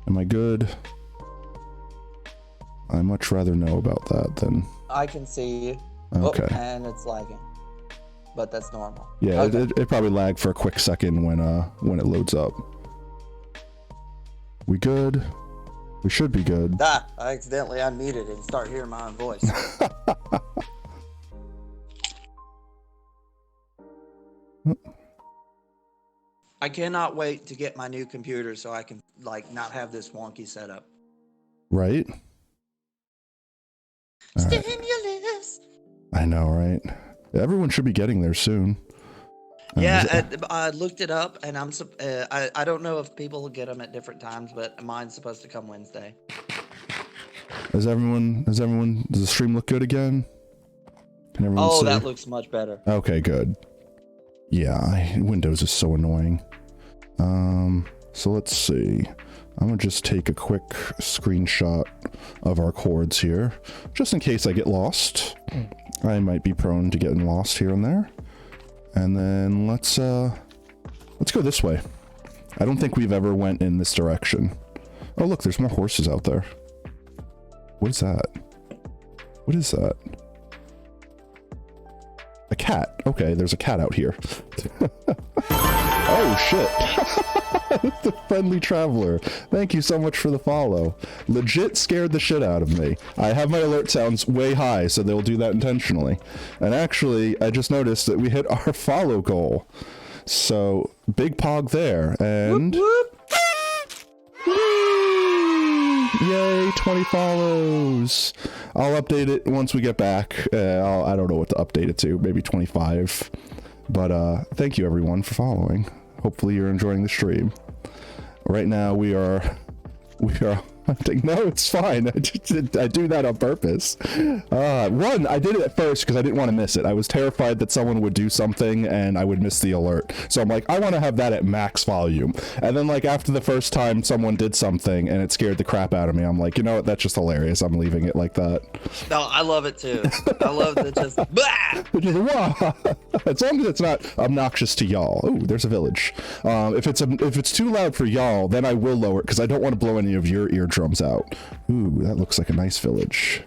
Am I good? I much rather know about that than... I can see you. Okay. Oh, and it's lagging. But that's normal. Yeah, okay. it probably lagged for a quick second when it loads up. We good? We should be good. I accidentally unmuted and start hearing my own voice. I cannot wait to get my new computer so I can like not have this wonky setup. Right? Stimulus. I know, right? Everyone should be getting there soon. Yeah, I looked it up, and I don't know if people will get them at different times, but mine's supposed to come Wednesday. Does the stream look good again? Can everyone see? That looks much better. Okay, good. Yeah, Windows is so annoying. So let's see. I'm gonna just take a quick screenshot of our cords here, just in case I get lost. I might be prone to getting lost here and there. And then let's go this way. I don't think we've ever went in this direction. Oh look, there's more horses out there. What is that? What is that? A cat. Okay, there's a cat out here. Oh shit. The friendly traveler. Thank you so much for the follow. Legit scared the shit out of me. I have my alert sounds way high, so they'll do that intentionally. And actually, I just noticed that we hit our follow goal. So, big pog there, and... Whoop, whoop. Yay, 20 follows. I'll update it once we get back. I don't know what to update it to, maybe 25. But thank you everyone for following. Hopefully you're enjoying the stream. Right now we are hunting. No, it's fine. I do that on purpose. One, I did it at first because I didn't want to miss it. I was terrified that someone would do something and I would miss the alert. So I'm like, I want to have that at max volume. And then like after the first time someone did something and it scared the crap out of me, I'm like, you know what? That's just hilarious. I'm leaving it like that. No, I love it too. I love that just as long as it's not obnoxious to y'all. Oh, there's a village. If it's too loud for y'all, then I will lower it because I don't want to blow any of your eardrums out. Ooh, that looks like a nice village.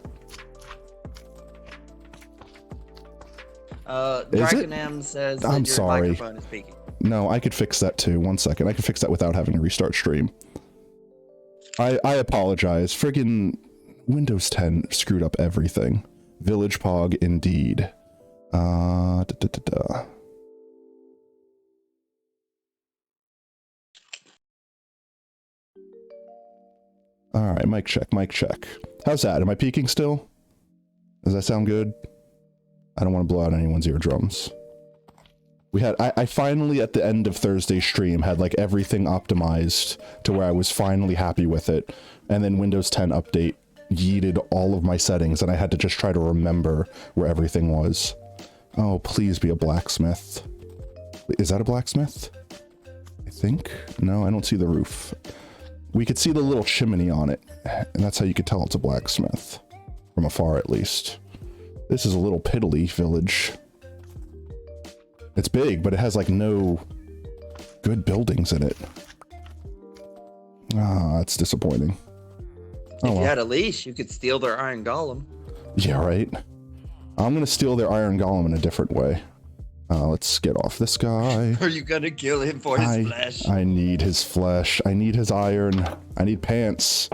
Dragon M says that your microphone is speaking. No, I could fix that too. 1 second. I could fix that without having to restart stream. I apologize. Friggin' Windows 10 screwed up everything. Village Pog indeed. Alright, mic check, mic check. How's that? Am I peaking still? Does that sound good? I don't want to blow out anyone's eardrums. We had, I finally at the end of Thursday's stream had like everything optimized to where I was finally happy with it. And then Windows 10 update yeeted all of my settings and I had to just try to remember where everything was. Oh, please be a blacksmith. Is that a blacksmith? I think? No, I don't see the roof. We could see the little chimney on it, and that's how you could tell it's a blacksmith. From afar, at least. This is a little piddly village. It's big, but it has, like, no good buildings in it. Ah, that's disappointing. If you had a leash, you could steal their iron golem. Yeah, right? I'm gonna steal their iron golem in a different way. Let's get off this guy. Are you gonna kill him for his flesh? I need his flesh. I need his iron. I need pants.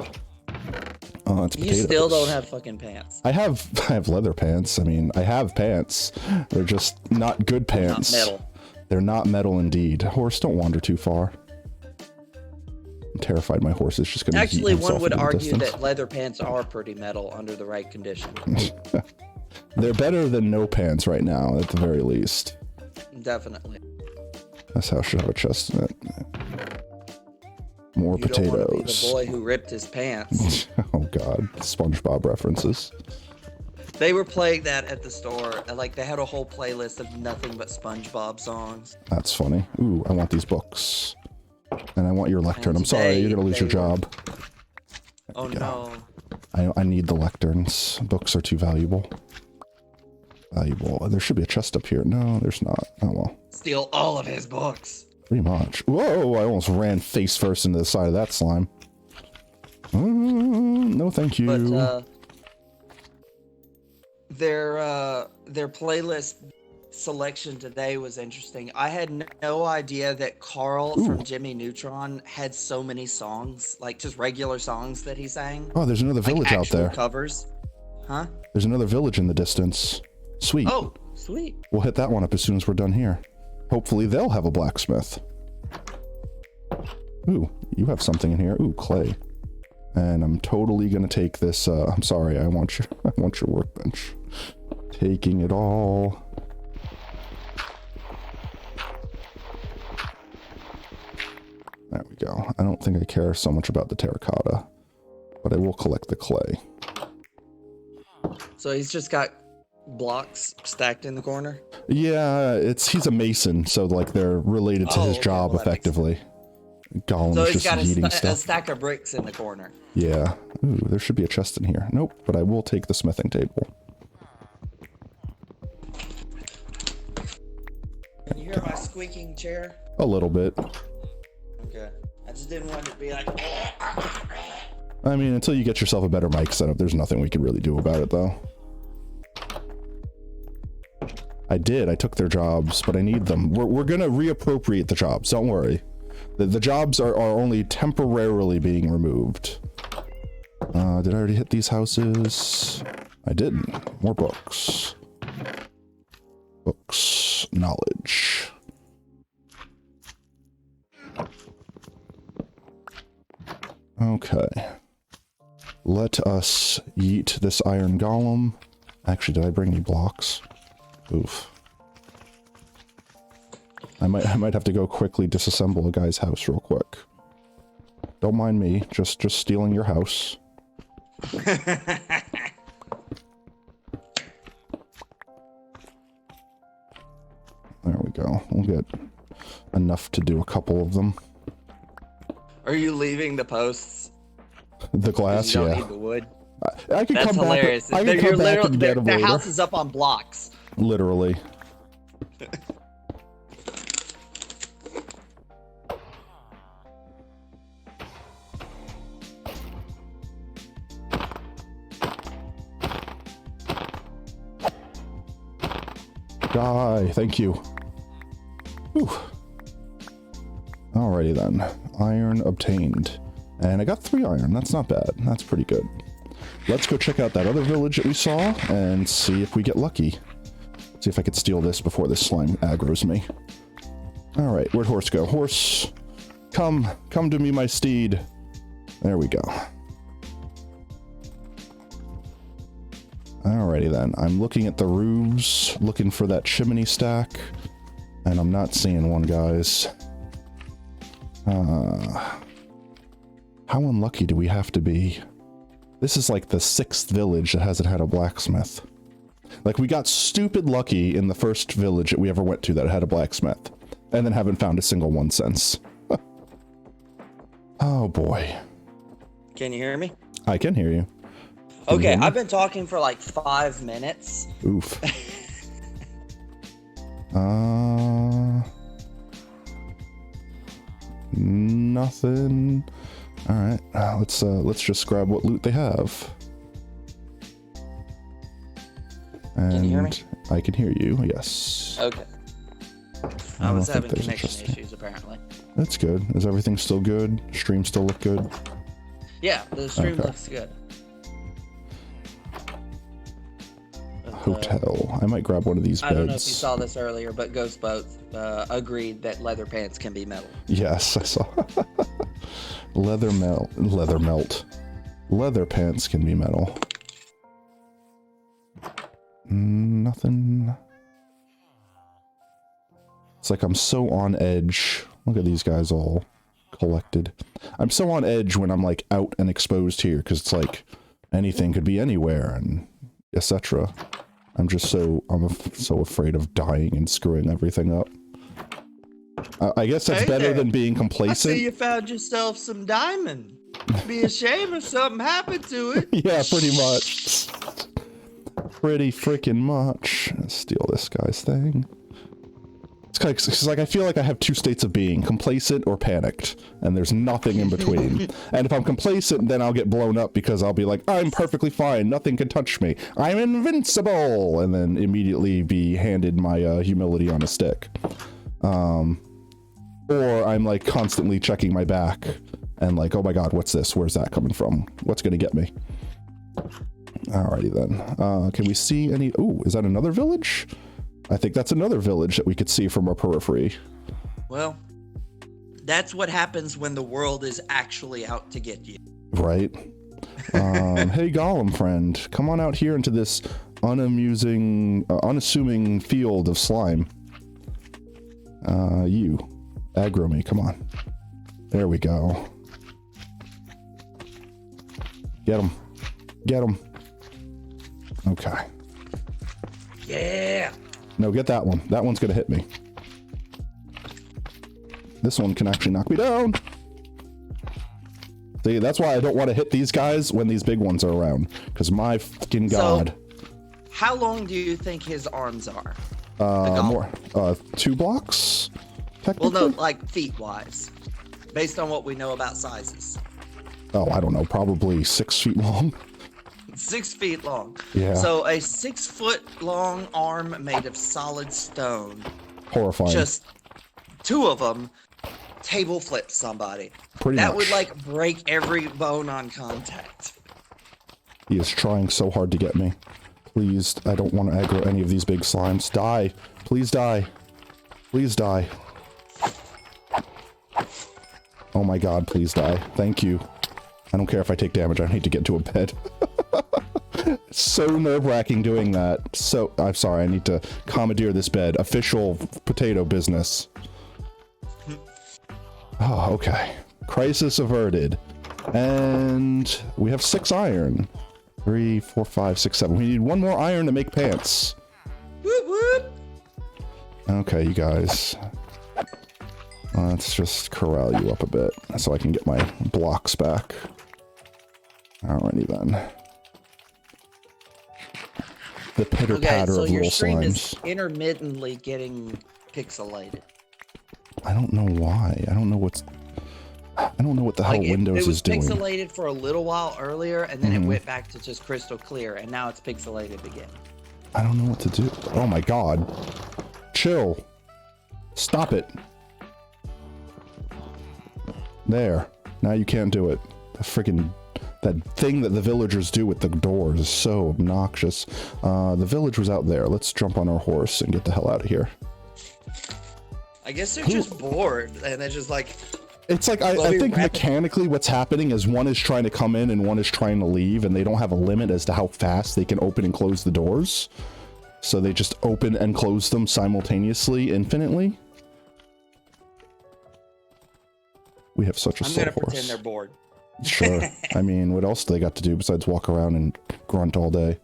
Oh, it's potatoes. You still don't have fucking pants. I have leather pants. I mean, I have pants. They're just not good pants. Not metal. They're not metal indeed. Horse, don't wander too far. I'm terrified my horse is just gonna Actually, one would argue that leather pants are pretty metal under the right conditions. They're better than no pants right now, at the very least. Definitely. This house should have a chest in it. More potatoes. Don't want to be the boy who ripped his pants. Oh god, SpongeBob references. They were playing that at the store, and like they had a whole playlist of nothing but SpongeBob songs. That's funny. Ooh, I want these books. And I want your lectern. I'm sorry, you're gonna lose your job. Oh no. I need the lecterns. Books are too valuable. There should be a chest up here. No, there's not. Oh well. Steal all of his books. Pretty much. Whoa, I almost ran face first into the side of that slime. No, thank you. But their playlist selection today was interesting. I had no idea that Carl from Jimmy Neutron had so many songs, like just regular songs that he sang. Oh, there's another village out there. Covers. Huh? There's another village in the distance. Sweet. Oh, sweet. We'll hit that one up as soon as we're done here. Hopefully they'll have a blacksmith. Ooh, you have something in here. Ooh, clay. And I'm totally gonna take this. I'm sorry. I want your workbench. Taking it all. There we go. I don't think I care so much about the terracotta, but I will collect the clay. So he's just got blocks stacked in the corner? Yeah, he's a mason, so like they're related to his job effectively. Gollum is just eating stuff. A stack of bricks in the corner. Yeah. Ooh, there should be a chest in here. Nope, but I will take the smithing table. Can you hear my squeaking chair? A little bit. Okay. I just didn't want it to be like... I mean, until you get yourself a better mic setup, there's nothing we can really do about it, though. I took their jobs, but I need them. We're gonna reappropriate the jobs, don't worry. The jobs are only temporarily being removed. Did I already hit these houses? I didn't. More books. Books. Knowledge. Okay. Let us yeet this iron golem. Actually, did I bring any blocks? Oof. I might have to go quickly disassemble a guy's house real quick. Don't mind me, just stealing your house. There we go. We'll get enough to do a couple of them. Are you leaving the posts? The glass, you don't yeah. need the wood. I could That's come hilarious. back. I could come back and get them their later. house is up on blocks. Literally. Die. Thank you. Whew. Alrighty then. Iron obtained. And I got 3 iron. That's not bad. That's pretty good. Let's go check out that other village that we saw and see if we get lucky. See if I could steal this before this slime aggroes me. Alright, where'd horse go? Horse, come to me, my steed. There we go. Alrighty then. I'm looking at the roofs, looking for that chimney stack, and I'm not seeing one, guys. How unlucky do we have to be? This is like the 6th village that hasn't had a blacksmith. Like, we got stupid lucky in the first village that we ever went to that had a blacksmith, and then haven't found a single one since. Oh boy. Can you hear me? I can hear you. Okay, I've been talking for like 5 minutes. Oof. Nothing. All right, let's just grab what loot they have. And can you hear me? I can hear you. Yes. Okay. I was having connection issues apparently. That's good. Is everything still good? Stream still look good? Yeah, the stream looks good. Hotel. I might grab one of these beds. I don't know if you saw this earlier, but Ghost Boats agreed that leather pants can be metal. Yes, I saw. Leather melt. Leather pants can be metal. Nothing. It's like I'm so on edge. Look at these guys all collected. I'm so on edge when I'm like out and exposed here, because it's like anything could be anywhere and etc. I'm so afraid of dying and screwing everything up. I guess that's better than being complacent. I see you found yourself some diamond. Be a shame if something happened to it. Yeah, pretty much. Pretty freaking much. Let's steal this guy's thing. It's like I feel like I have two states of being, complacent or panicked, and there's nothing in between. And if I'm complacent, then I'll get blown up because I'll be like, I'm perfectly fine, nothing can touch me, I'm invincible, and then immediately be handed my humility on a stick. Or I'm like constantly checking my back and like, oh my god, what's this? Where's that coming from? What's gonna get me? Alrighty then. Can we see any? Ooh, is that another village? I think that's another village that we could see from our periphery. Well, that's what happens when the world is actually out to get you. Right. Hey, Gollum friend, come on out here into this unassuming field of slime. You, aggro me, come on. There we go. Get him. Get him. Okay. Yeah. No, get that one. That one's gonna hit me. This one can actually knock me down. See, that's why I don't want to hit these guys when these big ones are around. Because my fucking god. So, how long do you think his arms are? More. 2 blocks? Technically? Well, no, like feet-wise. Based on what we know about sizes. Oh, I don't know. Probably 6 feet long. 6 feet long. Yeah. So a 6 foot long arm made of solid stone. Horrifying. Just 2 of them table flip somebody. Pretty that much. would like break every bone on contact. He is trying so hard to get me. Please, I don't want to aggro any of these big slimes. Die. Please die. Please die. Oh my god, please die. Thank you. I don't care if I take damage. I need to get to a bed. It's so nerve-wracking doing that. So, I'm sorry, I need to commandeer this bed. Official potato business. Oh, okay. Crisis averted. And we have 6 iron. 3, 4, 5, 6, 7. We need 1 more iron to make pants. Whoop whoop. Okay, you guys. Let's just corral you up a bit so I can get my blocks back. Alrighty then. The pitter-patter so of your little stream slimes. is intermittently getting pixelated. I don't know why. I don't know what the hell Windows is doing. It was pixelated for a little while earlier, and then it went back to just crystal clear, and now it's pixelated again. I don't know what to do. Oh my god. Chill. Stop it. There. Now you can't do it. That thing that the villagers do with the doors is so obnoxious. The village was out there. Let's jump on our horse and get the hell out of here. I guess they're just bored, and they're just like... It's like, I think mechanically what's happening is one is trying to come in and one is trying to leave, and they don't have a limit as to how fast they can open and close the doors. So they just open and close them simultaneously, infinitely. We have such a slow horse. I'm gonna pretend they're bored. Sure. I mean, what else do they got to do besides walk around and grunt all day?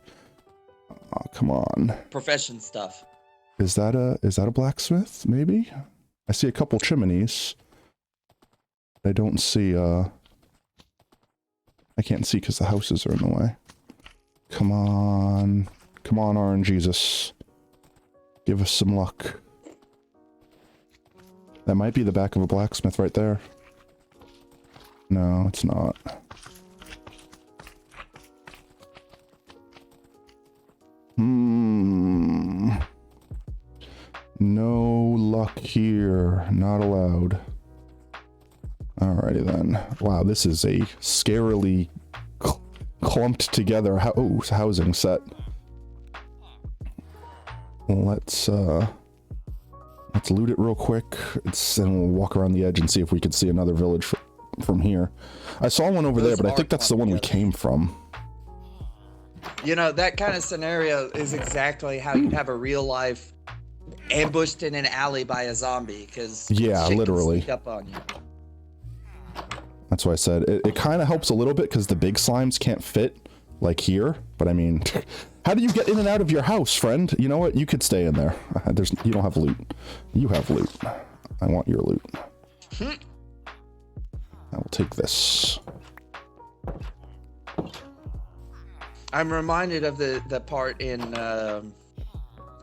Oh, come on. Profession stuff. Is that a blacksmith? Maybe. I see a couple chimneys. I don't see. I can't see because the houses are in the way. Come on, come on, RNGesus. Give us some luck. That might be the back of a blacksmith right there. No, it's not. No luck here. Not allowed. Alrighty then. Wow, this is a scarily clumped together housing set. Let's loot it real quick. Then we'll walk around the edge and see if we can see another village from here. I saw one over there, but I think that's the one we came from. You know, that kind of scenario is exactly how you'd have a real life ambushed in an alley by a zombie, because yeah, literally sneak up on you. That's why I said it kind of helps a little bit because the big slimes can't fit like here. But I mean, how do you get in and out of your house, friend? You know what? You could stay in there. You don't have loot. You have loot. I want your loot. I will take this. I'm reminded of the part in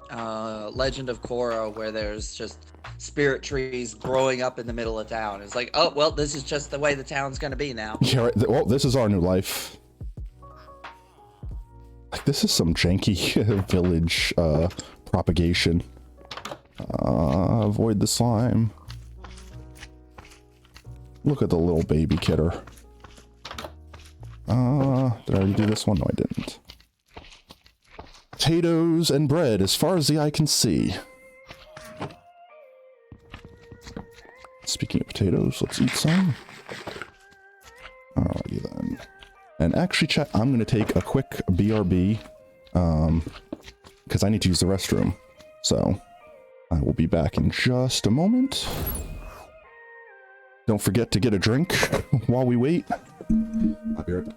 Legend of Korra where there's just spirit trees growing up in the middle of town. It's like, oh well, this is just the way the town's gonna be now. Yeah, right. Well, this is our new life. Like, this is some janky village propagation. Avoid the slime. Look at the little baby kidder. Did I already do this one? No, I didn't. Potatoes and bread as far as the eye can see. Speaking of potatoes, let's eat some. Alrighty then. And actually, chat, I'm going to take a quick BRB, because I need to use the restroom. So, I will be back in just a moment. Don't forget to get a drink while we wait. I'll be right back.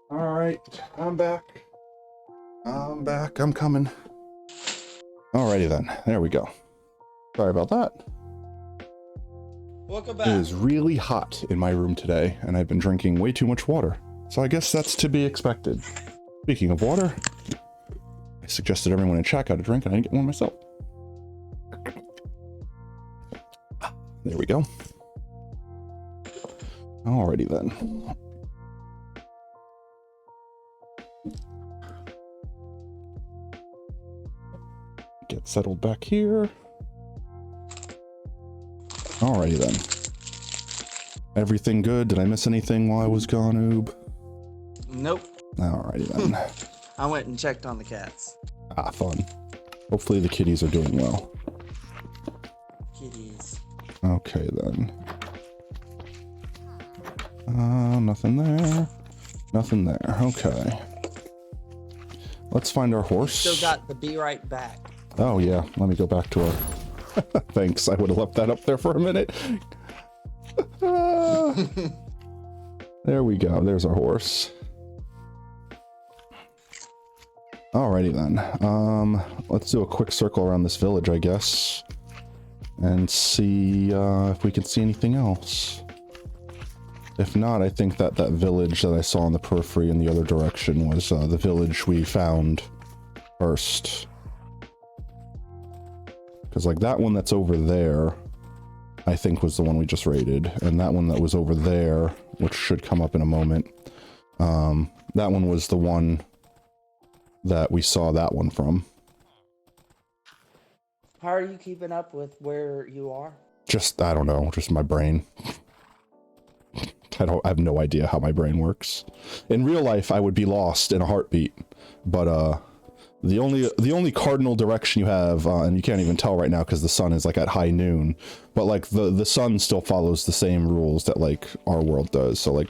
Alright, I'm back. I'm coming. Alrighty then, there we go. Sorry about that. Welcome back. It is really hot in my room today, and I've been drinking way too much water. So I guess that's to be expected. Speaking of water, I suggested everyone in chat got a drink, and I didn't get one myself. There we go. Alrighty then. Get settled back here. Alrighty then. Everything good? Did I miss anything while I was gone, Oob? Nope. Alrighty then. I went and checked on the cats. Ah, fun. Hopefully the kitties are doing well. Kitties. Okay then. Nothing there. Nothing there. Okay. Let's find our horse. Still got the be right back. Oh yeah, let me go back to our... Thanks, I would have left that up there for a minute. There we go, there's our horse. Alrighty then, let's do a quick circle around this village, I guess. And see if we can see anything else. If not, I think that village that I saw in the periphery in the other direction was the village we found first. Because like that one that's over there, I think was the one we just raided. And that one that was over there, which should come up in a moment, that one was the one that we saw that one from. How are you keeping up with where you are? Just, I don't know, just my brain. I have no idea how my brain works. In real life, I would be lost in a heartbeat. But, the only cardinal direction you have, and you can't even tell right now because the sun is like at high noon, but like the sun still follows the same rules that like our world does. So like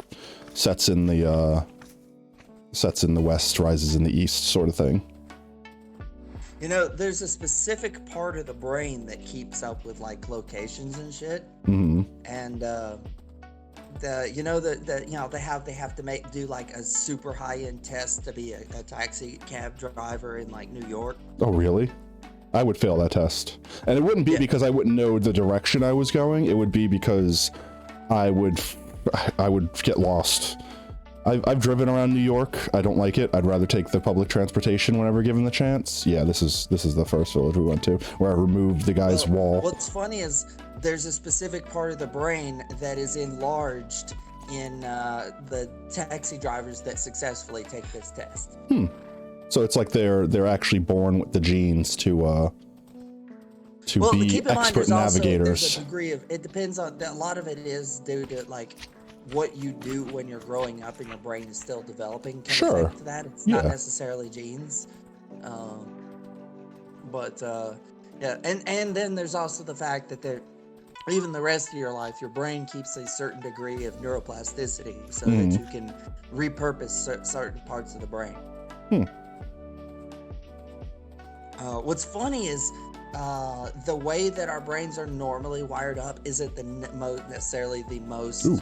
sets in the west, rises in the east, sort of thing. You know, there's a specific part of the brain that keeps up with like locations and shit. Mm-hmm. And they have to do like a super high end test to be a taxi cab driver in like New York. Oh really? I would fail that test. And it wouldn't be because I wouldn't know the direction I was going. It would be because I would get lost. I've driven around New York. I don't like it. I'd rather take the public transportation whenever given the chance. Yeah, this is the first village we went to where I removed the guy's wall. What's funny is there's a specific part of the brain that is enlarged in the taxi drivers that successfully take this test. So it's like they're actually born with the genes to be expert navigators. There's a degree of, it depends on, a lot of it is due to like what you do when you're growing up and your brain is still developing. Sure. Affect that. It's not necessarily genes. Yeah, and then there's also the fact that even the rest of your life, your brain keeps a certain degree of neuroplasticity so that you can repurpose certain parts of the brain. What's funny is the way that our brains are normally wired up isn't necessarily the most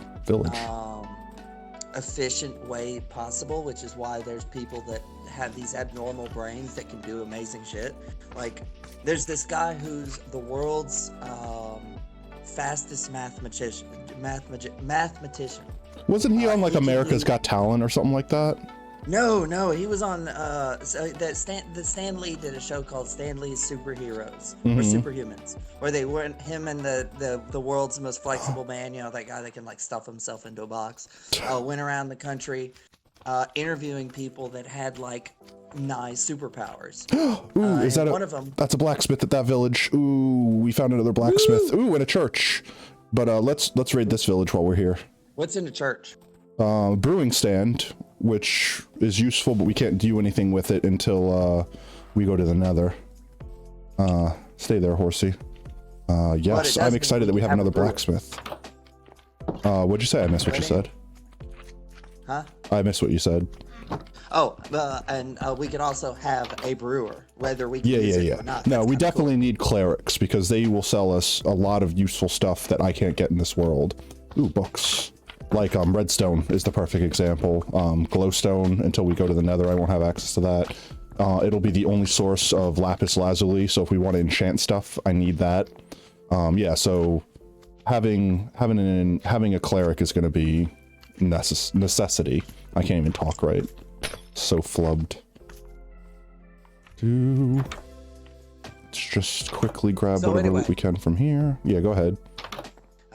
efficient way possible, which is why there's people that have these abnormal brains that can do amazing shit. Like, there's this guy who's the world's fastest mathematician. Wasn't he on like America's Got Talent or something like that? No, he was on Stan Lee did a show called Stan Lee's Superheroes or Superhumans, where they went him and the world's most flexible man, that guy that can like stuff himself into a box, went around the country interviewing people that had like nice superpowers. Ooh, is that one of them? That's a blacksmith at that village. Ooh, we found another blacksmith. Ooh, and a church. But let's raid this village while we're here. What's in the church? Brewing stand, which is useful, but we can't do anything with it until we go to the Nether. Stay there, horsey. Yes, I'm excited that we have another blacksmith. What'd you say? I missed what you said. Huh? I missed what you said. Oh, and we could also have a brewer, whether we can use it or not. No, we definitely need clerics because they will sell us a lot of useful stuff that I can't get in this world. Ooh, books. Like redstone is the perfect example. Glowstone, until we go to the Nether, I won't have access to that. It'll be the only source of lapis lazuli, so if we want to enchant stuff, I need that. Yeah, so having a cleric is going to be necessity. I can't even talk right. So flubbed. Let's just quickly grab whatever we can from here. Yeah, go ahead.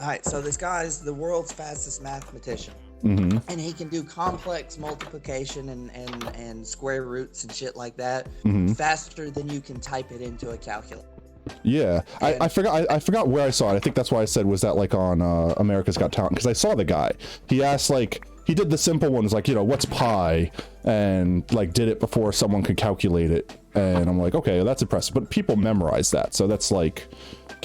All right, so this guy's the world's fastest mathematician, and he can do complex multiplication and square roots and shit like that faster than you can type it into a calculator. Yeah, I forgot where I saw it. I think that's why I said, was that like on America's Got Talent? Because I saw the guy. He asked like, he did the simple ones like, what's pi, and like did it before someone could calculate it. And I'm like, okay, that's impressive. But people memorize that, so that's like,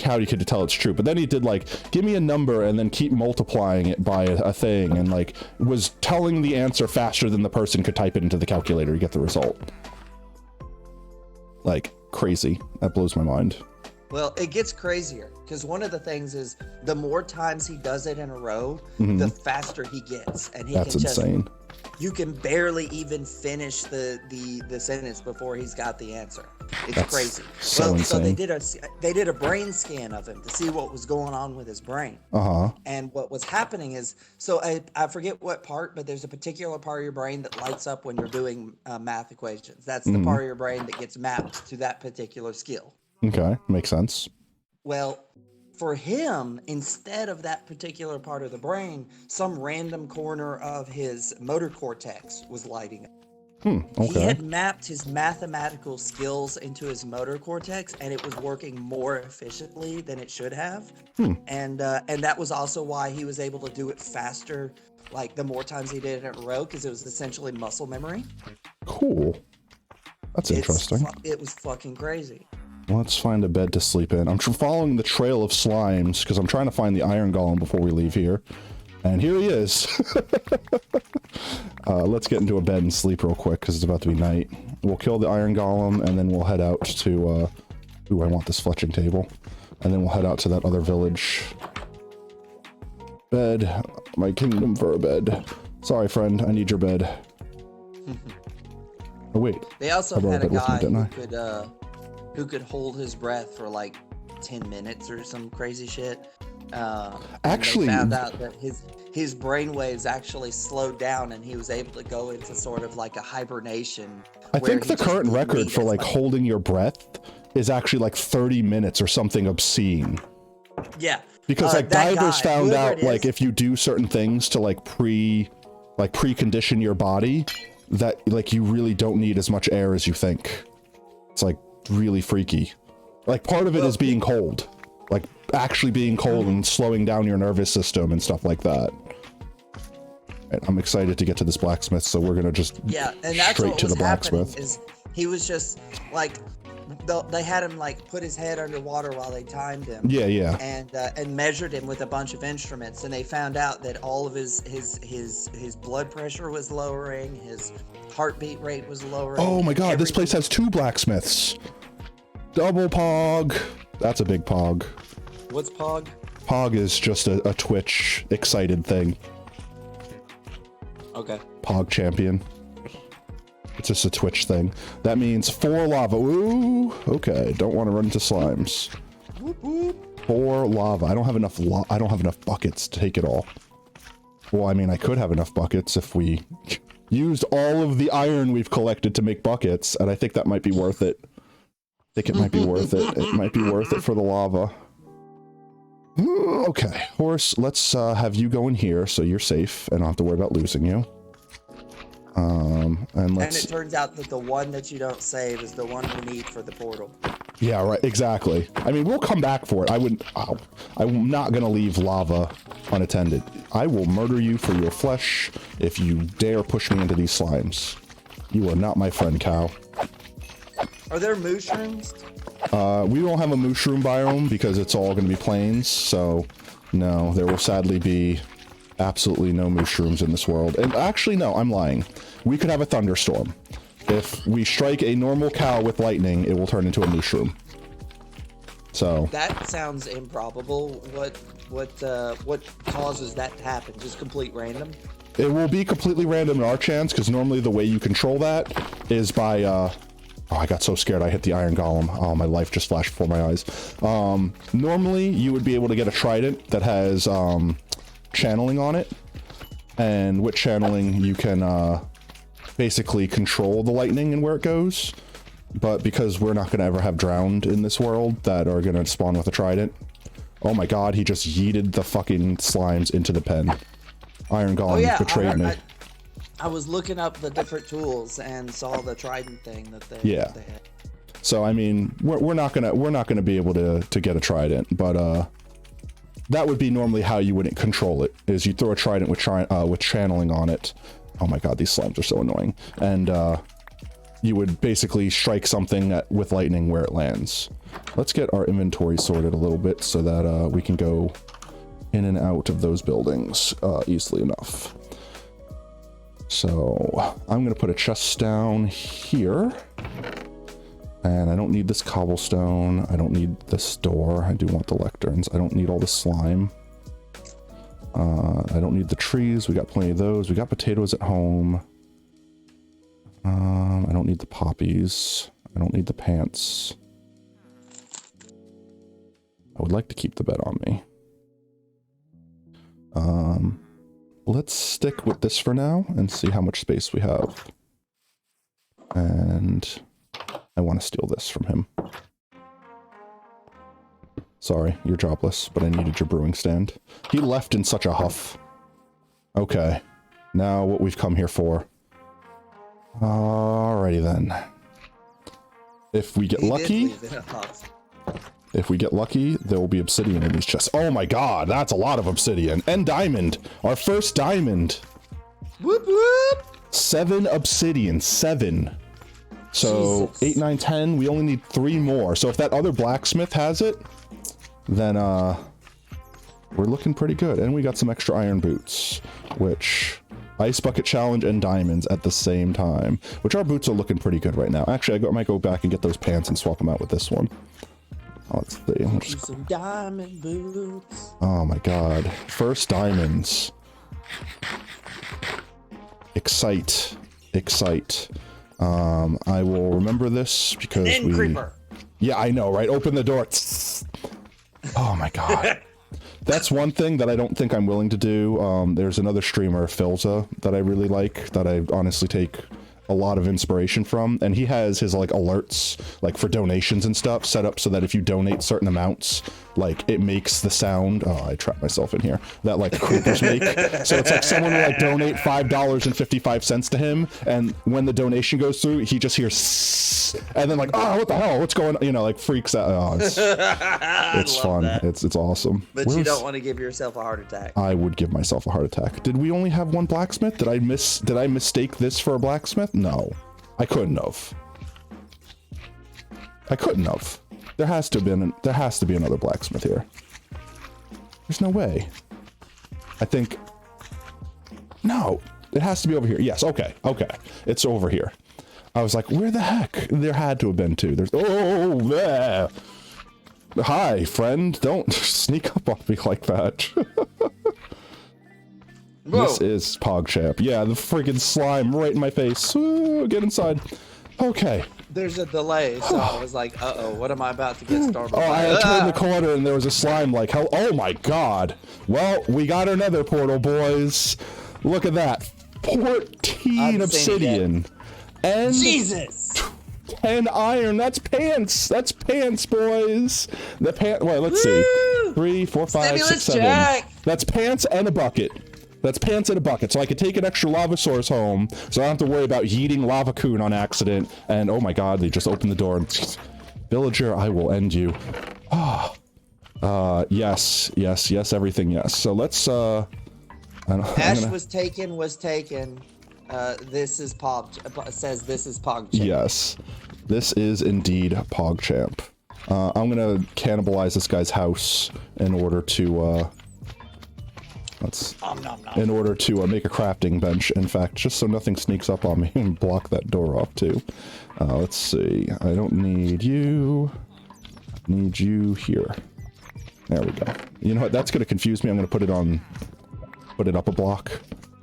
how you could tell it's true. But then he did like, give me a number and then keep multiplying it by a thing, and like was telling the answer faster than the person could type it into the calculator to get the result. Like, crazy. That blows my mind. Well, it gets crazier because one of the things is the more times he does it in a row, the faster he gets, and he That's insane. You can barely even finish the sentence before he's got the answer. It's crazy. So so they did a brain scan of him to see what was going on with his brain. And what was happening is, so I forget what part, but there's a particular part of your brain that lights up when you're doing math equations. That's the part of your brain that gets mapped to that particular skill. Okay, makes sense. Well, for him, instead of that particular part of the brain, some random corner of his motor cortex was lighting up. Okay. He had mapped his mathematical skills into his motor cortex, and it was working more efficiently than it should have. And that was also why he was able to do it faster, like the more times he did it in a row, because it was essentially muscle memory. Cool. That's interesting. It was fucking crazy. Let's find a bed to sleep in. I'm following the trail of slimes because I'm trying to find the iron golem before we leave here. And here he is. Let's get into a bed and sleep real quick because it's about to be night. We'll kill the iron golem and then we'll head out to... ooh, I want this fletching table. And then we'll head out to that other village. Bed. My kingdom for a bed. Sorry, friend. I need your bed. Oh, wait. They also had a guy who could... who could hold his breath for like 10 minutes or some crazy shit. Actually, they found out that his brain waves actually slowed down, and he was able to go into sort of like a hibernation. I think the current record for like holding your breath is actually like 30 minutes or something obscene. Yeah. Because like divers found out like if you do certain things to like precondition your body, that like you really don't need as much air as you think. It's like really freaky. Like part of it is being cold, like actually being cold and slowing down your nervous system and stuff like that. And I'm excited to get to this blacksmith, so we're gonna just and that's straight to the blacksmith. Is he was just like, they had him like put his head underwater while they timed him. Yeah. And measured him with a bunch of instruments, and they found out that all of his blood pressure was lowering, his heartbeat rate was lowering. Oh my god, this place has 2 blacksmiths. Double pog. That's a big pog. What's pog? Pog is just a Twitch excited thing. Okay. Pog champion. It's just a Twitch thing. That means 4 lava. Ooh, okay. Don't want to run into slimes. 4 lava. I don't have enough buckets to take it all. Well, I mean, I could have enough buckets if we used all of the iron we've collected to make buckets, and I think that might be worth it. I think it might be worth it. It might be worth it for the lava. Okay, horse, let's have you go in here so you're safe and I don't have to worry about losing you. And it turns out that the one that you don't save is the one we need for the portal. Yeah, right, exactly. I mean, we'll come back for it. I'm not gonna leave lava unattended. I will murder you for your flesh if you dare push me into these slimes. You are not my friend, cow. Are there mushrooms? We don't have a mushroom biome because it's all gonna be plains, so no, there will sadly be absolutely no mushrooms in this world. And actually, no, I'm lying. We could have a thunderstorm. If we strike a normal cow with lightning, it will turn into a mushroom. So that sounds improbable. What causes that to happen? Just complete random? It will be completely random in our chance, because normally the way you control that is by oh, I got so scared I hit the iron golem. Oh, my life just flashed before my eyes. Normally you would be able to get a trident that has channeling on it, and with channeling you can basically control the lightning and where it goes. But because we're not going to ever have drowned in this world that are going to spawn with a trident. Oh my god, he just yeeted the fucking slimes into the pen. Iron Golem betrayed me. I was looking up the different tools and saw the trident thing that they had. So I mean, we're not gonna be able to get a trident, but that would be normally how you would control it. Is you throw a trident with channeling on it. Oh my god, these slimes are so annoying. And you would basically strike something with lightning where it lands. Let's get our inventory sorted a little bit so that we can go in and out of those buildings easily enough. So I'm gonna put a chest down here, and I don't need this cobblestone. I don't need this door. I do want the lecterns. I don't need all the slime. I don't need the trees. We got plenty of those. We got potatoes at home. I don't need the poppies. I don't need the pants. I would like to keep the bed on me. Let's stick with this for now and see how much space we have. And I want to steal this from him. Sorry, you're jobless, but I needed your brewing stand. He left in such a huff. Okay, now what we've come here for. Alrighty then. If we get lucky... If we get lucky, there will be obsidian in these chests. Oh my god, that's a lot of obsidian. And diamond. Our first diamond. Whoop whoop. 7 obsidian. 7. So, Jesus. 8, 9, 10. We only need 3 more. So if that other blacksmith has it, then we're looking pretty good. And we got some extra iron boots, which... Ice bucket challenge and diamonds at the same time. Which our boots are looking pretty good right now. Actually, I might go back and get those pants and swap them out with this one. Let's see. Some diamond boots. Oh my god. First diamonds. Excite. I will remember this because creeper. Yeah, I know, right? Open the door. Oh my god. That's one thing that I don't think I'm willing to do. There's another streamer, Filza, that I really like, that I honestly take a lot of inspiration from, and he has his like alerts like for donations and stuff set up so that if you donate certain amounts, like it makes the sound, oh, I trapped myself in here, that like creepers make. So it's like someone will like donate $5.55 to him, and when the donation goes through, he just hears and then like, oh, what the hell, what's going on, you know, like freaks out. Oh, it's fun. That. It's awesome. But you don't want to give yourself a heart attack. I would give myself a heart attack. Did we only have one blacksmith? Did I mistake this for a blacksmith? No, I couldn't have. There has to be another blacksmith here. There's no way. I think, no, it has to be over here. Yes, okay, it's over here. I was like, where the heck? There had to have been two. There's, oh, there. Hi, friend. Don't sneak up on me like that. This is PogChamp. Yeah, the friggin' slime right in my face. Ooh, get inside. Okay. There's a delay, so I was like, uh-oh, what am I about to get started? Oh, I turned the corner and there was a slime like, hell, oh my god. Well, we got another portal, boys. Look at that. 14 obsidian. And Jesus! 10 iron. That's pants. That's pants, boys. The pants. Well, let's see. 3, 4, 5, 6, 7. Jack. That's pants and a bucket. That's pants and a bucket. So I could take an extra lava source home, so I don't have to worry about yeeting lava coon on accident. And oh my god, they just opened the door and villager, I will end you. Yes, everything, yes. So let's Ash was taken. This is Pog. Says this is PogChamp. Yes, this is indeed PogChamp. I'm gonna cannibalize this guy's house in order to make a crafting bench. In fact, just so nothing sneaks up on me and block that door off too. Let's see. I don't need you. I need you here. There we go. You know what? That's gonna confuse me. I'm gonna put it up a block.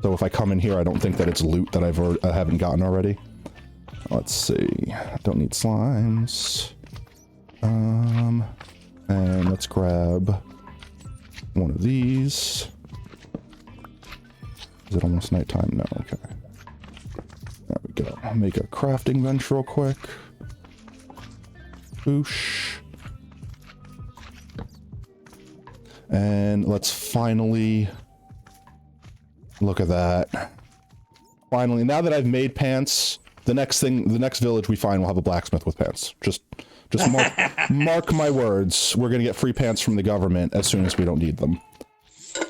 So if I come in here, I don't think that it's loot that I haven't gotten already. Let's see. Don't need slimes. And let's grab one of these. Is it almost nighttime? No, okay. There we go. I'll make a crafting bench real quick. Boosh. And let's finally... Look at that. Finally, now that I've made pants, the next village we find will have a blacksmith with pants. Just mark my words. We're gonna get free pants from the government as soon as we don't need them.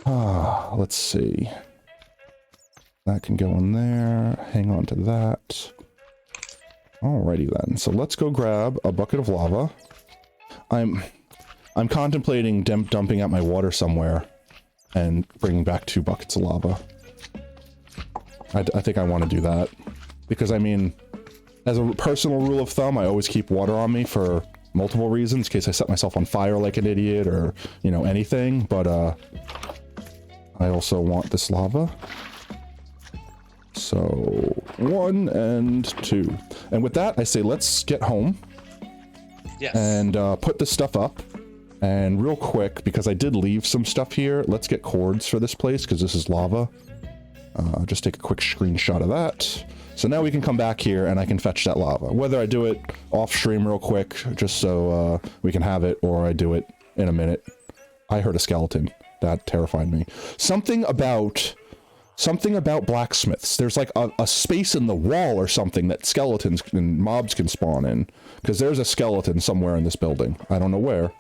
Let's see. That can go in there. Hang on to that. Alrighty then. So let's go grab a bucket of lava. I'm contemplating dumping out my water somewhere and bringing back 2 buckets of lava. I think I want to do that. Because, I mean, as a personal rule of thumb, I always keep water on me for multiple reasons, in case I set myself on fire like an idiot or, you know, anything. But, I also want this lava. So, 1 and 2. And with that, I say let's get home. Yes. And, put this stuff up. And real quick, because I did leave some stuff here, let's get cords for this place, because this is lava. Just take a quick screenshot of that. So now we can come back here and I can fetch that lava. Whether I do it off stream real quick, just so we can have it, or I do it in a minute. I heard a skeleton. That terrified me. Something about blacksmiths. There's like a space in the wall or something that skeletons and mobs can spawn in. Because there's a skeleton somewhere in this building. I don't know where.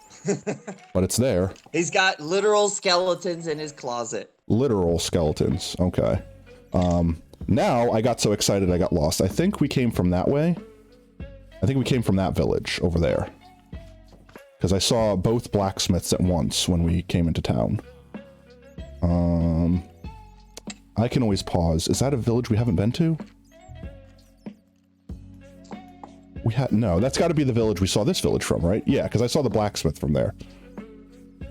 But it's there. He's got literal skeletons in his closet. Literal skeletons. Okay. Now I got so excited I got lost. I think we came from that way. I think we came from that village over there. Because I saw both blacksmiths at once when we came into town. I can always pause. Is that a village we haven't been to? No, that's got to be the village we saw this village from, right? Yeah, because I saw the blacksmith from there.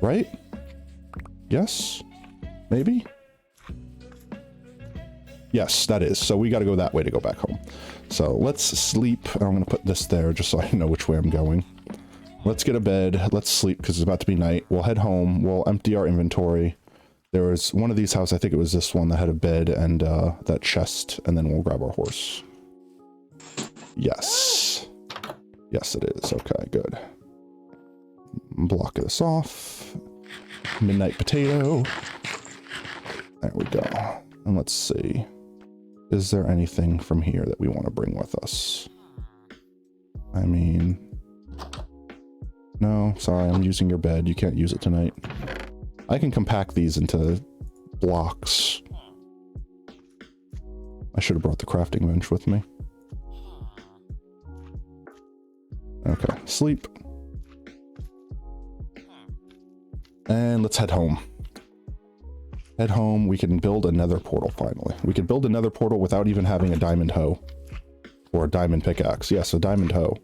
Right? Yes? Maybe? Yes, that is. So we got to go that way to go back home. So let's sleep. I'm going to put this there just so I know which way I'm going. Let's get a bed. Let's sleep because it's about to be night. We'll head home. We'll empty our inventory. There was one of these houses, I think it was this one, that had a bed and that chest, and then we'll grab our horse. Yes. Yes, it is. Okay, good. Block this off. Midnight potato. There we go. And let's see. Is there anything from here that we want to bring with us? I mean... No, sorry, I'm using your bed. You can't use it tonight. I can compact these into blocks. I should have brought the crafting bench with me. Okay, sleep. And let's head home. Head home, we can build another portal finally. We can build another portal without even having a diamond hoe. Or a diamond pickaxe. Yes, a diamond hoe.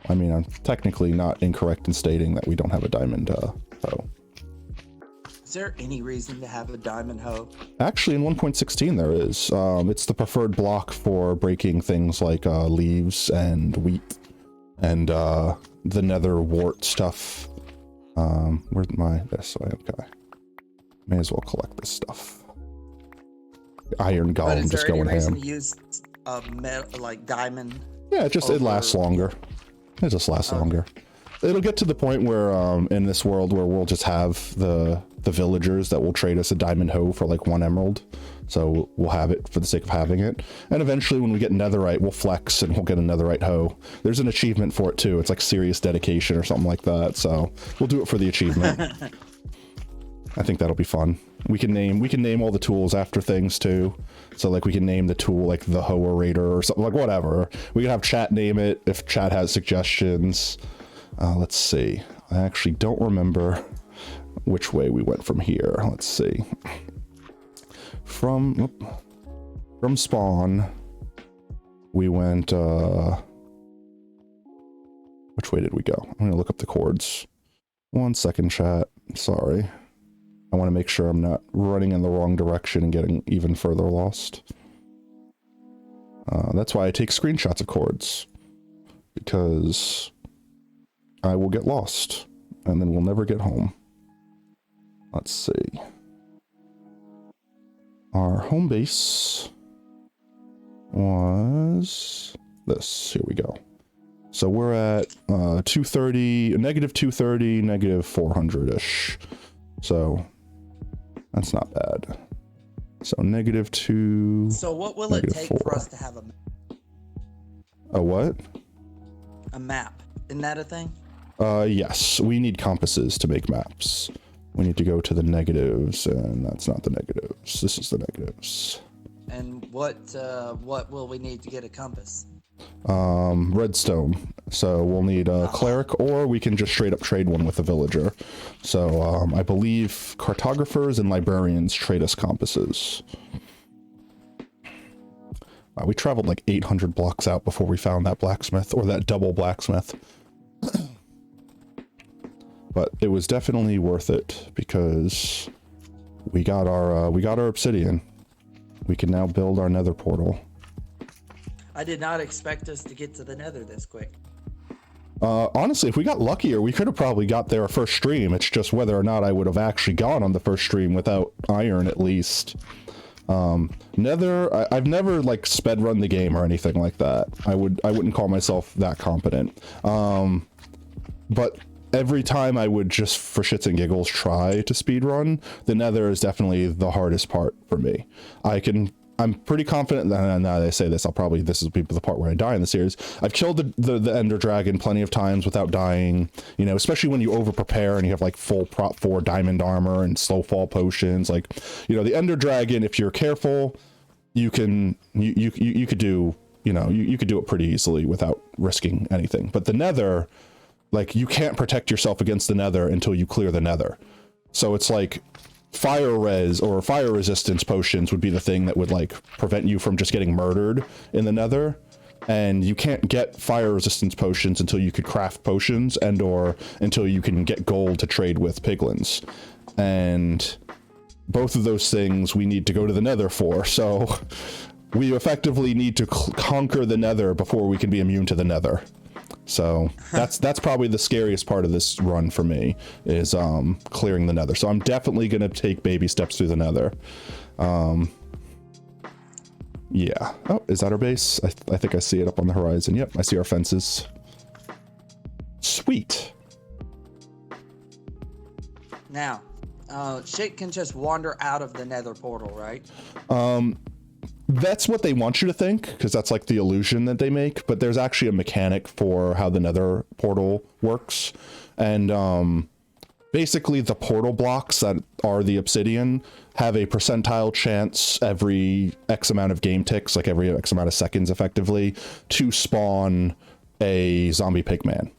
I mean, I'm technically not incorrect in stating that we don't have a diamond hoe. Is there any reason to have a diamond hoe? Actually, in 1.16 there is. It's the preferred block for breaking things like leaves and wheat and the nether wart stuff. Where's my... This way, okay. May as well collect this stuff. Iron golem just going ham. Is there any reason to use metal, like diamond? Yeah, it lasts longer. It just lasts longer. It'll get to the point where in this world where we'll just have the villagers that will trade us a diamond hoe for like 1 emerald. So we'll have it for the sake of having it. And eventually when we get netherite, we'll flex and we'll get a netherite hoe. There's an achievement for it too. It's like serious dedication or something like that. So we'll do it for the achievement. I think that'll be fun. We can name all the tools after things too. So like we can name the tool like the Hoerator or something, like whatever. We can have chat name it if chat has suggestions. Let's see. I actually don't remember which way we went from here. Let's see. From spawn, we went, which way did we go? I'm gonna look up the chords. 1 second, chat. Sorry. I want to make sure I'm not running in the wrong direction and getting even further lost. That's why I take screenshots of chords. Because I will get lost. And then we'll never get home. Let's see. Our home base was this. Here we go. So we're at 230, negative 230, negative 400-ish. So that's not bad. So negative 2. So what will it take 4. for us to have a map? A what? A map. Isn't that a thing? Yes. We need compasses to make maps. We need to go to the negatives, and that's not the negatives. This is the negatives. And what will we need to get a compass? Redstone. So we'll need a cleric, or we can just straight up trade one with a villager. So I believe cartographers and librarians trade us compasses. We traveled like 800 blocks out before we found that blacksmith, or that double blacksmith. But it was definitely worth it because we got our obsidian. We can now build our nether portal. I did not expect us to get to the nether this quick. Honestly, if we got luckier, we could have probably got there first stream. It's just whether or not I would have actually gone on the first stream without iron at least. Nether, I've never like sped run the game or anything like that. I wouldn't call myself that competent. But every time I would just for shits and giggles try to speed run, the nether is definitely the hardest part for me. I'm pretty confident that now that I say this, this will be the part where I die in the series. I've killed the Ender Dragon plenty of times without dying, you know, especially when you over prepare and you have like full prop 4 diamond armor and slow fall potions. Like, you know, the Ender Dragon, if you're careful, you could do, you know, you could do it pretty easily without risking anything. But the nether, like, you can't protect yourself against the nether until you clear the nether. So it's like fire res or fire resistance potions would be the thing that would like prevent you from just getting murdered in the nether. And you can't get fire resistance potions until you could craft potions and or until you can get gold to trade with piglins. And both of those things we need to go to the nether for. So we effectively need to conquer the nether before we can be immune to the nether. So that's probably the scariest part of this run for me is clearing the nether. So I'm definitely gonna take baby steps through the nether. Yeah. Oh, is that our base? I think I see it up on the horizon. Yep, I see our fences. Sweet. Now, shit can just wander out of the nether portal, right? That's what they want you to think, because that's like the illusion that they make, but there's actually a mechanic for how the nether portal works. And basically the portal blocks that are the obsidian have a percentile chance every X amount of game ticks, like every X amount of seconds effectively, to spawn a zombie pigman.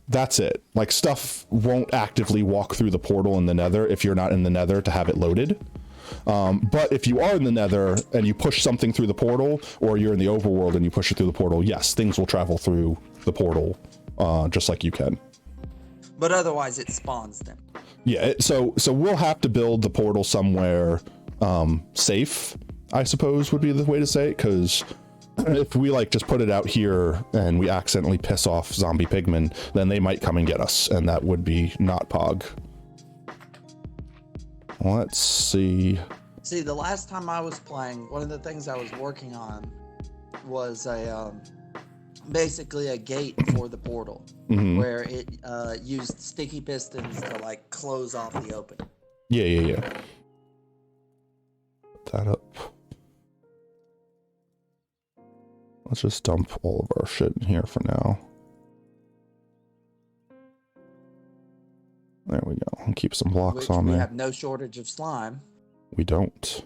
That's it. Like, stuff won't actively walk through the portal in the nether if you're not in the nether to have it loaded. But if you are in the nether and you push something through the portal, or you're in the overworld and you push it through the portal, yes, things will travel through the portal, just like you can. But otherwise it spawns them. Yeah, so we'll have to build the portal somewhere safe, I suppose would be the way to say it, because if we like just put it out here and we accidentally piss off zombie pigmen, then they might come and get us, and that would be not pog. Let's see. See, the last time I was playing, one of the things I was working on was basically a gate for the portal, where it used sticky pistons to like close off the opening. Yeah. Put that up. Let's just dump all of our shit in here for now. There we go. And keep some blocks on there. We have no shortage of slime. We don't.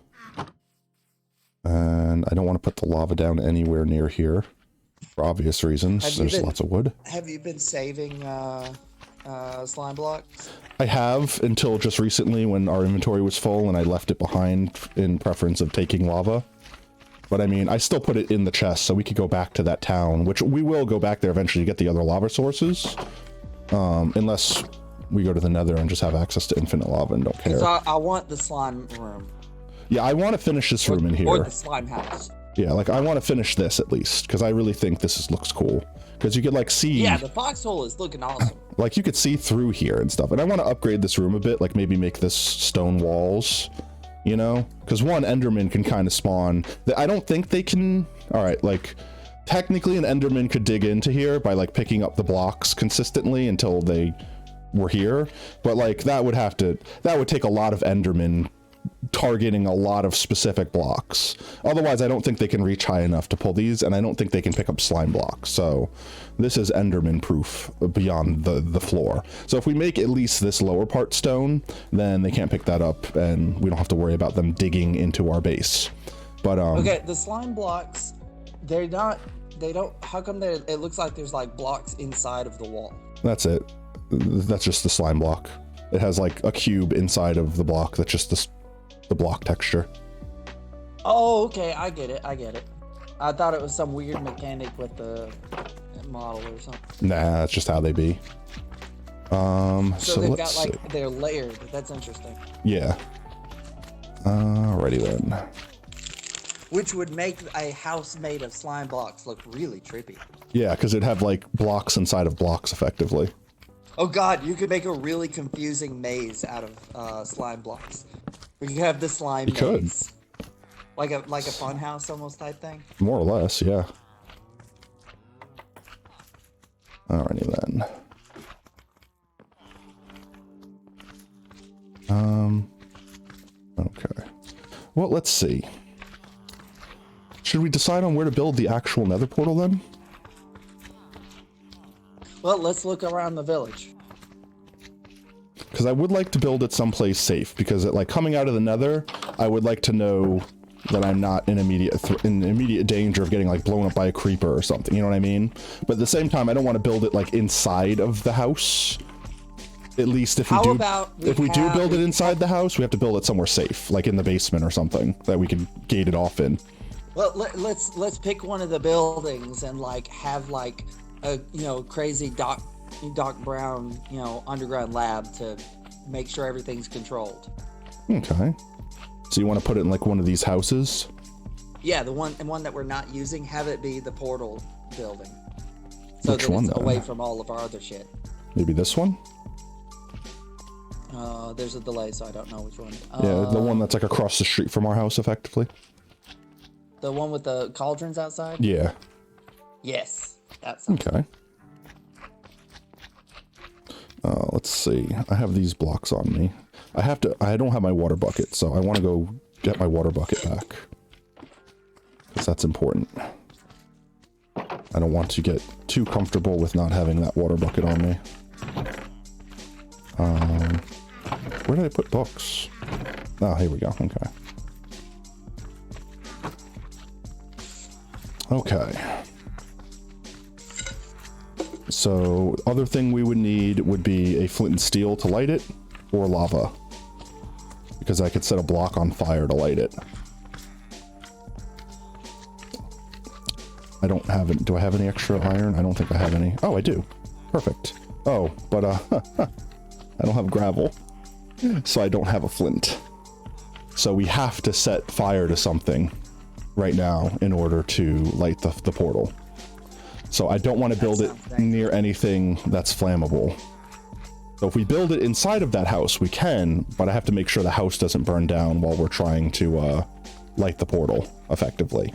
And I don't want to put the lava down anywhere near here, for obvious reasons. There's lots of wood. Have you been saving slime blocks? I have, until just recently when our inventory was full and I left it behind in preference of taking lava. But I mean, I still put it in the chest so we could go back to that town, which we will go back there eventually to get the other lava sources. Unless we go to the nether and just have access to infinite lava and don't care. I want the slime room. Yeah, I want to finish this room in here. Or the slime house. Yeah, like I want to finish this at least, because I really think this looks cool. Because you could like see... Yeah, the foxhole is looking awesome. Like you could see through here and stuff. And I want to upgrade this room a bit, like maybe make this stone walls, you know? Because one, Enderman can kind of spawn. I don't think they can... Alright, like... Technically an Enderman could dig into here by like picking up the blocks consistently until they were here. But like that would take a lot of Enderman targeting a lot of specific blocks. Otherwise, I don't think they can reach high enough to pull these, and I don't think they can pick up slime blocks. So this is Enderman proof beyond the floor. So if we make at least this lower part stone, then they can't pick that up, and we don't have to worry about them digging into our base. But okay, the slime blocks, they don't, how come it looks like there's like blocks inside of the wall? That's it. That's just the slime block. It has like a cube inside of the block. That's just the block texture. Oh, okay, I get it. I thought it was some weird mechanic with the model or something. Nah, that's just how they be. So they've let's got like see. they're layered. That's interesting. Yeah. Alrighty then. Which would make a house made of slime blocks look really trippy. Yeah, because it'd have like blocks inside of blocks effectively. Oh god, you could make a really confusing maze out of slime blocks. Where you have the slime maze. Like a fun house almost type thing? More or less, yeah. Alrighty then. Okay. Well, let's see. Should we decide on where to build the actual nether portal then? Well, let's look around the village. Because I would like to build it someplace safe, because like coming out of the nether, I would like to know that I'm not in immediate danger of getting like blown up by a creeper or something, you know what I mean? But at the same time, I don't want to build it like inside of the house. At least if we do build it inside the house, we have to build it somewhere safe, like in the basement or something that we can gate it off in. Well, let's pick one of the buildings and like have like a crazy Doc Brown underground lab to make sure everything's controlled. Okay. So you want to put it in like one of these houses? Yeah, the one that we're not using, have it be the portal building. So Which that one, it's then? away from all of our other shit. Maybe this one? There's a delay, so I don't know which one. Yeah, the one that's like across the street from our house, effectively. The one with the cauldrons outside? Yeah. Yes. That sounds Okay. Let's see. I have these blocks on me. I don't have my water bucket, so I want to go get my water bucket back. Because that's important. I don't want to get too comfortable with not having that water bucket on me. Where did I put books? Oh, here we go. Okay. Okay. So, other thing we would need would be a flint and steel to light it, or lava. Because I could set a block on fire to light it. I don't have it. Do I have any extra iron? I don't think I have any. Oh, I do. Perfect. Oh, but I don't have gravel. So I don't have a flint. So we have to set fire to something right now in order to light the portal. So I don't want to build it near anything that's flammable. So if we build it inside of that house, we can, but I have to make sure the house doesn't burn down while we're trying to light the portal effectively.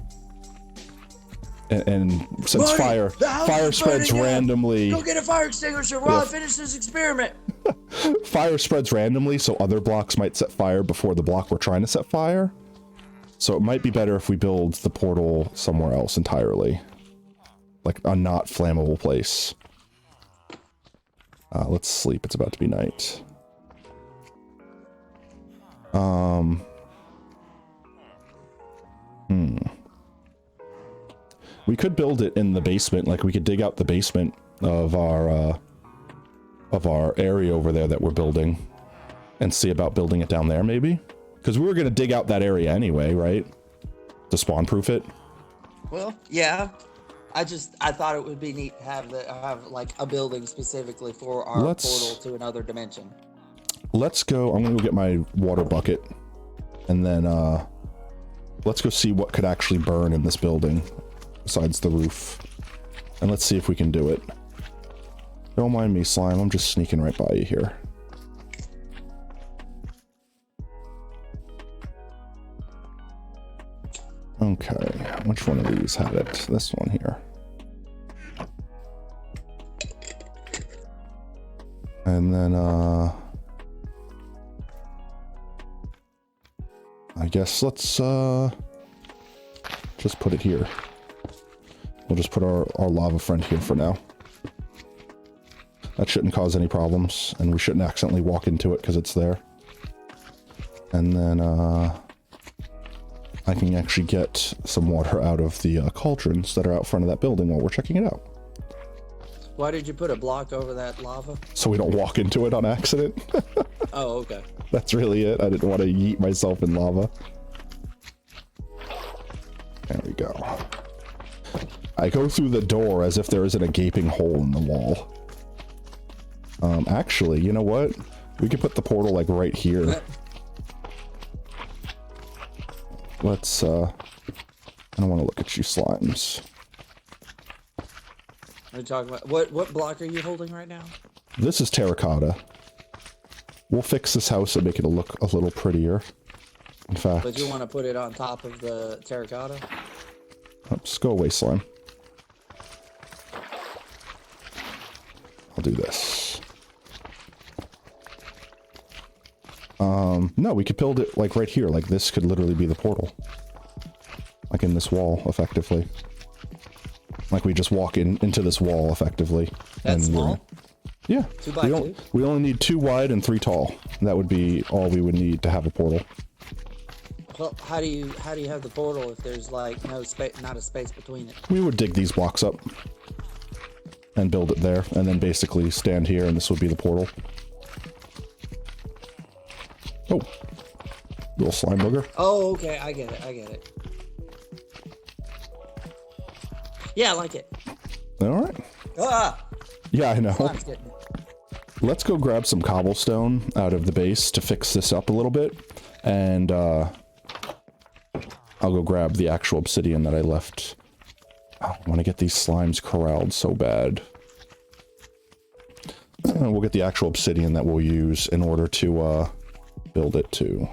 And since Marty, fire spreads randomly... Go get a fire extinguisher while I finish this experiment! Fire spreads randomly, so other blocks might set fire before the block we're trying to set fire. So it might be better if we build the portal somewhere else entirely. Like a not flammable place. Let's sleep, it's about to be night. We could build it in the basement, like we could dig out the basement of our area over there that we're building and see about building it down there maybe? Because we were going to dig out that area anyway, right? To spawn proof it? Well, yeah. I thought it would be neat to have like a building specifically for our portal to another dimension. Let's go, I'm going to go get my water bucket and then let's go see what could actually burn in this building besides the roof. And let's see if we can do it. Don't mind me, slime, I'm just sneaking right by you here. Okay, which one of these had it? This one here. And then, I guess let's, just put it here. We'll just put our lava friend here for now. That shouldn't cause any problems, and we shouldn't accidentally walk into it because it's there. And then, I can actually get some water out of the cauldrons that are out front of that building while we're checking it out. Why did you put a block over that lava? So we don't walk into it on accident. Oh, okay. That's really it. I didn't want to yeet myself in lava. There we go. I go through the door as if there isn't a gaping hole in the wall. Actually, you know what? We could put the portal like right here. Let's, I don't want to look at you slimes. What are you talking about? What block are you holding right now? This is terracotta. We'll fix this house and make it look a little prettier. In fact... But you want to put it on top of the terracotta? Oops, go away, slime. I'll do this. No, we could build it like right here. Like this could literally be the portal. Like in this wall, effectively. Like we just walk into this wall, effectively. That's small? Yeah. 2 by 2? We only need 2 wide and 3 tall. That would be all we would need to have a portal. Well, how do you have the portal if there's like no space, not a space between it? We would dig these blocks up and build it there, and then basically stand here, and this would be the portal. Oh, little slime booger. Oh, okay, I get it. Yeah, I like it. All right. Ah! Yeah, I know. Slime's getting it. Let's go grab some cobblestone out of the base to fix this up a little bit, and I'll go grab the actual obsidian that I left I want to get these slimes corralled so bad. We'll get the actual obsidian that we'll use in order to build it too.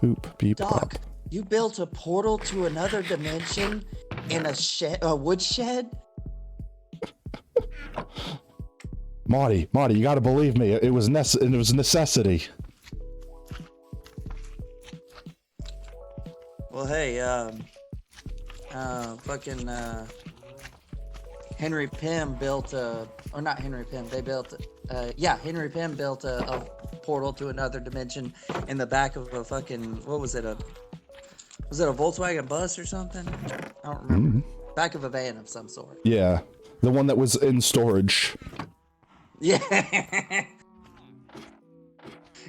Boop, beep, Doc, pop. you built a portal to another dimension in a wood shed? Marty, you gotta believe me. It was necessity. Well, hey, Henry Pym built or not Henry Pym, they built, Henry Pym built a portal to another dimension in the back of a fucking, was it a Volkswagen bus or something? I don't remember. Back of a van of some sort. Yeah, the one that was in storage. Yeah.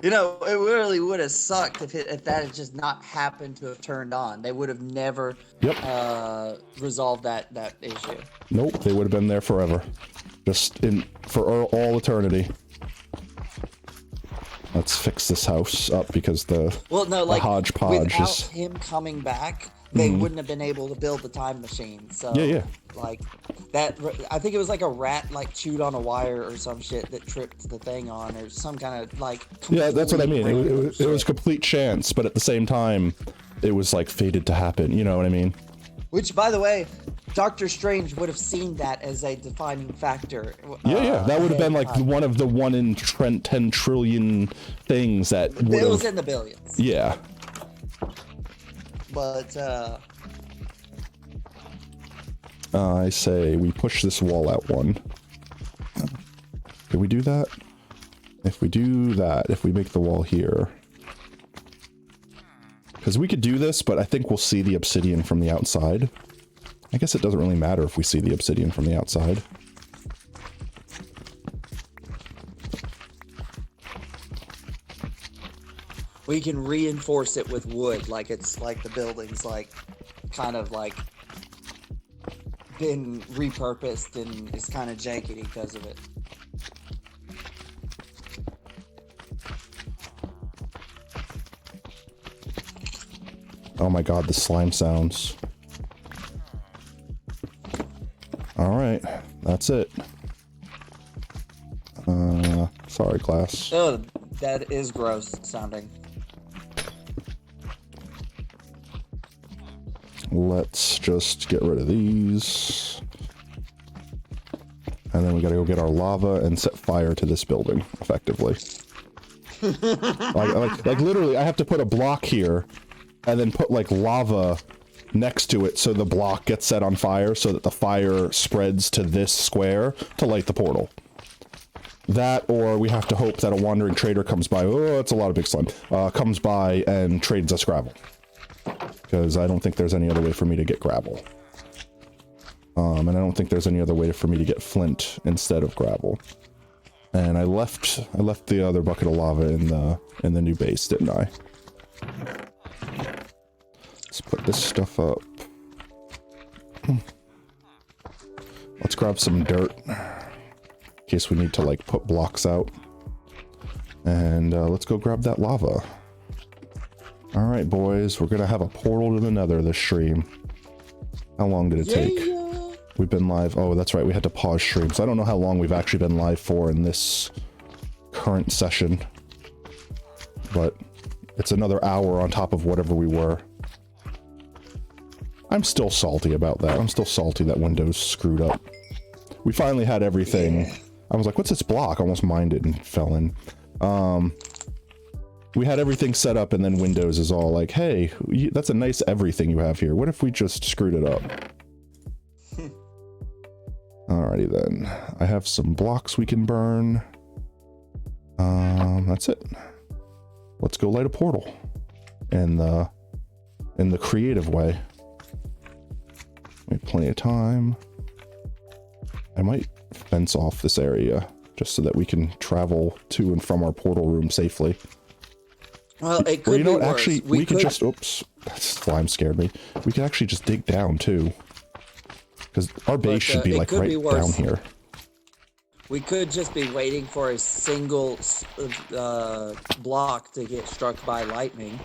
You know, it really would have sucked if that had just not happened to have turned on. They would have never resolved that issue. Nope, they would have been there forever. Just for all eternity. Let's fix this house up because the hodgepodge without is... him coming back, they wouldn't have been able to build the time machine. So like that, I think it was like a rat like chewed on a wire or some shit that tripped the thing on, or some kind of like. Yeah, that's what I mean. It was complete chance, but at the same time, it was like fated to happen. You know what I mean? Which, by the way, Doctor Strange would have seen that as a defining factor. Yeah, that would have been like one of the 1 in 10 trillion things that would have... It was in the billions. Yeah. But, I say we push this wall out one. Did we do that? If we do that, if we make the wall here... Because we could do this, but I think we'll see the obsidian from the outside. I guess it doesn't really matter if we see the obsidian from the outside. We can reinforce it with wood, like it's like the building's like kind of like been repurposed and is kind of janky because of it. Oh my god, the slime sounds. Alright, that's it. Sorry, class. Oh, that is gross sounding. Let's just get rid of these. And then we gotta go get our lava and set fire to this building, effectively. like literally, I have to put a block here, and then put, like, lava next to it so the block gets set on fire so that the fire spreads to this square to light the portal. That, or we have to hope that a wandering trader comes by. Oh, it's a lot of big slime. Comes by and trades us gravel. Because I don't think there's any other way for me to get gravel. And I don't think there's any other way for me to get flint instead of gravel. And I left the other bucket of lava in the new base, didn't I? Let's put this stuff up. Let's grab some dirt. In case we need to, like, put blocks out. And let's go grab that lava. Alright, boys. We're gonna have a portal to the nether this stream. How long did it take? We've been live. Oh, that's right. We had to pause stream. So I don't know how long we've actually been live for in this current session. But it's another hour on top of whatever we were. I'm still salty about that. I'm still salty that Windows screwed up. We finally had everything. Yeah. I was like, what's this block? I almost mined it and fell in. We had everything set up and then Windows is all like, hey, that's a nice everything you have here. What if we just screwed it up? Alrighty then. I have some blocks we can burn. That's it. Let's go light a portal. In the creative way. We have plenty of time. I might fence off this area just so that we can travel to and from our portal room safely. Well, it could be worse. Actually, we could just... Oops. That slime scared me. We could actually just dig down, too. Because our base should be, like, right down here. We could just be waiting for a single block to get struck by lightning.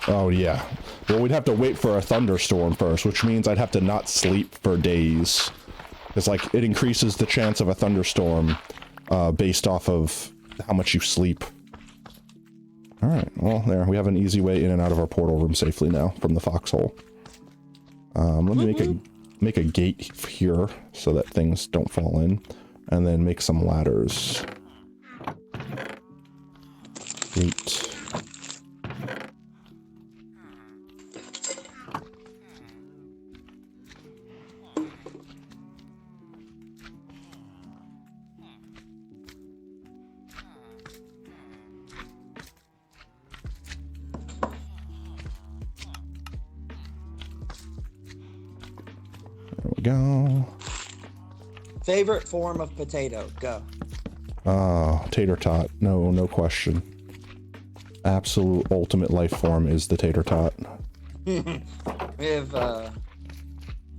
Oh, yeah. Well, we'd have to wait for a thunderstorm first, which means I'd have to not sleep for days. It's like, it increases the chance of a thunderstorm based off of how much you sleep. Alright, well, there. We have an easy way in and out of our portal room safely now from the foxhole. Let me make a gate here so that things don't fall in. And then make some ladders. Gate. There we go. Favorite form of potato? Go. Tater tot. No question. Absolute ultimate life form is the tater tot. We have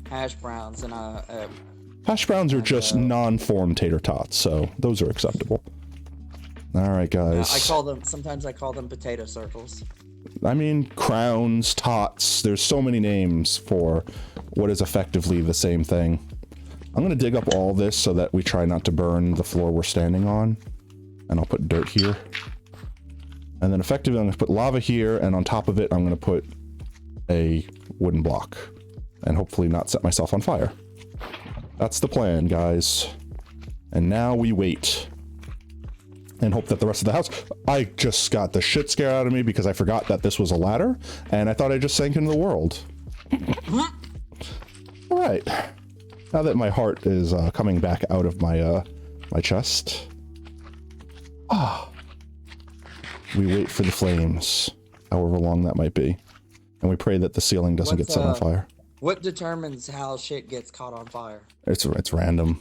hash browns and Hash browns are just non-form tater tots, so those are acceptable. Alright, guys. sometimes I call them potato circles. I mean, crowns, tots, there's so many names for what is effectively the same thing. I'm gonna dig up all this so that we try not to burn the floor we're standing on. And I'll put dirt here. And then effectively I'm gonna put lava here, and on top of it I'm gonna put a wooden block. And hopefully not set myself on fire. That's the plan, guys. And now we wait. And hope that the rest of the house... I just got the shit scared out of me because I forgot that this was a ladder, and I thought I just sank into the world. Alright. Now that my heart is coming back out of my my chest. We wait for the flames, however long that might be. And we pray that the ceiling doesn't get set on fire. What determines how shit gets caught on fire? It's random.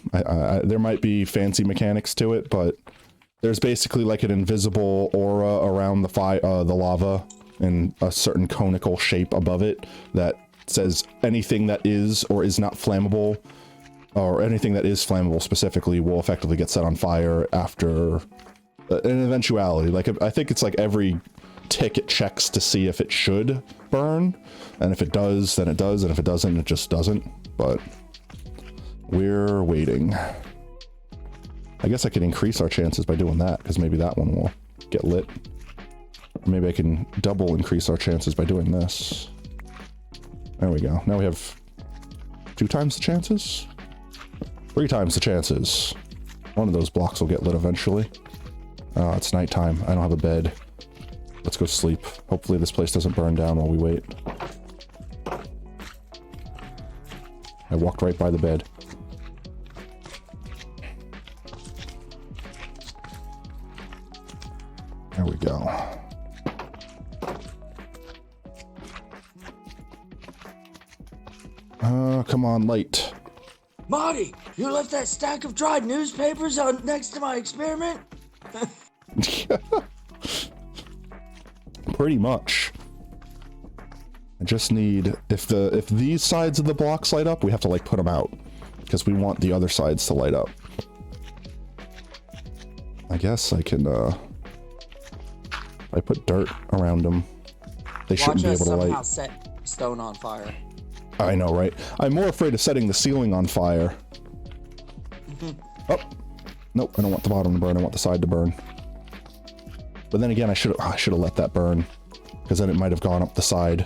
There might be fancy mechanics to it, but there's basically like an invisible aura around the lava in a certain conical shape above it that says anything that is or is not flammable, or anything that is flammable specifically, will effectively get set on fire after an eventuality. Like, I think it's like every tick it checks to see if it should burn, and if it does, then it does, and if it doesn't, it just doesn't. But we're waiting. I guess I could increase our chances by doing that, because maybe that one will get lit. Or maybe I can double increase our chances by doing this. There we go. Now we have 2 times the chances? 3 times the chances. One of those blocks will get lit eventually. It's nighttime. I don't have a bed. Let's go sleep. Hopefully this place doesn't burn down while we wait. I walked right by the bed. There we go. Come on, light. Marty, you left that stack of dried newspapers on next to my experiment? Pretty much. I just need, if these sides of the blocks light up, we have to like put them out, because we want the other sides to light up. I guess I can I put dirt around them. They shouldn't be able to light. Somehow set stone on fire. I know, right? I'm more afraid of setting the ceiling on fire. Oh, nope! I don't want the bottom to burn. I want the side to burn. But then again, I should have let that burn, because then it might have gone up the side.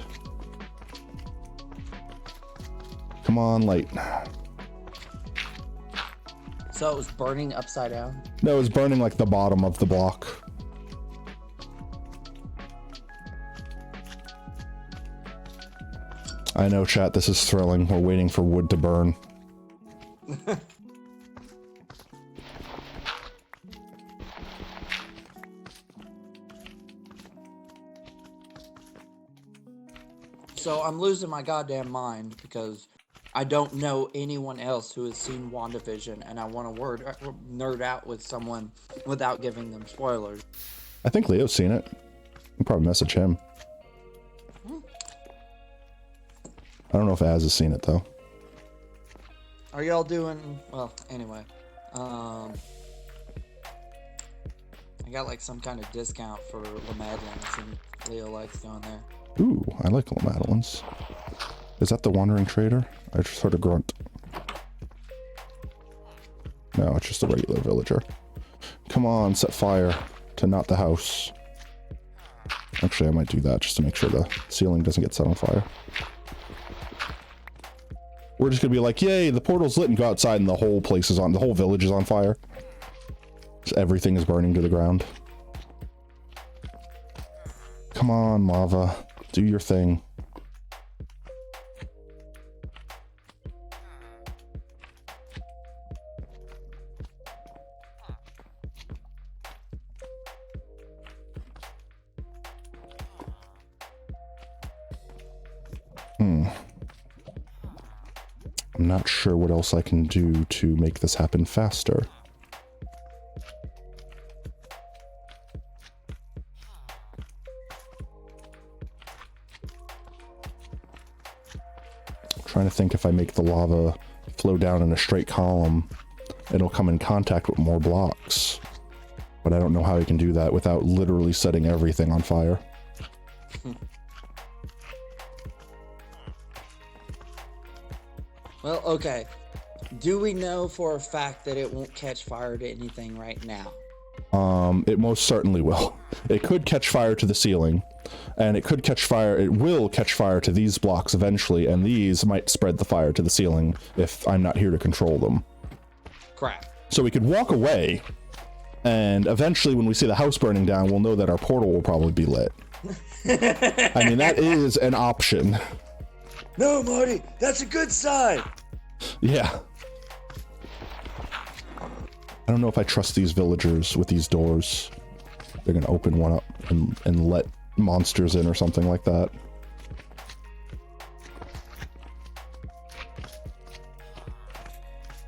Come on, light. So it was burning upside down? No, it was burning like the bottom of the block. I know, chat, this is thrilling. We're waiting for wood to burn. So I'm losing my goddamn mind because I don't know anyone else who has seen WandaVision, and I want to nerd out with someone without giving them spoilers. I think Leo's seen it. I'll probably message him. I don't know if Az has seen it, though. Are y'all doing... Well, anyway. I got, like, some kind of discount for La Madeleines, and Leo likes going there. Ooh, I like little Madeleines. Is that the Wandering Trader? I just heard a grunt. No, it's just a regular villager. Come on, set fire to not the house. Actually, I might do that just to make sure the ceiling doesn't get set on fire. We're just gonna be like, yay, the portal's lit, and go outside and the whole place is on, the whole village is on fire. Just everything is burning to the ground. Come on, lava. Do your thing. I'm not sure what else I can do to make this happen faster. I'm trying to think if I make the lava flow down in a straight column, it'll come in contact with more blocks. But I don't know how you can do that without literally setting everything on fire. Well, okay. Do we know for a fact that it won't catch fire to anything right now? It most certainly will. It could catch fire to the ceiling, and it could catch fire, it will catch fire to these blocks eventually, and these might spread the fire to the ceiling if I'm not here to control them. Crap. So we could walk away, and eventually when we see the house burning down, we'll know that our portal will probably be lit. I mean, that is an option. No, Marty, that's a good sign. Yeah. I don't know if I trust these villagers with these doors. They're gonna open one up and let monsters in or something like that.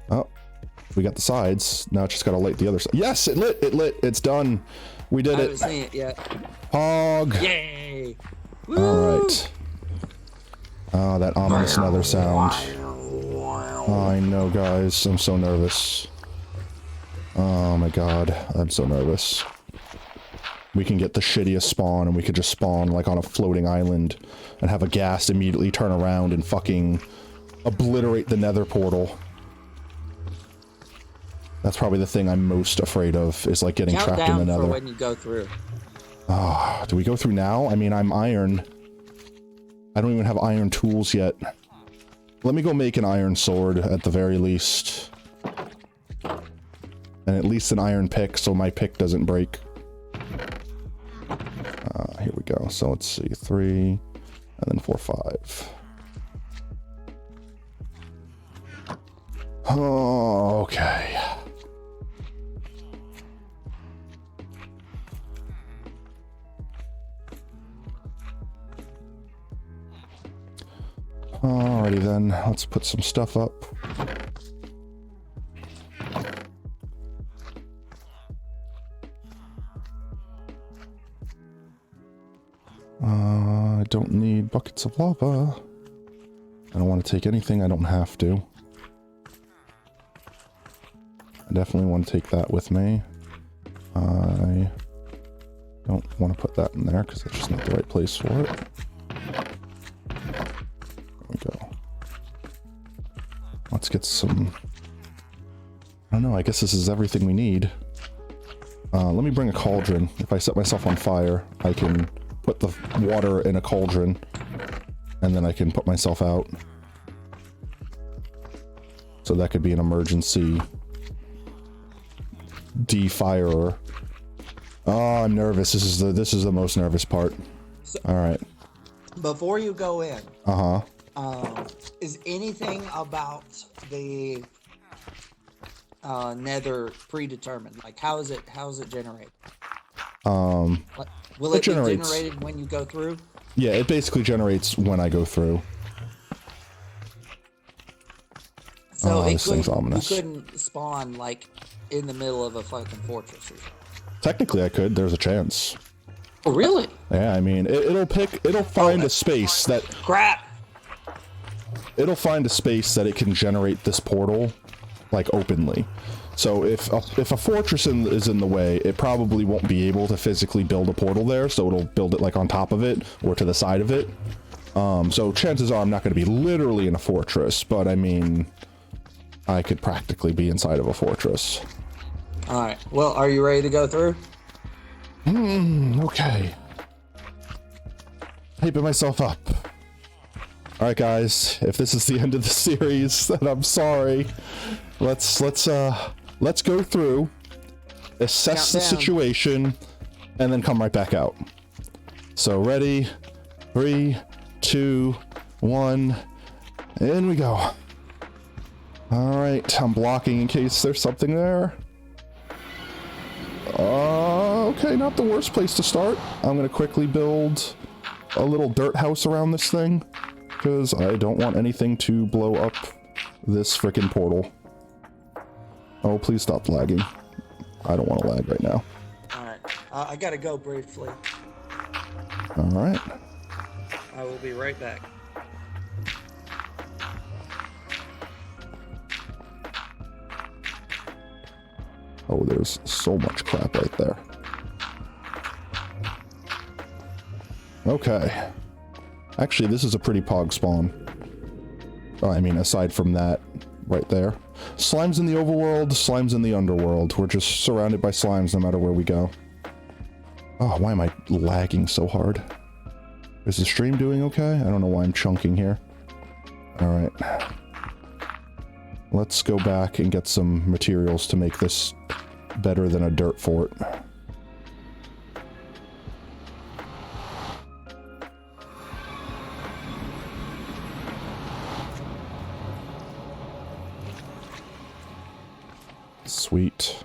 Oh, we got the sides. Now it's just gotta light the other side. Yes, it lit, it's done. We did it. I haven't seen it yet. Hog. Yay. Woo. All right. Oh, that ominous nether sound. Oh, I know, guys. I'm so nervous. Oh my god. I'm so nervous. We can get the shittiest spawn, and we could just spawn, like, on a floating island and have a ghast immediately turn around and fucking obliterate the nether portal. That's probably the thing I'm most afraid of, is, like, getting trapped in the nether. For when you go through. Ah, do we go through now? I mean, I'm iron. I don't even have iron tools yet. Let me go make an iron sword at the very least. And at least an iron pick so my pick doesn't break. Here we go. So let's see. 3, and then 4, 5. Oh, okay. Alrighty then, let's put some stuff up. I don't need buckets of lava. I don't want to take anything I don't have to. I definitely want to take that with me. I don't want to put that in there because that's just not the right place for it. Go. Let's get some... I don't know, I guess this is everything we need. Let me bring a cauldron. If I set myself on fire, I can put the water in a cauldron, and then I can put myself out. So that could be an emergency defirer. Oh, I'm nervous. This is the most nervous part. So, all right. Before you go in, is anything about the nether predetermined? Like, how is it generated? Like, will it be generated when you go through? Yeah, it basically generates when I go through. So this thing's ominous. You couldn't spawn like in the middle of a fucking fortress or something. Technically, I could. There's a chance. Oh, really? Yeah, I mean, it'll find a space that... Crap! It'll find a space that it can generate this portal, like, openly. So if a fortress is in the way, it probably won't be able to physically build a portal there, so it'll build it like on top of it or to the side of it. So chances are I'm not going to be literally in a fortress, but I mean, I could practically be inside of a fortress. All right. Well, are you ready to go through? Okay. Hyping myself up. All right, guys. If this is the end of the series, then I'm sorry. Let's go through, assess the situation, and then come right back out. So ready, 3, 2, 1, in we go. All right, I'm blocking in case there's something there. Okay, not the worst place to start. I'm gonna quickly build a little dirt house around this thing, because I don't want anything to blow up this frickin' portal. Oh, please stop lagging. I don't want to lag right now. Alright. I gotta go briefly. Alright. I will be right back. Oh, there's so much crap right there. Okay. Actually, this is a pretty pog spawn. Oh, I mean, aside from that, right there. Slimes in the overworld, slimes in the underworld. We're just surrounded by slimes no matter where we go. Oh, why am I lagging so hard? Is the stream doing okay? I don't know why I'm chunking here. Alright. Let's go back and get some materials to make this better than a dirt fort. Sweet.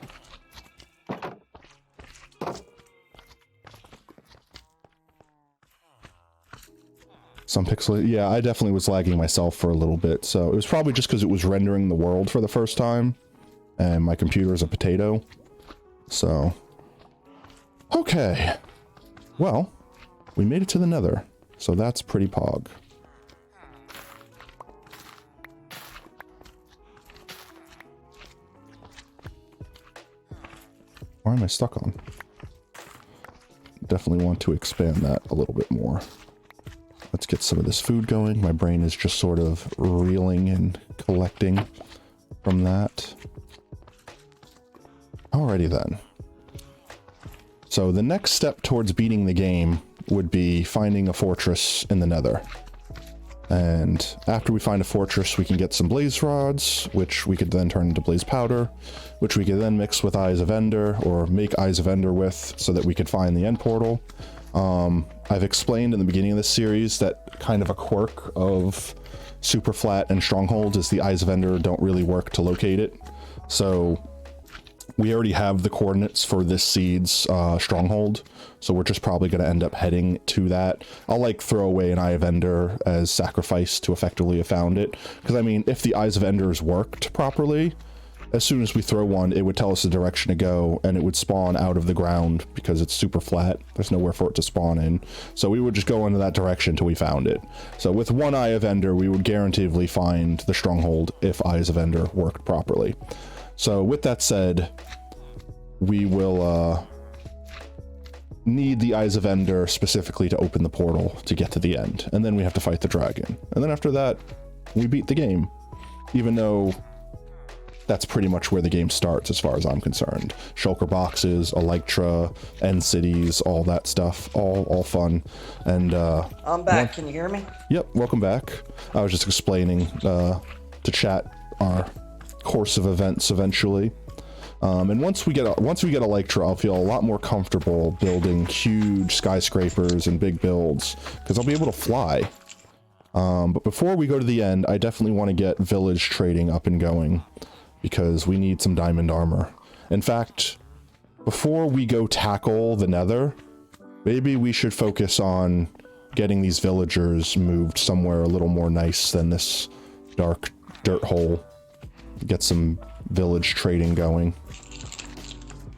Some pixel. Yeah, I definitely was lagging myself for a little bit, so it was probably just because it was rendering the world for the first time, and my computer is a potato. So, okay. Well, we made it to the Nether, so that's pretty pog. Why am I stuck on? Definitely want to expand that a little bit more. Let's get some of this food going. My brain is just sort of reeling and collecting from that. Alrighty then. So the next step towards beating the game would be finding a fortress in the Nether. And after we find a fortress, we can get some blaze rods, which we could then turn into blaze powder, which we could then mix with Eyes of Ender, or make Eyes of Ender with, so that we could find the end portal. I've explained in the beginning of this series that kind of a quirk of superflat and stronghold is the Eyes of Ender don't really work to locate it. So we already have the coordinates for this seed's stronghold, so we're just probably going to end up heading to that. I'll like throw away an Eye of Ender as sacrifice to effectively have found it, because I mean, if the Eyes of Enders worked properly, as soon as we throw one, it would tell us the direction to go, and it would spawn out of the ground because it's super flat. There's nowhere for it to spawn in. So we would just go into that direction till we found it. So with one Eye of Ender, we would guaranteedly find the stronghold if Eyes of Ender worked properly. So with that said, we will need the Eyes of Ender specifically to open the portal to get to the end. And then we have to fight the dragon. And then after that, we beat the game. Even though that's pretty much where the game starts as far as I'm concerned. Shulker boxes, Elytra, end cities, all that stuff, all fun. And I'm back. Can you hear me? Yep, welcome back. I was just explaining to chat our course of events eventually. And once we get Elytra, I'll feel a lot more comfortable building huge skyscrapers and big builds, because I'll be able to fly. But before we go to the end, I definitely want to get village trading up and going, because we need some diamond armor. In fact, before we go tackle the Nether, maybe we should focus on getting these villagers moved somewhere a little more nice than this dark dirt hole. Get some village trading going.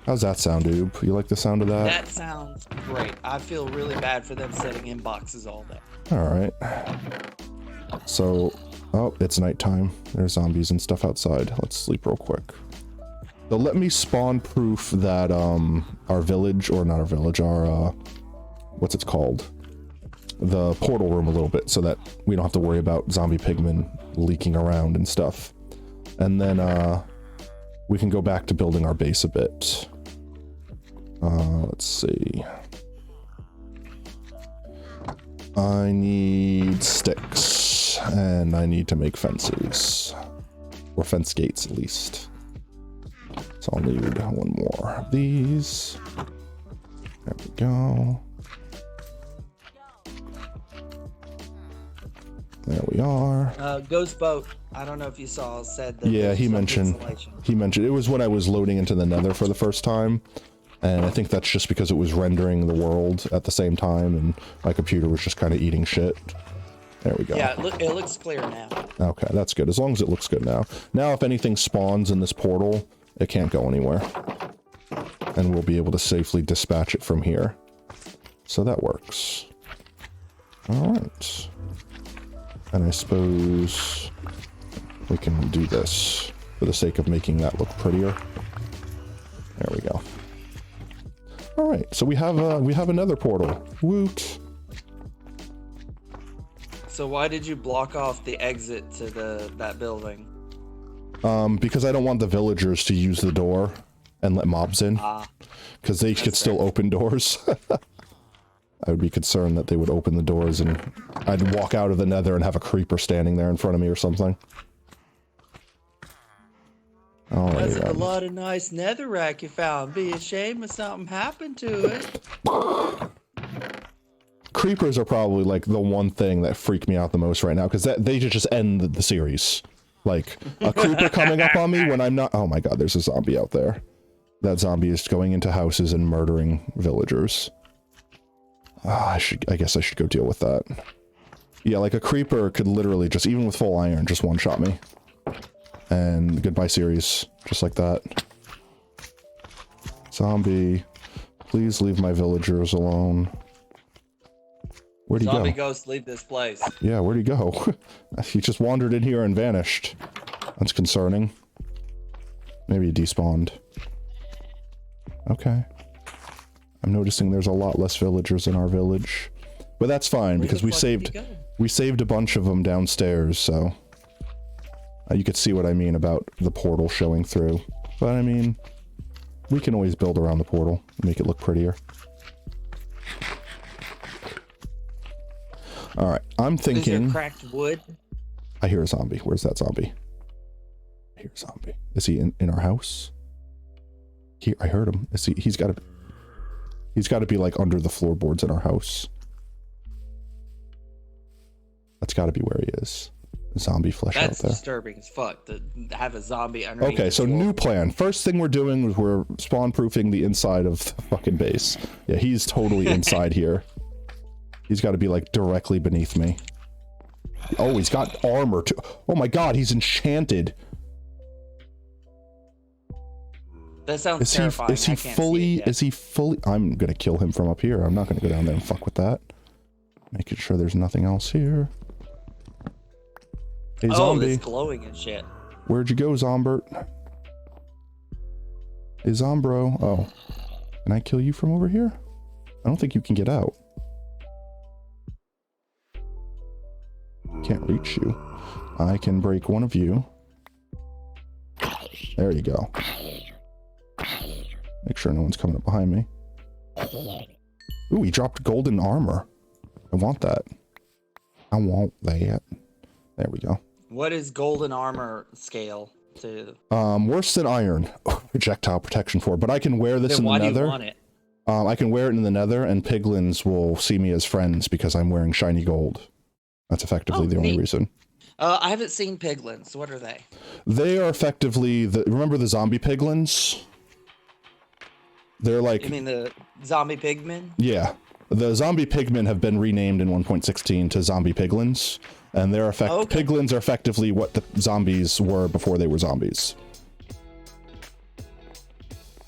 How's that sound, Oob? You like the sound of that? That sounds great. I feel really bad for them sitting in boxes all day. Alright. So, oh, it's nighttime. There's zombies and stuff outside. Let's sleep real quick. So let me spawn proof that our village, or not our village, our what's it called? The portal room a little bit, so that we don't have to worry about zombie pigmen leaking around and stuff. And then we can go back to building our base a bit. Let's see. I need sticks, and I need to make fences. Or fence gates, at least. So I'll need one more of these. There we go. There we are. Ghost Boat, I don't know if you saw, said that. Yeah, he mentioned it was when I was loading into the nether for the first time. And I think that's just because it was rendering the world at the same time, and my computer was just kind of eating shit. There we go. Yeah, it looks clear now. Okay, that's good. As long as it looks good now. Now, if anything spawns in this portal, it can't go anywhere. And we'll be able to safely dispatch it from here. So that works. Alright. And I suppose we can do this for the sake of making that look prettier. There we go. All right, so we have another portal. Woot! So why did you block off the exit to that building? Because I don't want the villagers to use the door and let mobs in. Because they could still open doors. I would be concerned that they would open the doors and I'd walk out of the nether and have a creeper standing there in front of me or something. That's a lot of nice netherrack you found. Be a shame if something happened to it. Creepers are probably like the one thing that freak me out the most right now, because they just end the series. Like a creeper coming up on me when I'm not. Oh my god, there's a zombie out there. That zombie is going into houses and murdering villagers. I guess I should go deal with that. Yeah, like a creeper could literally just, even with full iron, just one-shot me. And goodbye series, just like that. Zombie, please leave my villagers alone. Where'd he go? Zombie ghost, leave this place. Yeah, where'd he go? He just wandered in here and vanished. That's concerning. Maybe he despawned. Okay. I'm noticing there's a lot less villagers in our village. But that's fine, because we saved a bunch of them downstairs, so... you could see what I mean about the portal showing through. But I mean, we can always build around the portal and make it look prettier. Alright, I'm thinking... Is there cracked wood? I hear a zombie. Where's that zombie? I hear a zombie. Is he in our house? Here, I heard him. Is he? He's got to be like under the floorboards in our house. That's got to be where he is. Zombie flesh out there. That's disturbing as fuck to have a zombie underneath. Okay, so new plan. First thing we're doing is we're spawn-proofing the inside of the fucking base. Yeah, he's totally inside here. He's got to be like directly beneath me. Oh, he's got armor too. Oh my god, he's enchanted. That sounds terrifying. Is he fully? I'm gonna kill him from up here. I'm not gonna go down there and fuck with that. Making sure there's nothing else here. Hey, zombie. It's glowing and shit. Where'd you go, Zombert? Hey, Zombro. Oh. Can I kill you from over here? I don't think you can get out. Can't reach you. I can break one of you. There you go. Make sure no one's coming up behind me. Ooh, he dropped golden armor. I want that. I want that. There we go. What is golden armor scale to? Worse than iron. Projectile protection 4. But I can wear this in the nether. Why do you want it? I can wear it in the nether, and piglins will see me as friends because I'm wearing shiny gold. That's effectively the only reason. I haven't seen piglins. What are they? They are effectively remember the zombie piglins? They're like... You mean the zombie pigmen? Yeah. The zombie pigmen have been renamed in 1.16 to zombie piglins. And they're piglins are effectively what the zombies were before they were zombies.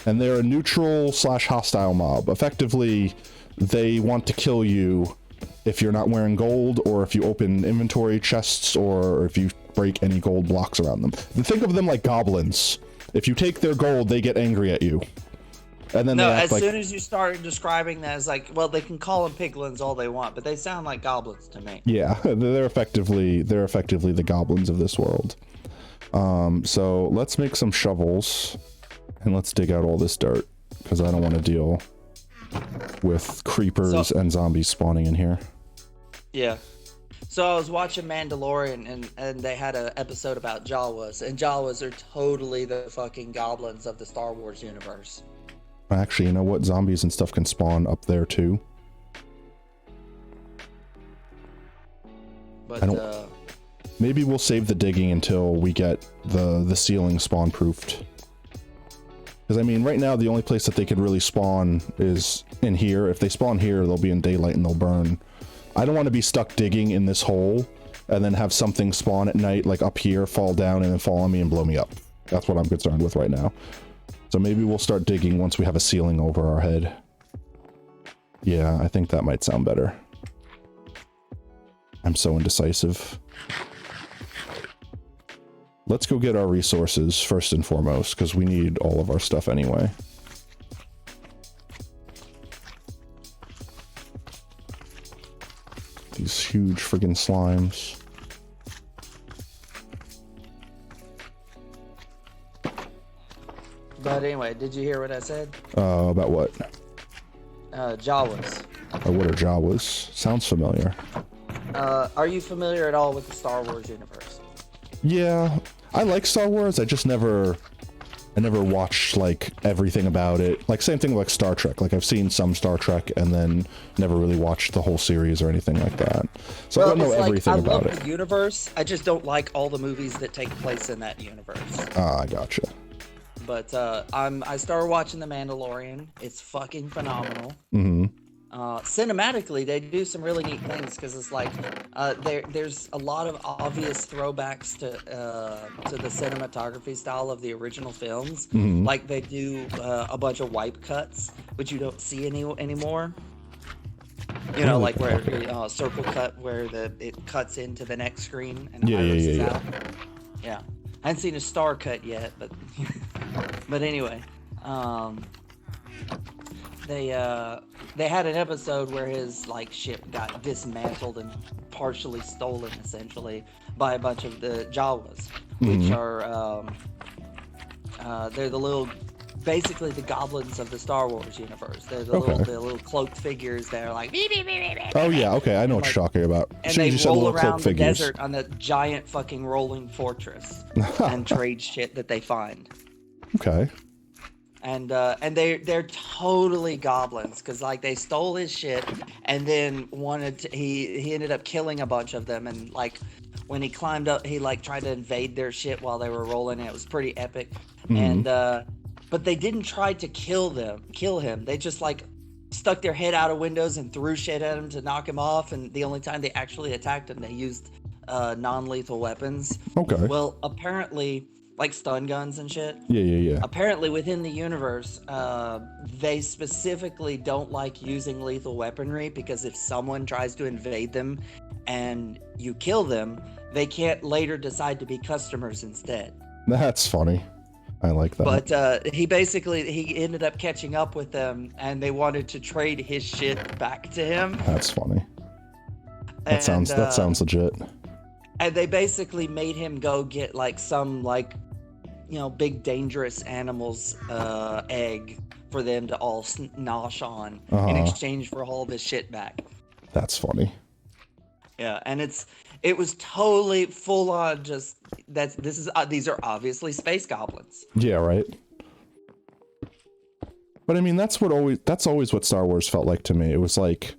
And they're a neutral / hostile mob. Effectively, they want to kill you if you're not wearing gold, or if you open inventory chests, or if you break any gold blocks around them. Think of them like goblins. If you take their gold, they get angry at you. And then No, they act as like, soon as you started describing that as like, well, they can call them piglins all they want, but they sound like goblins to me. yeah, they're effectively the goblins of this world. So let's make some shovels and let's dig out all this dirt because I don't want to deal with creepers and zombies spawning in here. Yeah. So I was watching Mandalorian and they had an episode about Jawas, and Jawas are totally the fucking goblins of the Star Wars universe. Actually, you know what? Zombies and stuff can spawn up there too. But maybe we'll save the digging until we get the ceiling spawn proofed. Because I mean, right now the only place that they could really spawn is in here. If they spawn here, they'll be in daylight and they'll burn. I don't want to be stuck digging in this hole and then have something spawn at night, like up here, fall down and then fall on me and blow me up. That's what I'm concerned with right now. So maybe we'll start digging once we have a ceiling over our head. Yeah, I think that might sound better. I'm so indecisive. Let's go get our resources first and foremost, because we need all of our stuff anyway. These huge friggin' slimes. But anyway, did you hear what I said? About what? Jawas. What are Jawas? Sounds familiar. Are you familiar at all with the Star Wars universe? Yeah, I like Star Wars. I never watched like everything about it. Like same thing like Star Trek. Like I've seen some Star Trek and then never really watched the whole series or anything like that. So I don't know everything about it. I love the universe. I just don't like all the movies that take place in that universe. Ah, I gotcha. But I started watching The Mandalorian. It's fucking phenomenal. Mm-hmm. Cinematically, they do some really neat things because it's like there's a lot of obvious throwbacks to the cinematography style of the original films. Mm-hmm. Like they do a bunch of wipe cuts, which you don't see anymore. You know, like where circle cut where it cuts into the next screen and Iris is out. Yeah, I haven't seen a star cut yet, but but anyway. They had an episode where his like ship got dismantled and partially stolen essentially by a bunch of the Jawas, which are they're the little, basically the goblins of the Star Wars universe. They're the little cloaked figures that are like beep, beep, beep, beep, beep. Oh yeah, okay, I know what you're talking about. And they roll around the desert on the giant fucking rolling fortress and trade shit that they find. Okay. And they're totally goblins because like they stole his shit and then he ended up killing a bunch of them, and like when he climbed up he like tried to invade their shit while they were rolling. It was pretty epic. And but they didn't try to kill him. They just like stuck their head out of windows and threw shit at him to knock him off, and the only time they actually attacked him they used non-lethal weapons. Okay. Well, apparently like stun guns and shit. Yeah. Apparently within the universe, they specifically don't like using lethal weaponry because if someone tries to invade them and you kill them, they can't later decide to be customers instead. That's funny. I like that. But he ended up catching up with them and they wanted to trade his shit back to him. That's funny. That sounds legit. And they basically made him go get like some like, you know, big dangerous animal's egg for them to all nosh on in exchange for all this shit back. That's funny. Yeah, and it was totally full on just these are obviously space goblins. Yeah, right. But I mean, that's always what Star Wars felt like to me. It was like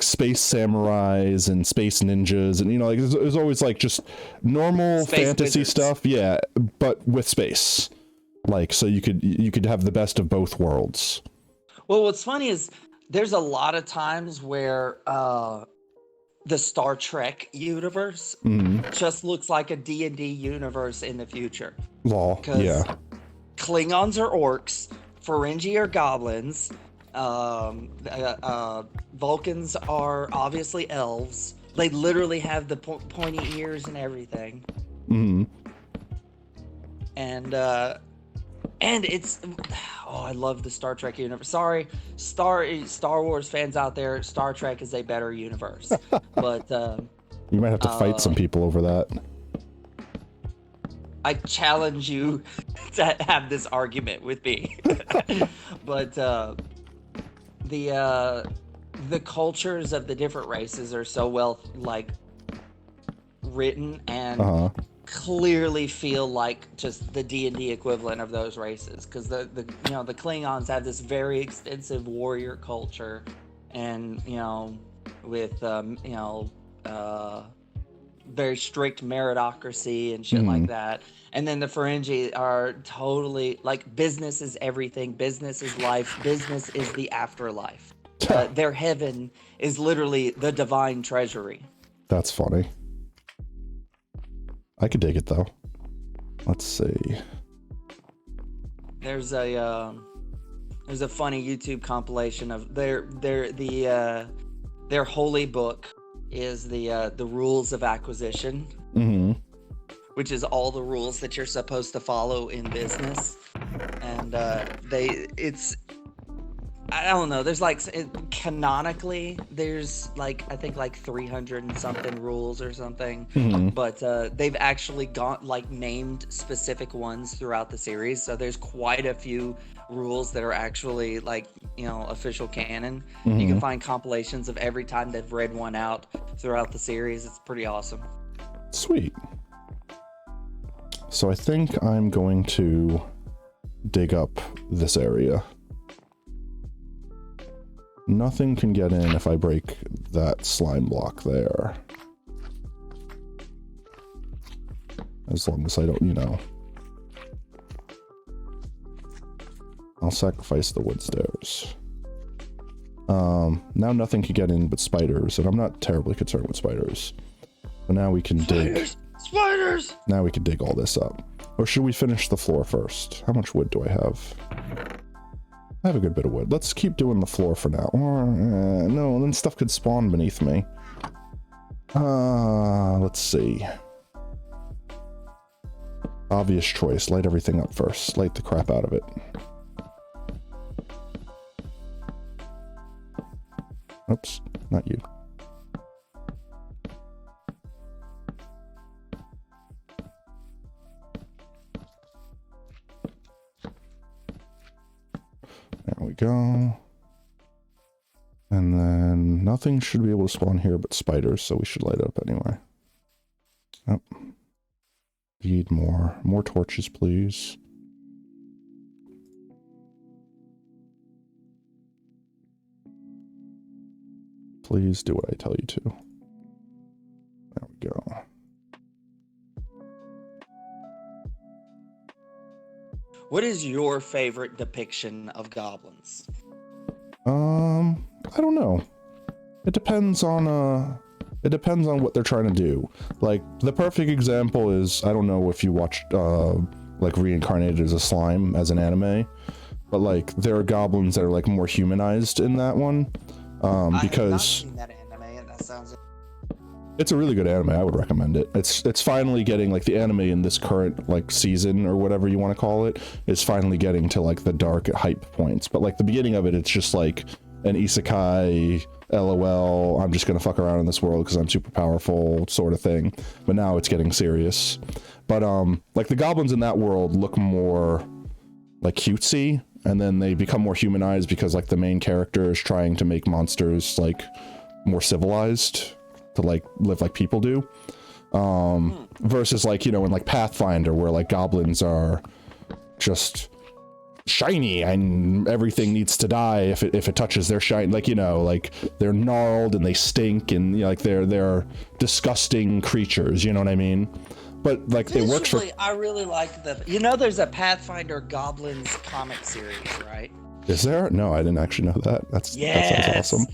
space samurais and space ninjas, and you know, like it was always like just normal space fantasy wizards. stuff, yeah, but with space. Like so you could have the best of both worlds. Well, what's funny is there's a lot of times where the Star Trek universe just looks like a D&D universe in the future. Yeah. Klingons are orcs, Ferengi are goblins, Vulcans are obviously elves. They literally have the pointy ears and everything. Mm-hmm. And And it's I love the Star Trek universe. Sorry, Star Wars fans out there, Star Trek is a better universe. But You might have to fight some people over that. I challenge you to have this argument with me. But the cultures of the different races are so well like written and clearly feel like just the D&D equivalent of those races, because the the Klingons have this very extensive warrior culture, and with very strict meritocracy and shit like that. And then the Ferengi are totally like, business is everything, business is life, business is the afterlife. Their heaven is literally the divine treasury. That's funny. I could dig it though. Let's see. There's a funny YouTube compilation of their holy book is the rules of acquisition, which is all the rules that you're supposed to follow in business. And I don't know, there's like, canonically there's like, I think like 300 and something rules or something, but they've actually named specific ones throughout the series, so there's quite a few rules that are actually like official canon. You can find compilations of every time they've read one out throughout the series. It's pretty awesome. Sweet. So I think I'm going to dig up this area. Nothing can get in if I break that slime block there. As long as I don't, I'll sacrifice the wood stairs. Now nothing can get in but spiders, and I'm not terribly concerned with spiders. But now we can dig. Spiders! Now we can dig all this up. Or should we finish the floor first? How much wood do I have? I have a good bit of wood. Let's keep doing the floor for now. No, then stuff could spawn beneath me. Let's see. Obvious choice. Light everything up first. Light the crap out of it. Oops, not you. There we go. And then nothing should be able to spawn here but spiders, so we should light it up anyway. Oh. Need more torches, please. Please do what I tell you to. There we go. What is your favorite depiction of goblins? I don't know. It depends on what they're trying to do. Like, the perfect example is, I don't know if you watched like Reincarnated as a Slime as an anime, but like there are goblins that are like more humanized in that one. Because I have not seen that anime, and that sounds. It's a really good anime. I would recommend it. It's finally getting, like, the anime in this current, like, season or whatever you want to call it is finally getting to, like, the dark hype points. But, like, the beginning of it, it's just like an isekai, LOL, I'm just gonna fuck around in this world because I'm super powerful sort of thing. But now it's getting serious. But like, the goblins in that world look more like cutesy, and then they become more humanized because, like, the main character is trying to make monsters like more civilized, to like live like people do, versus like, in like Pathfinder, where like goblins are just shiny and everything needs to die if it touches their shine, like, like they're gnarled and they stink, and like they're disgusting creatures, you know what I mean? But like, it works for. I really like there's a Pathfinder Goblins comic series, right? Is there? No, I didn't actually know that. That sounds awesome.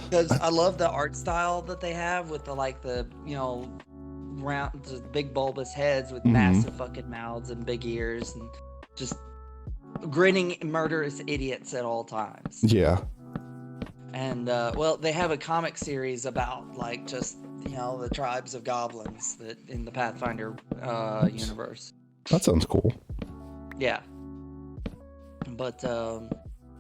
Because I love the art style that they have with the round, just big bulbous heads with massive fucking mouths and big ears and just grinning murderous idiots at all times. Yeah. And well, they have a comic series about like just the tribes of goblins that in the Pathfinder universe. That sounds cool. Yeah. But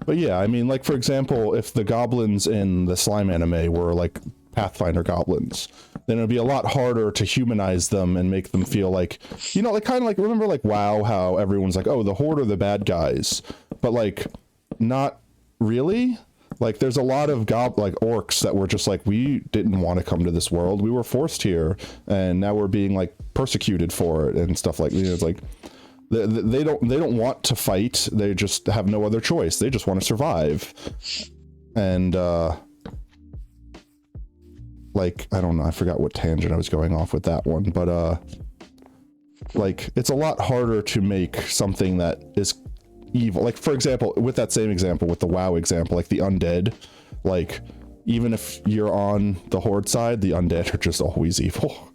But yeah, I mean, like, for example, if the goblins in the slime anime were like Pathfinder goblins, then it would be a lot harder to humanize them and make them feel like, you know, like kind of like, remember like WoW, how everyone's like, oh, the Horde are the bad guys, but like, not really. Like, there's a lot of like orcs that were just like, we didn't want to come to this world, we were forced here, and now we're being like persecuted for it and stuff like, you know, it's like, they don't want to fight, they just have no other choice, they just want to survive. And like, I don't know, I forgot what tangent I was going off with that one, but like, it's a lot harder to make something that is evil. Like, for example, with that same example, with the WoW example, like the undead, like, even if you're on the Horde side, the undead are just always evil.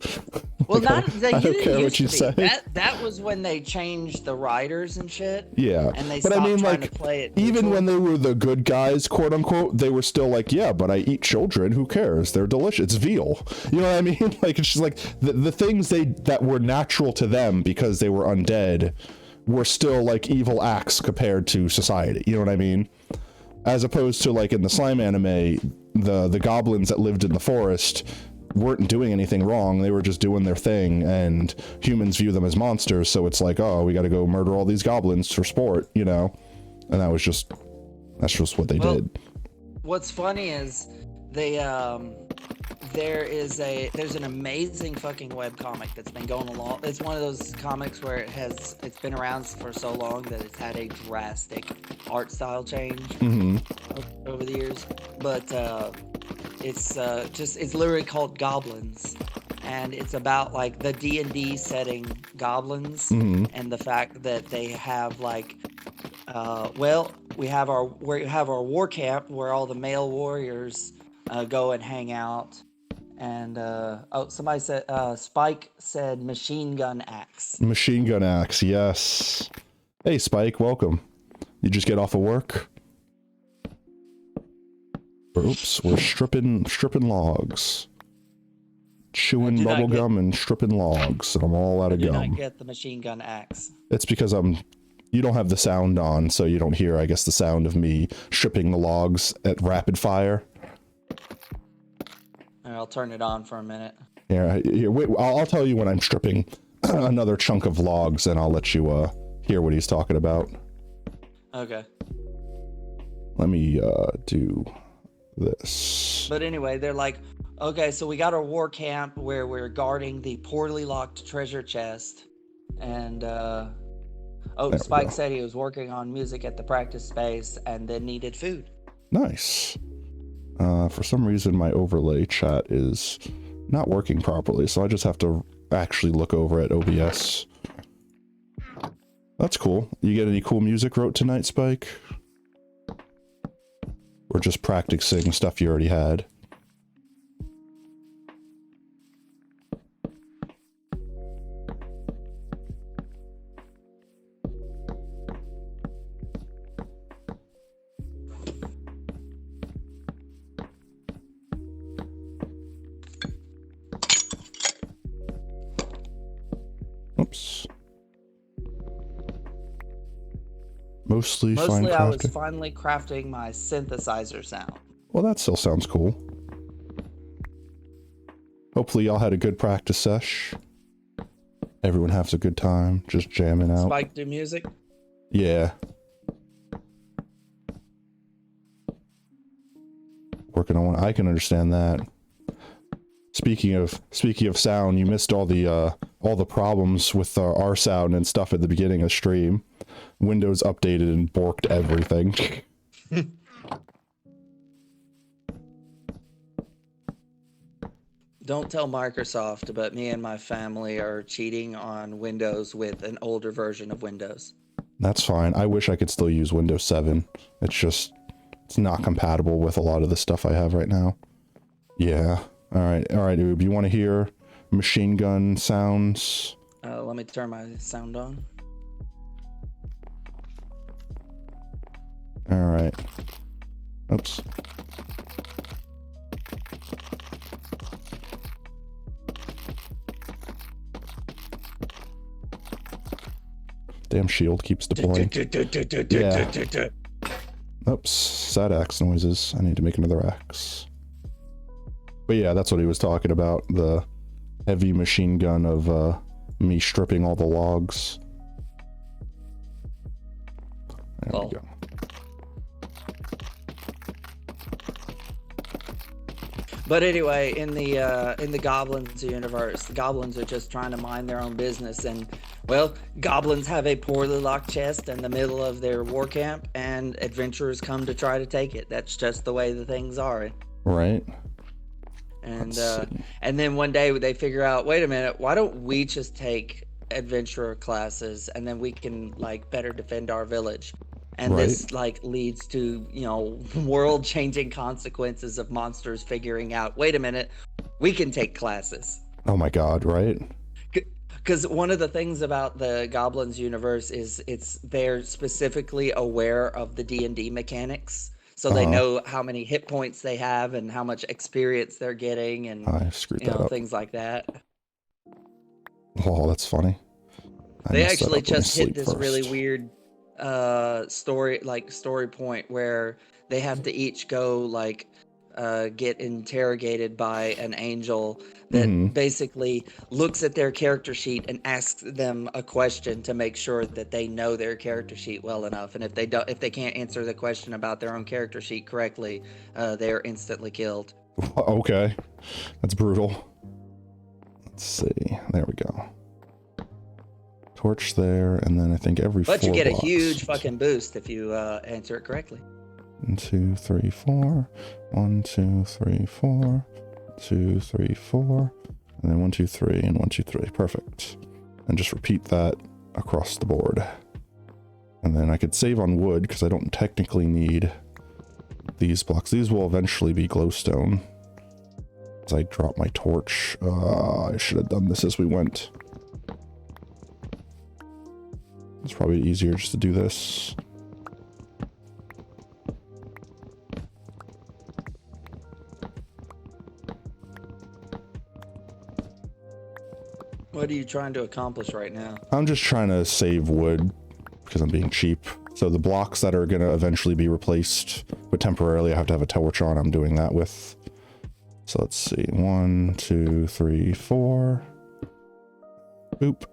well, Like, I don't care what you say. That was when they changed the writers and shit. Yeah, And they but I stopped mean, trying like, to play it even neutral. when they were the good guys, quote unquote, they were still like, yeah, but I eat children, who cares? They're delicious. It's veal. You know what I mean? Like, it's just like the things that were natural to them because they were undead were still like evil acts compared to society. You know what I mean? As opposed to like in the slime anime, the goblins that lived in the forest weren't doing anything wrong, they were just doing their thing, and humans view them as monsters, so it's like, oh, we gotta go murder all these goblins for sport, you know? And that's just what they did. What's funny is they there's an amazing fucking webcomic that's been going along. It's one of those comics where it's been around for so long that it's had a drastic art style change over the years. But it's literally called Goblins, and it's about like the D&D setting goblins and the fact that they have like we have our war camp where all the male warriors go and hang out. And somebody said Spike said machine gun axe. Machine gun axe, yes. Hey Spike, welcome. You just get off of work? Oops, we're stripping logs. Chewing bubble gum and stripping logs, and I'm all out of gum. Do not get the machine gun axe. It's because you don't have the sound on, so you don't hear, I guess, the sound of me stripping the logs at rapid fire. I'll turn it on for a minute. Yeah, wait, I'll tell you when I'm stripping another chunk of logs, and I'll let you hear what he's talking about. Okay. Let me do this. But anyway, they're like, okay, so we got our war camp where we're guarding the poorly locked treasure chest, and Spike said he was working on music at the practice space and then needed food. Nice. For some reason, my overlay chat is not working properly, so I just have to actually look over at OBS. That's cool. You get any cool music wrote tonight, Spike? Or just practicing stuff you already had? Oops. Mostly fine crafting. I was finally crafting my synthesizer sound. Well, that still sounds cool. Hopefully y'all had a good practice sesh. Everyone has a good time, just jamming out. Spike do music? Yeah. Working on one. I can understand that. Speaking of sound, you missed all the problems with our sound and stuff at the beginning of stream. Windows updated and borked everything. Don't tell Microsoft, but me and my family are cheating on Windows with an older version of Windows. That's fine. I wish I could still use Windows 7. It's not compatible with a lot of the stuff I have right now. Yeah. Alright, Oob, you want to hear machine gun sounds? Let me turn my sound on. Alright. Oops. Damn shield keeps deploying. Yeah. Oops, sad axe noises. I need to make another axe. But yeah, that's what he was talking about. The heavy machine gun of me stripping all the logs. There we go. But anyway, in the goblins universe, the goblins are just trying to mind their own business, and well, goblins have a poorly locked chest in the middle of their war camp, and adventurers come to try to take it. That's just the way the things are. Right. And then one day they figure out, wait a minute, why don't we just take adventurer classes, and then we can like better defend our village. And right. This like leads to, you know, world-changing consequences of monsters figuring out, wait a minute, we can take classes. Oh my god, right? Because one of the things about the Goblins universe is they're specifically aware of the D&D mechanics. So they know how many hit points they have and how much experience they're getting and I screwed that up. Things like that. Oh, that's funny. They actually just hit this really weird story point where they have to each go like get interrogated by an angel that basically looks at their character sheet and asks them a question to make sure that they know their character sheet well enough, and if they can't answer the question about their own character sheet correctly, they are instantly killed. Okay, that's brutal. Let's see, there we go. Torch there, and then I think every 4 But you get blocks. a huge fucking boost if you answer it correctly. 1, 2, 3, 4. 1, 2, 3, 4. 2, 3, 4. And then 1, 2, 3, and 1, 2, 3. Perfect. And just repeat that across the board. And then I could save on wood because I don't technically need these blocks. These will eventually be glowstone. As I drop my torch. I should have done this as we went. It's probably easier just to do this. What are you trying to accomplish right now? I'm just trying to save wood because I'm being cheap. So the blocks that are going to eventually be replaced, but temporarily I have to have a torch on, I'm doing that with. So let's see. 1, 2, 3, 4. Boop.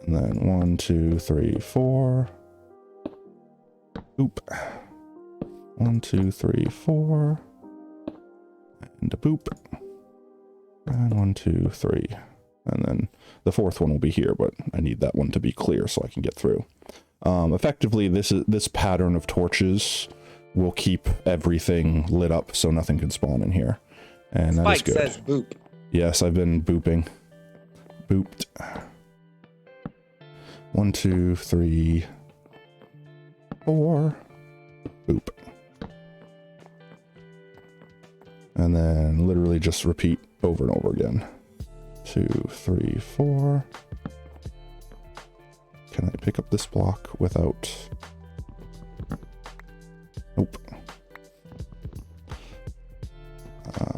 And then 1, 2, 3, 4. Boop. 1, 2, 3, 4. And a boop. And 1, 2, 3. And then the 4th one will be here, but I need that one to be clear so I can get through. Effectively, this pattern of torches will keep everything lit up so nothing can spawn in here. And Spike that is good. says boop. Yes, I've been booping. Booped. 1, 2, 3, 4. Boop. And then literally just repeat over and over again. 2, 3, 4. Can I pick up this block without... Nope.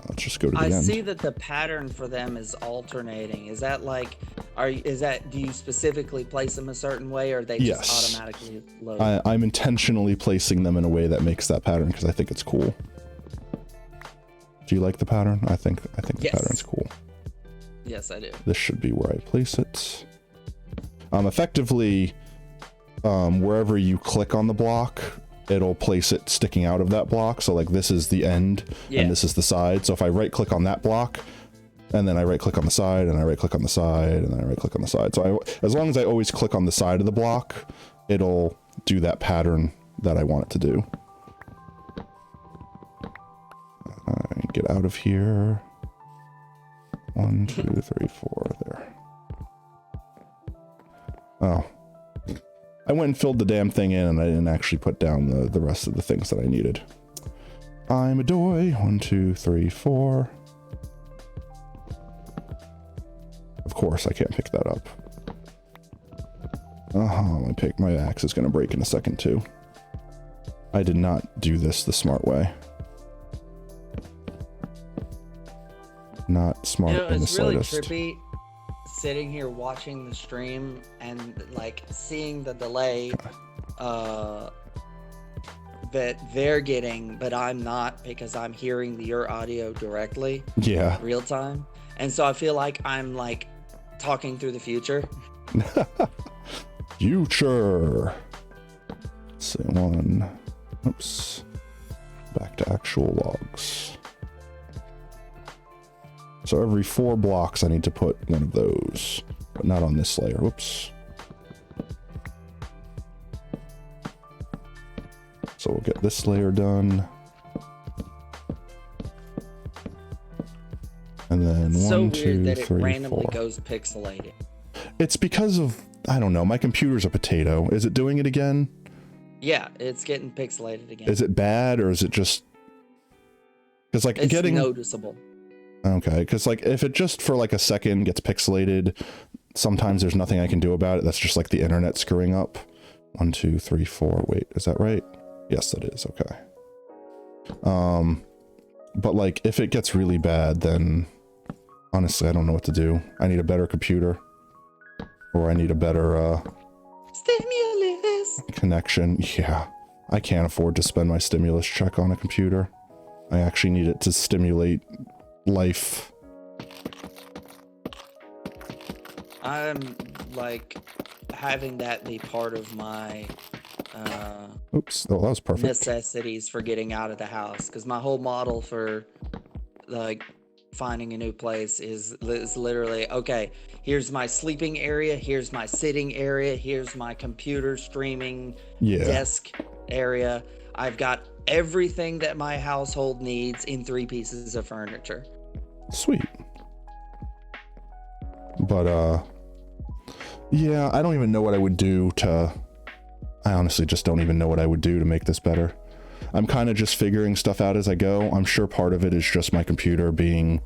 Let's just go to the end. I see that the pattern for them is alternating. Is that like, do you specifically place them a certain way, or are they just automatically load? I'm intentionally placing them in a way that makes that pattern because I think it's cool. Do you like the pattern? I think the pattern's cool. Yes, I do. This should be where I place it. Effectively, wherever you click on the block, it'll place it sticking out of that block. So like this is the end and this is the side. So if I right click on that block and then I right click on the side and I right click on the side and then I right click on the side. So as long as I always click on the side of the block, it'll do that pattern that I want it to do. Get out of here. 1, 2, 3, 4 there. Oh. I went and filled the damn thing in and I didn't actually put down the rest of the things that I needed. I'm a doy. 1, 2, 3, 4. Of course, I can't pick that up. My axe is going to break in a second too. I did not do this the smart way. Not smart in the it's really slightest. trippy sitting here watching the stream and like seeing the delay that they're getting, but I'm not, because I'm hearing your audio directly. Yeah. Real time. And so I feel like I'm like talking through the future. Future. Let's see, one. Oops. Back to actual logs. So every 4 blocks I need to put one of those, but not on this layer. Whoops. So we'll get this layer done. And then It's so 1, weird 2, that it 3, randomly 4. goes pixelated. It's because of, I don't know, my computer's a potato. Is it doing it again? Yeah, it's getting pixelated again. Is it bad, or is it just... Because like It's getting... noticeable. Okay, because like if it just for like a second gets pixelated, sometimes there's nothing I can do about it. That's just like the internet screwing up. 1, 2, 3, 4. Wait, is that right? Yes, that is. Okay. But like if it gets really bad, then honestly I don't know what to do. I need a better computer, or I need a better Stimulus. connection. Yeah, I can't afford to spend my stimulus check on a computer. I actually need it to stimulate life. I'm like having that be part of my Oops. Oh, that was perfect. necessities for getting out of the house, because my whole model for like finding a new place is literally, okay, here's my sleeping area, here's my sitting area, here's my computer streaming desk area. I've got everything that my household needs in 3 pieces of furniture. Sweet. But yeah, I don't even know what I would do to... I honestly just don't even know what I would do to make this better. I'm kind of just figuring stuff out as I go. I'm sure part of it is just my computer being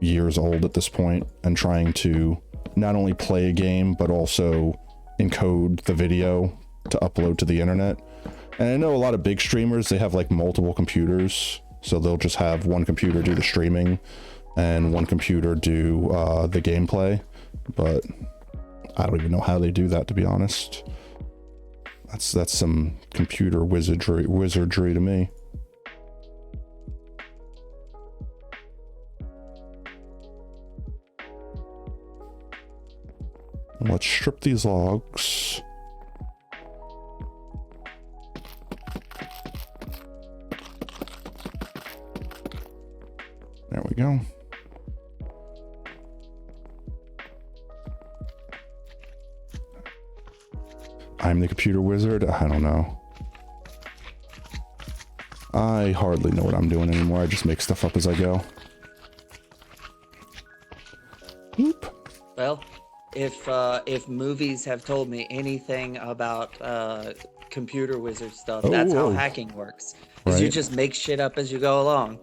years old at this point and trying to not only play a game, but also encode the video to upload to the internet. And I know a lot of big streamers, they have like multiple computers. So they'll just have one computer do the streaming and one computer do the gameplay. But I don't even know how they do that, to be honest. That's some computer wizardry to me. Let's strip these logs. There we go. I'm the computer wizard? I don't know. I hardly know what I'm doing anymore. I just make stuff up as I go. Oop. Well, if movies have told me anything about computer wizard stuff, that's how hacking works. Is you just make shit up as you go along.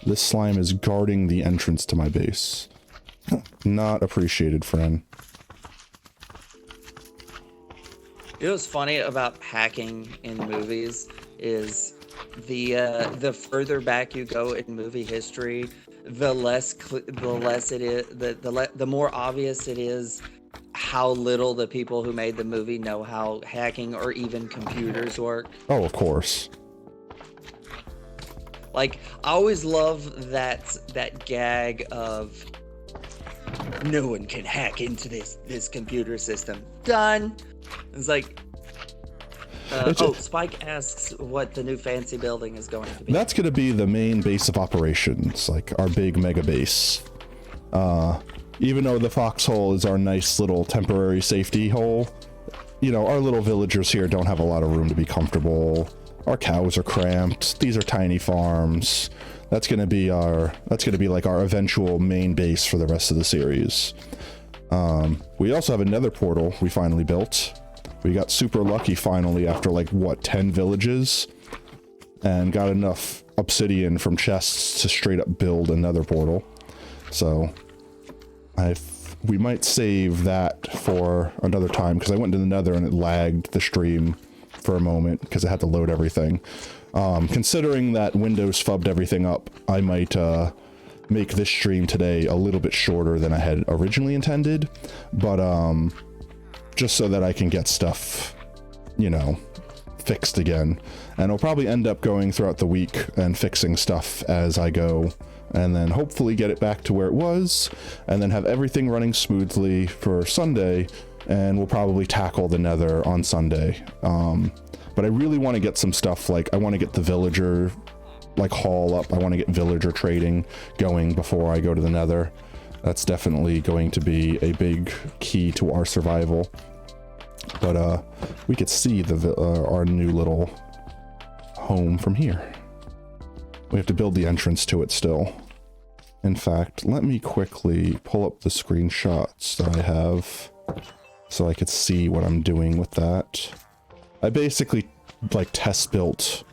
This slime is guarding the entrance to my base. Not appreciated, friend. You know what's funny about hacking in movies is the further back you go in movie history, the less it is, the more obvious it is how little the people who made the movie know how hacking or even computers work. Oh, of course. Like, I always love that gag of no one can hack into this computer system. Done. It's like, Spike asks what the new fancy building is going to be. That's going to be the main base of operations, like our big mega base. Even though the foxhole is our nice little temporary safety hole, you know, our little villagers here don't have a lot of room to be comfortable. Our cows are cramped. These are tiny farms. That's going to be like our eventual main base for the rest of the series. We also have another portal we finally built. We got super lucky finally after like, what, 10 villages? And got enough obsidian from chests to straight up build another portal. So, we might save that for another time, because I went to the nether and it lagged the stream for a moment because it had to load everything. Considering that Windows fubbed everything up, I might make this stream today a little bit shorter than I had originally intended, but just so that I can get stuff, you know, fixed again. And I'll probably end up going throughout the week and fixing stuff as I go, and then hopefully get it back to where it was, and then have everything running smoothly for Sunday, and we'll probably tackle the Nether on Sunday. But I really want to get some stuff, like I want to get the villager like haul up. I want to get villager trading going before I go to the Nether. That's definitely going to be a big key to our survival. But we could see the our new little home from here. We have to build the entrance to it still. In fact, let me quickly pull up the screenshots that I have so I could see what I'm doing with that. I basically like test built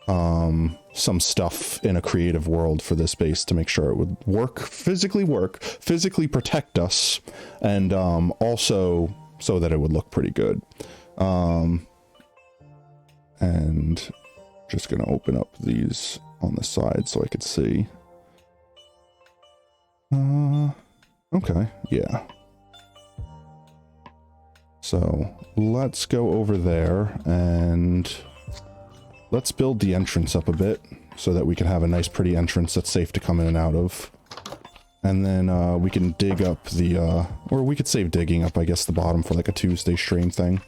some stuff in a creative world for this base to make sure it would physically protect us, and also so that it would look pretty good. And just gonna open up these on the side so I could see. Okay, yeah. So let's go over there and let's build the entrance up a bit so that we can have a nice pretty entrance that's safe to come in and out of. And then we can dig up the, or we could save digging up, I guess, the bottom for like a Tuesday stream thing.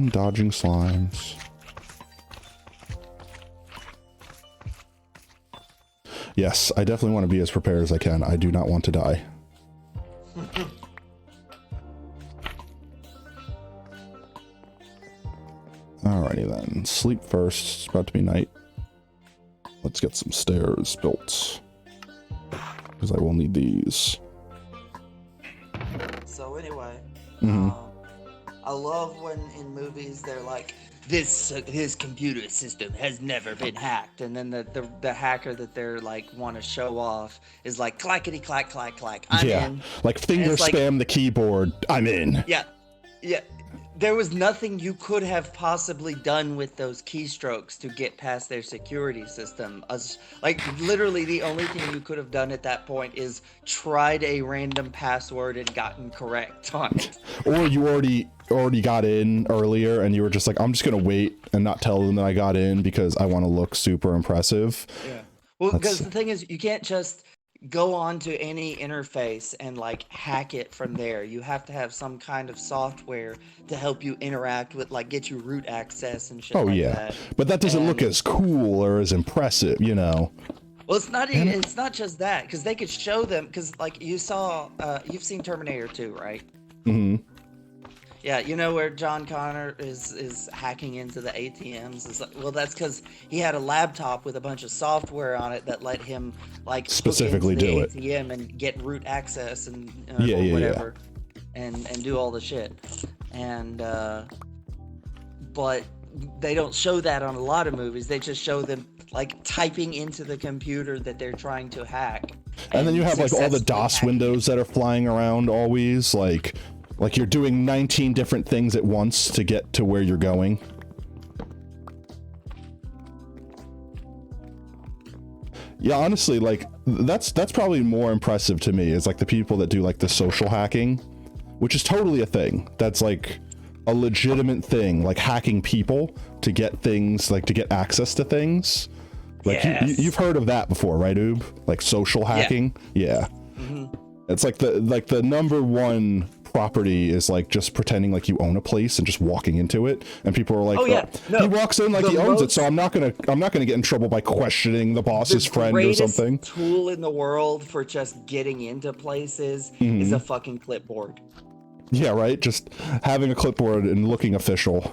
Dodging slimes. Yes, I definitely want to be as prepared as I can. I do not want to die. Alrighty then. Sleep first. It's about to be night. Let's get some stairs built, because I will need these. So anyway, Mm-hmm. I love when in movies they're like, his computer system has never been hacked, and then the hacker that they're like want to show off is like clackety clack clack clack. I'm in. Like finger spam like, the keyboard. I'm in. Yeah. There was nothing you could have possibly done with those keystrokes to get past their security system. Like literally the only thing you could have done at that point is tried a random password and gotten correct on it. Or you already got in earlier and you were just like, I'm just gonna wait and not tell them that I got in because I want to look super impressive. Yeah. Well, because the thing is, you can't just go on to any interface and like hack it from there. You have to have some kind of software to help you interact with, like get you root access and shit like that. But that doesn't look as cool or as impressive, you know. Well, it's not even, it's not just that, because they could show them, because like you saw, you've seen Terminator 2, right? Mm-hmm. Yeah, you know where John Connor is hacking into the ATMs? Well, that's because he had a laptop with a bunch of software on it that let him like specifically do it. ATM and get root access and or whatever, and do all the shit. And but they don't show that on a lot of movies. They just show them like typing into the computer that they're trying to hack. And then you have like all the DOS windows that are flying around always, like you're doing 19 different things at once to get to where you're going. Yeah, honestly, like that's probably more impressive to me is like the people that do like the social hacking, which is totally a thing. That's like a legitimate thing, like hacking people to get things, like to get access to things. Like you've heard of that before, right, Oob? Like social hacking? Yeah. Mm-hmm. It's like the number one property is like just pretending like you own a place and just walking into it, and people are like, he walks in like he owns it, so I'm not gonna get in trouble by questioning the boss's friend or something. The tool in the world for just getting into places is a fucking clipboard. Yeah, right. Just having a clipboard and looking official.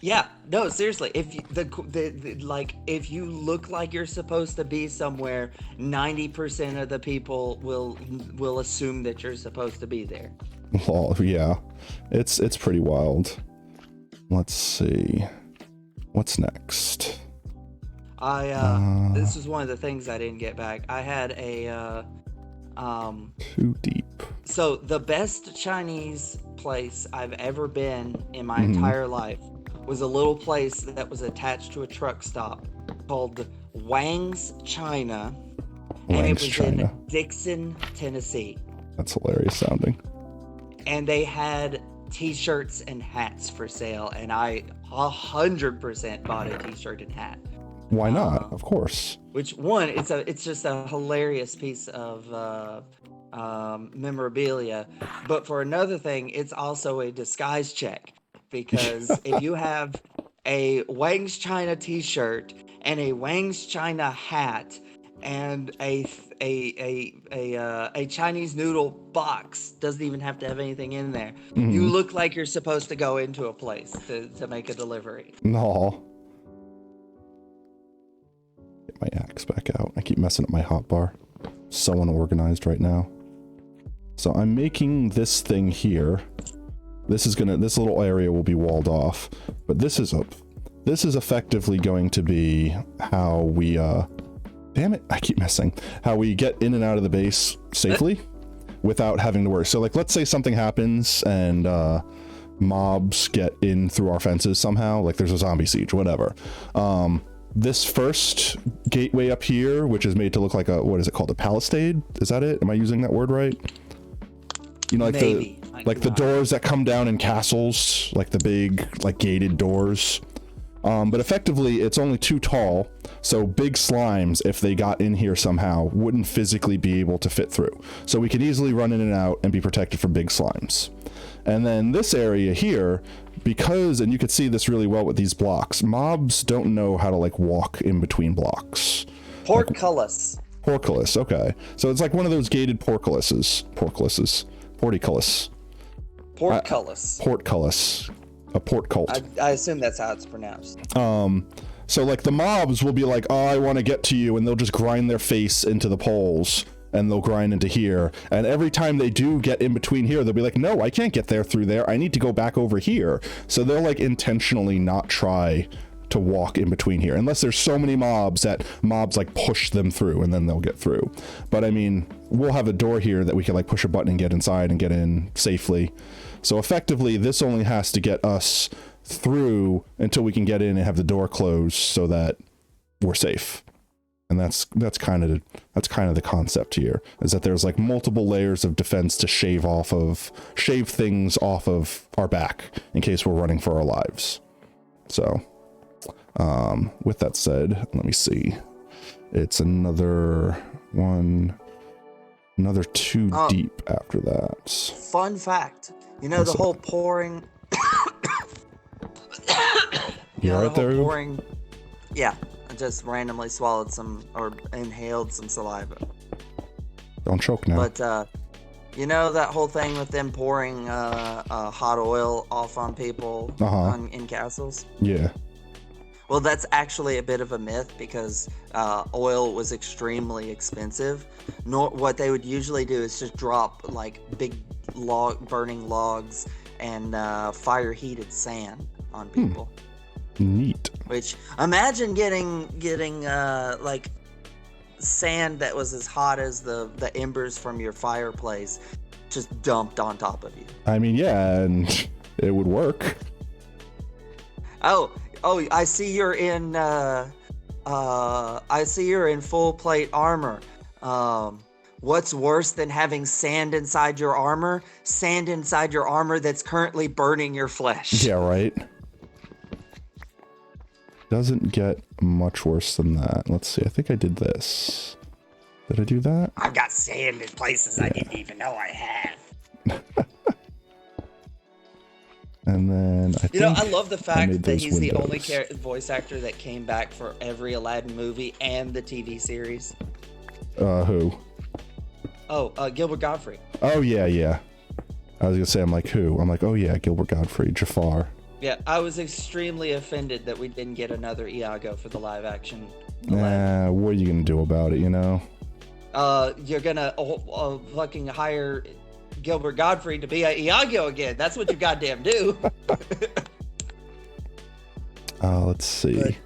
Yeah, no, seriously. If you, if you look like you're supposed to be somewhere, 90% of the people will assume that you're supposed to be there. Well, yeah, it's pretty wild. Let's see, what's next. This is one of the things I didn't get back. I had a too deep. So the best Chinese place I've ever been in my entire life was a little place that was attached to a truck stop called Wang's China, and it Wang's was China. in Dixon, Tennessee. That's hilarious sounding. And they had t-shirts and hats for sale, and I 100% bought a t-shirt and hat. Why not? Of course. Which one? It's just a hilarious piece of memorabilia. But for another thing, it's also a disguise check, because if you have a Wang's China t-shirt and a Wang's China hat and a Chinese noodle box, doesn't even have to have anything in there. Mhm. You look like you're supposed to go into a place to make a delivery. No. Get my axe back out. I keep messing up my hotbar. So unorganized right now. So I'm making this thing here. This little area will be walled off, but this is effectively going to be how we damn it, I keep missing. How we get in and out of the base safely without having to worry. So like, let's say something happens and mobs get in through our fences somehow, like there's a zombie siege, whatever. This first gateway up here, which is made to look like a, what is it called? A palisade? Is that it? Am I using that word right? You know, like Maybe. the doors that come down in castles, like the big, like gated doors. But effectively, it's only too tall, so big slimes, if they got in here somehow, wouldn't physically be able to fit through. So we could easily run in and out and be protected from big slimes. And then this area here, because, and you could see this really well with these blocks, mobs don't know how to like walk in between blocks. Portcullis. Portcullis, okay. So it's like one of those gated portcullis. Portcullis. Portcullis. A port cult. I assume that's how it's pronounced. So like the mobs will be like, oh, I want to get to you, and they'll just grind their face into the poles, and they'll grind into here. And every time they do get in between here, they'll be like, no, I can't get there through there. I need to go back over here. So they'll like intentionally not try to walk in between here, unless there's so many mobs that mobs like push them through, and then they'll get through. But I mean, we'll have a door here that we can like push a button and get inside and get in safely. So effectively, this only has to get us through until we can get in and have the door closed so that we're safe. And that's kind of the concept here, is that there's like multiple layers of defense to shave things off of our back in case we're running for our lives. So, with that said, let me see. It's another two deep after that. Fun fact. You know, the whole pouring. You all right there? Pouring. Yeah, I just randomly swallowed some or inhaled some saliva. Don't choke now. But you know that whole thing with them pouring hot oil off on people in castles? Yeah. Well, that's actually a bit of a myth, because oil was extremely expensive. What they would usually do is just drop like big burning logs and fire heated sand on people. Neat. Which, imagine getting like sand that was as hot as the embers from your fireplace just dumped on top of you. I mean, yeah, and it would work. Oh, I see you're in full plate armor. What's worse than having sand inside your armor? Sand inside your armor that's currently burning your flesh. Yeah, right. Doesn't get much worse than that. Let's see. I think I did this. Did I do that? I've got sand in places I didn't even know I had. And then I love the fact that he's windows. the only voice actor that came back for every Aladdin movie and the TV series. Who? Gilbert Gottfried. Oh, yeah. I was gonna say, I'm like, who? I'm like, oh yeah, Gilbert Gottfried, Jafar. Yeah, I was extremely offended that we didn't get another Iago for the live action. Nah, what are you gonna do about it, you know? You're gonna fucking hire Gilbert Gottfried to be a Iago again. That's what you goddamn do. Let's see.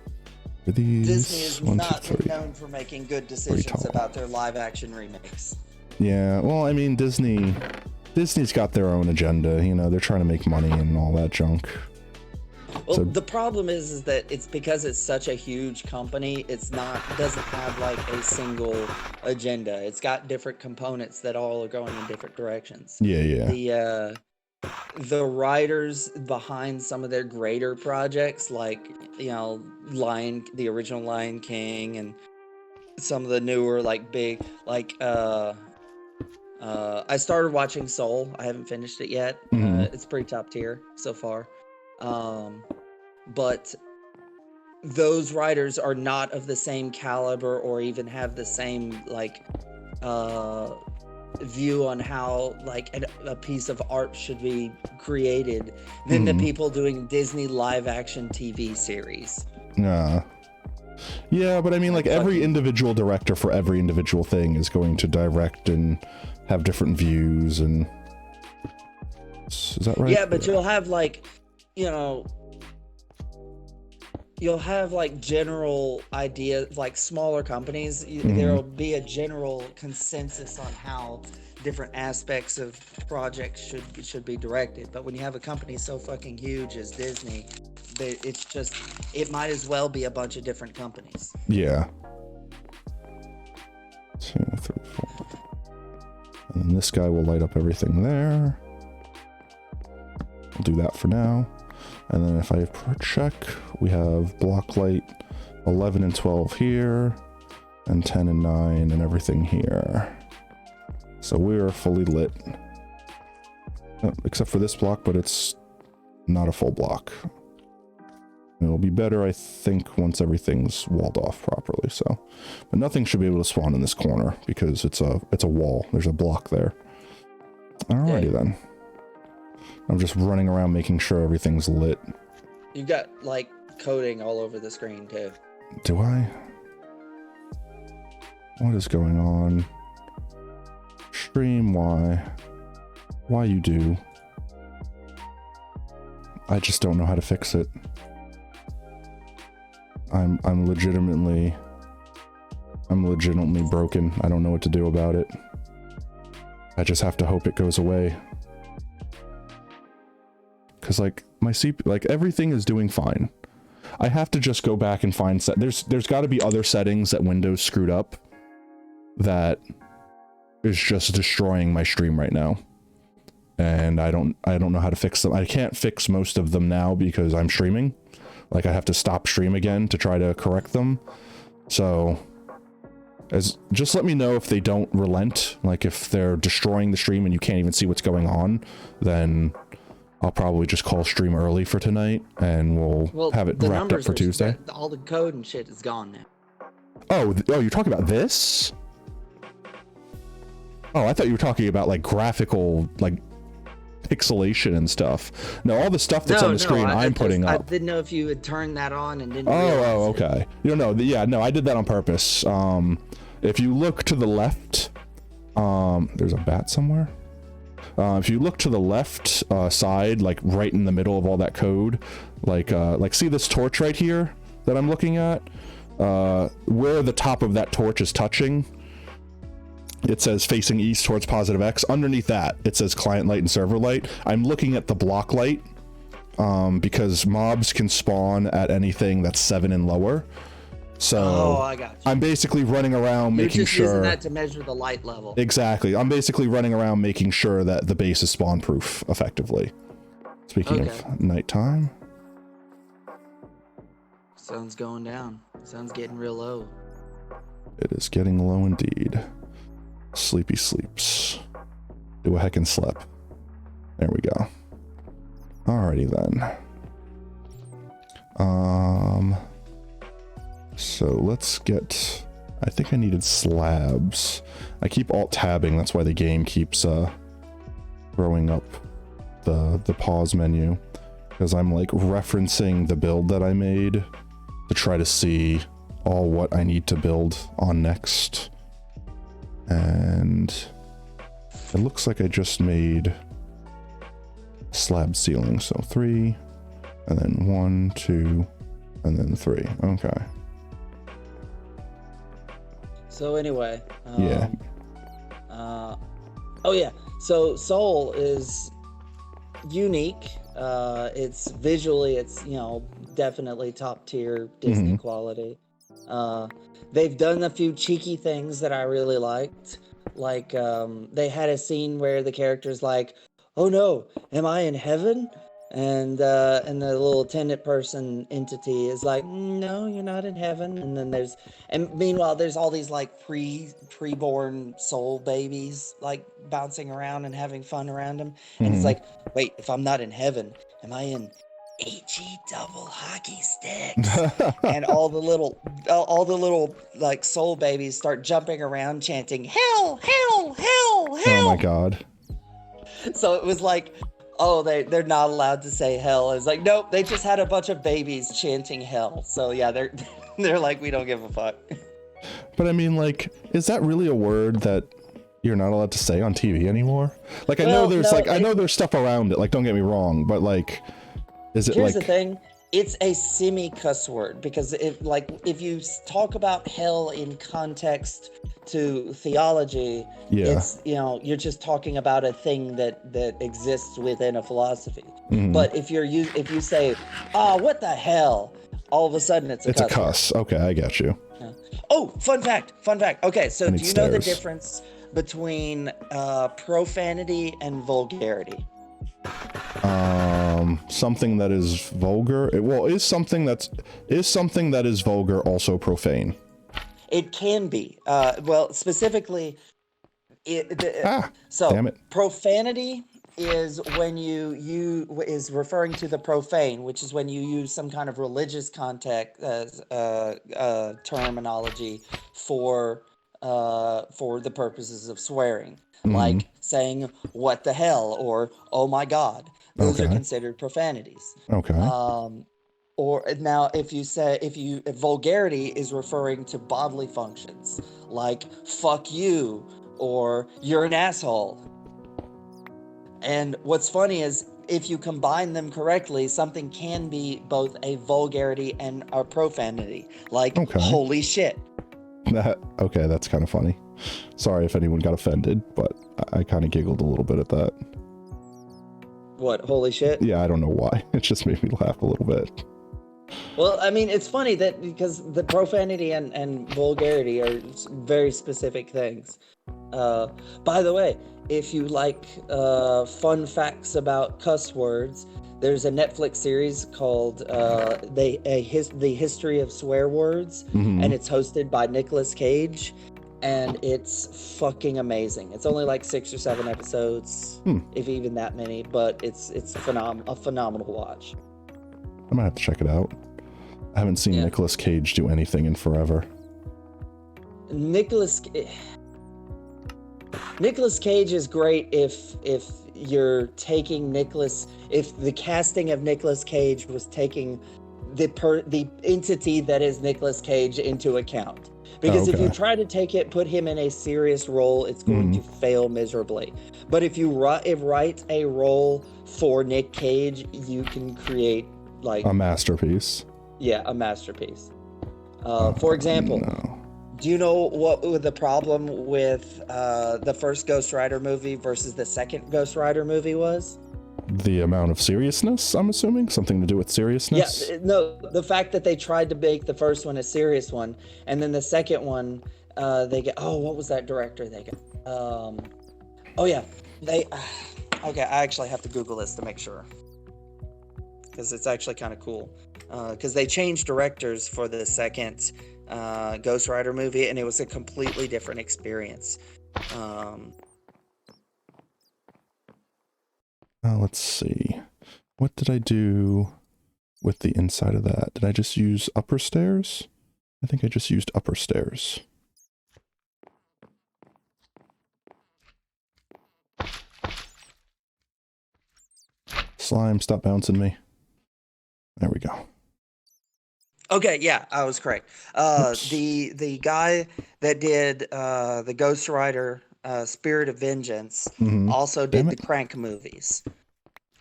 These Disney is 1, 2, not 3. known for making good decisions about their live action remakes. Yeah, well, I mean, Disney's got their own agenda, you know, they're trying to make money and all that junk. Well, So the problem is that it's because it's such a huge company. Doesn't have like a single agenda. It's got different components that all are going in different directions. yeah. The writers behind some of their greater projects, like the original Lion King, and some of the newer like big like I started watching Soul. I haven't finished it yet. Mhm. It's pretty top tier so far. But those writers are not of the same caliber or even have the same like view on how like a piece of art should be created than the people doing Disney live action TV series. Yeah, but I mean, like every fucking- individual director for every individual thing is going to direct and have different views, and is that right? Yeah, but you'll have like, you'll have like general ideas, like smaller companies. There'll be a general consensus on how different aspects of projects should be directed. But when you have a company so fucking huge as Disney, it might as well be a bunch of different companies. Yeah. 2, 3, 4. And then this guy will light up everything there. I'll do that for now. And then if I check, we have block light 11 and 12 here, and 10 and 9 and everything here. So we're fully lit. Except for this block, but it's not a full block. It'll be better, I think, once everything's walled off properly. So, but nothing should be able to spawn in this corner because it's a wall. There's a block there. Alrighty then. I'm just running around making sure everything's lit. You got like coding all over the screen too. Do I? What is going on? Stream, why? Why you do? I just don't know how to fix it. I'm legitimately broken. I don't know what to do about it. I just have to hope it goes away. Cause like my CPU, like everything is doing fine. I have to just go back and find there's got to be other settings that Windows screwed up that is just destroying my stream right now. And I don't know how to fix them. I can't fix most of them now because I'm streaming. Like I have to stop stream again to try to correct them. So just let me know if they don't relent. Like if they're destroying the stream and you can't even see what's going on, then I'll probably just call stream early for tonight and we'll have it wrapped up for Tuesday. All the code and shit is gone now. Oh, you're talking about this? Oh, I thought you were talking about like graphical, like pixelation and stuff. No, all the stuff that's on the screen I'm putting up. I didn't know if you had turned that on and didn't Oh, okay. You know, yeah, no, I did that on purpose. If you look to the left, there's a bat somewhere. If you look to the left side, like right in the middle of all that code, like see this torch right here that I'm looking at? Where the top of that torch is touching, it says facing east towards positive X. Underneath that, it says client light and server light. I'm looking at the block light because mobs can spawn at anything that's 7 and lower. So I got you. I'm basically running around making sure. You're just using that to measure the light level. Exactly. I'm basically running around making sure that the base is spawn proof effectively. Speaking of nighttime. Sun's going down. Sun's getting real low. It is getting low indeed. Sleepy sleeps. Do a heckin' slip. There we go. Alrighty then. So let's get, I think I needed slabs. I keep alt-tabbing, that's why the game keeps throwing up the pause menu. Because I'm like referencing the build that I made to try to see all what I need to build on next. And it looks like I just made slab ceiling. So 3, and then 1, 2, and then 3. Okay. So anyway. Yeah. Oh yeah. So Soul is unique It's visually, it's definitely top tier Disney quality. Uh, they've done a few cheeky things that I really liked. Like they had a scene where the character's like, "Oh no, am I in heaven?" And the little attendant person entity is like, "No, you're not in heaven." And meanwhile there's all these like preborn soul babies like bouncing around and having fun around him. And he's like, "Wait, if I'm not in heaven, am I in HE double hockey sticks?" And all the little like soul babies start jumping around chanting hell, hell, hell, Oh my hell. god. So it was like, oh, they're not allowed to say hell. It's like, nope, they just had a bunch of babies chanting hell. So yeah, they're they're like, we don't give a fuck. But I mean, like, is that really a word that you're not allowed to say on TV anymore? Like, I know there's I know there's stuff around it. Like, don't get me wrong, but like, is it Here's like? the thing. It's a semi-cuss word because if you talk about hell in context to theology, Yeah. it's you're just talking about a thing that exists within a philosophy. Mhm. But if you say, what the hell, all of a sudden it's a cuss word. Okay, I get you. Yeah. Oh, fun fact. Okay, so do you know the difference between profanity and vulgarity? Something that is vulgar. Is something that is vulgar also profane? It can be. Well, specifically, Damn it. profanity is when is referring to the profane, which is when you use some kind of religious context terminology for the purposes of swearing, like saying "what the hell" or "oh my god." Those are considered profanities. Okay. Or now, if vulgarity is referring to bodily functions, like "fuck you" or "you're an asshole." And what's funny is if you combine them correctly, something can be both a vulgarity and a profanity, like "holy shit." Okay, that's kind of funny. Sorry if anyone got offended, but I kind of giggled a little bit at that. What, holy shit? Yeah, I don't know why. It just made me laugh a little bit. Well, I mean, it's funny that because the profanity and vulgarity are very specific things. By the way, if you like fun facts about cuss words, there's a Netflix series called The History of Swear Words, and it's hosted by Nicolas Cage, and it's fucking amazing. It's only like 6 or 7 episodes, if even that many, but it's a phenomenal watch. I might have to check it out. I haven't seen Nicolas Cage do anything in forever. Nicolas Cage is great if you're taking if the casting of Nicolas Cage was taking the entity that is Nicolas Cage into account. Because if you try to put him in a serious role, it's going to fail miserably. But if you write a role for Nick Cage, you can create like a masterpiece. Yeah, a masterpiece. For example, do you know what the problem with the first Ghost Rider movie versus the second Ghost Rider movie was? The amount of seriousness, I'm assuming? Something to do with seriousness? Yeah, no, the fact that they tried to make the first one a serious one, and then the second one, they get, what was that director they got? Okay, I actually have to Google this to make sure. Because it's actually kind of cool. Because they changed directors for the second Ghost Rider movie, and it was a completely different experience. Let's see. What did I do with the inside of that? Did I just use upper stairs? I think I just used upper stairs. Slime, stop bouncing me. There we go. Okay, yeah, I was correct. The guy that did the Ghost Rider Spirit of Vengeance also did the Crank movies.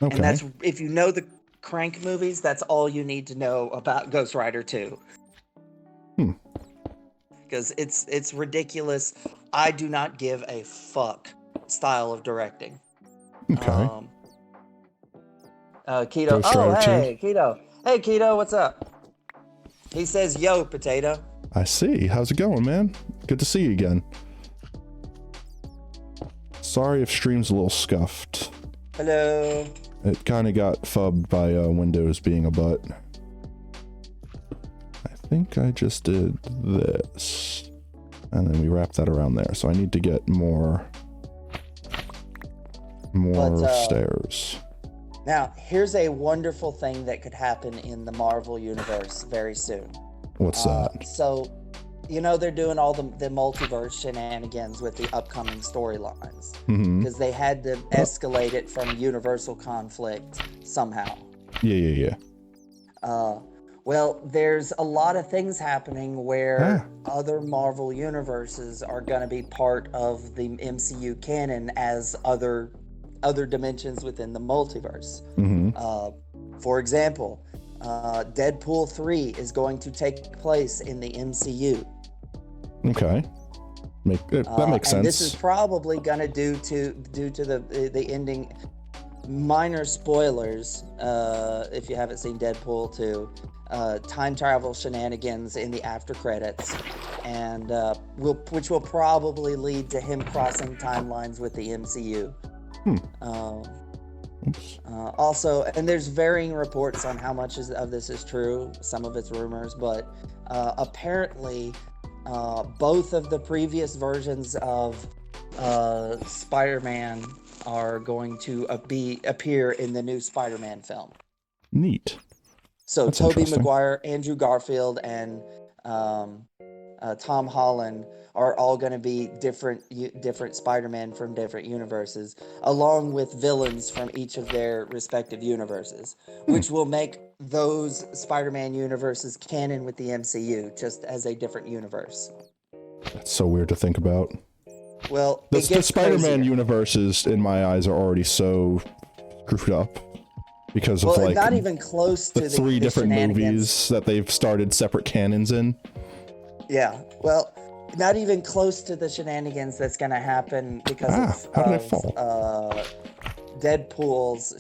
Okay. And that's, if you know the Crank movies, that's all you need to know about Ghost Rider 2. Because it's ridiculous. I do not give a fuck style of directing. Okay. Keto. Ghost Oh, Rider 2. hey, Keto. Hey, Keto, what's up? He says, yo, potato. I see. How's it going, man? Good to see you again. Sorry if stream's a little scuffed. Hello. It kind of got fubbed by Windows being a butt. I think I just did this. And then we wrap that around there. So I need to get more stairs. Now, here's a wonderful thing that could happen in the Marvel Universe very soon. What's that? So, you know, they're doing all the multiverse shenanigans with the upcoming storylines. Because they had to escalate it from universal conflict somehow. Yeah. Well, there's a lot of things happening where other Marvel universes are going to be part of the MCU canon as other dimensions within the multiverse. For example, Deadpool 3 is going to take place in the MCU. Okay. That makes sense. And this is probably going to due to the ending. Minor spoilers, if you haven't seen Deadpool 2, time travel shenanigans in the after credits, and which will probably lead to him crossing timelines with the MCU. Also, and there's varying reports on how much of this is true. Some of it's rumors, but apparently both of the previous versions of Spider-Man are going to appear in the new Spider-Man film. Neat. So That's Tobey interesting. Maguire, Andrew Garfield, and Tom Holland are all going to be different Spider-Man from different universes, along with villains from each of their respective universes, which will make those Spider-Man universes canon with the MCU, just as a different universe. That's so weird to think about. Well, The it gets Spider-Man crazier. universes, in my eyes, are already so screwed up because of like not even close to the three different movies that they've started separate canons in. Yeah, well, not even close to the shenanigans that's going to happen because how did it fall? Deadpool's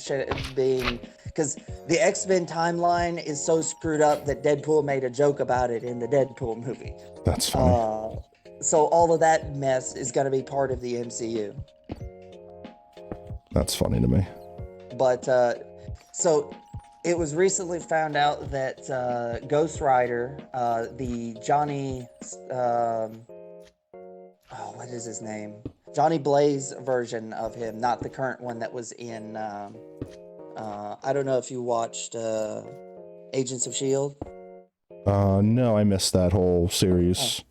being, because the X-Men timeline is so screwed up that Deadpool made a joke about it in the Deadpool movie. That's funny. So all of that mess is going to be part of the MCU. That's funny to me. But so it was recently found out that Ghost Rider, the Johnny, what is his name? Johnny Blaze version of him, not the current one that was in. I don't know if you watched Agents of S.H.I.E.L.D. No, I missed that whole series.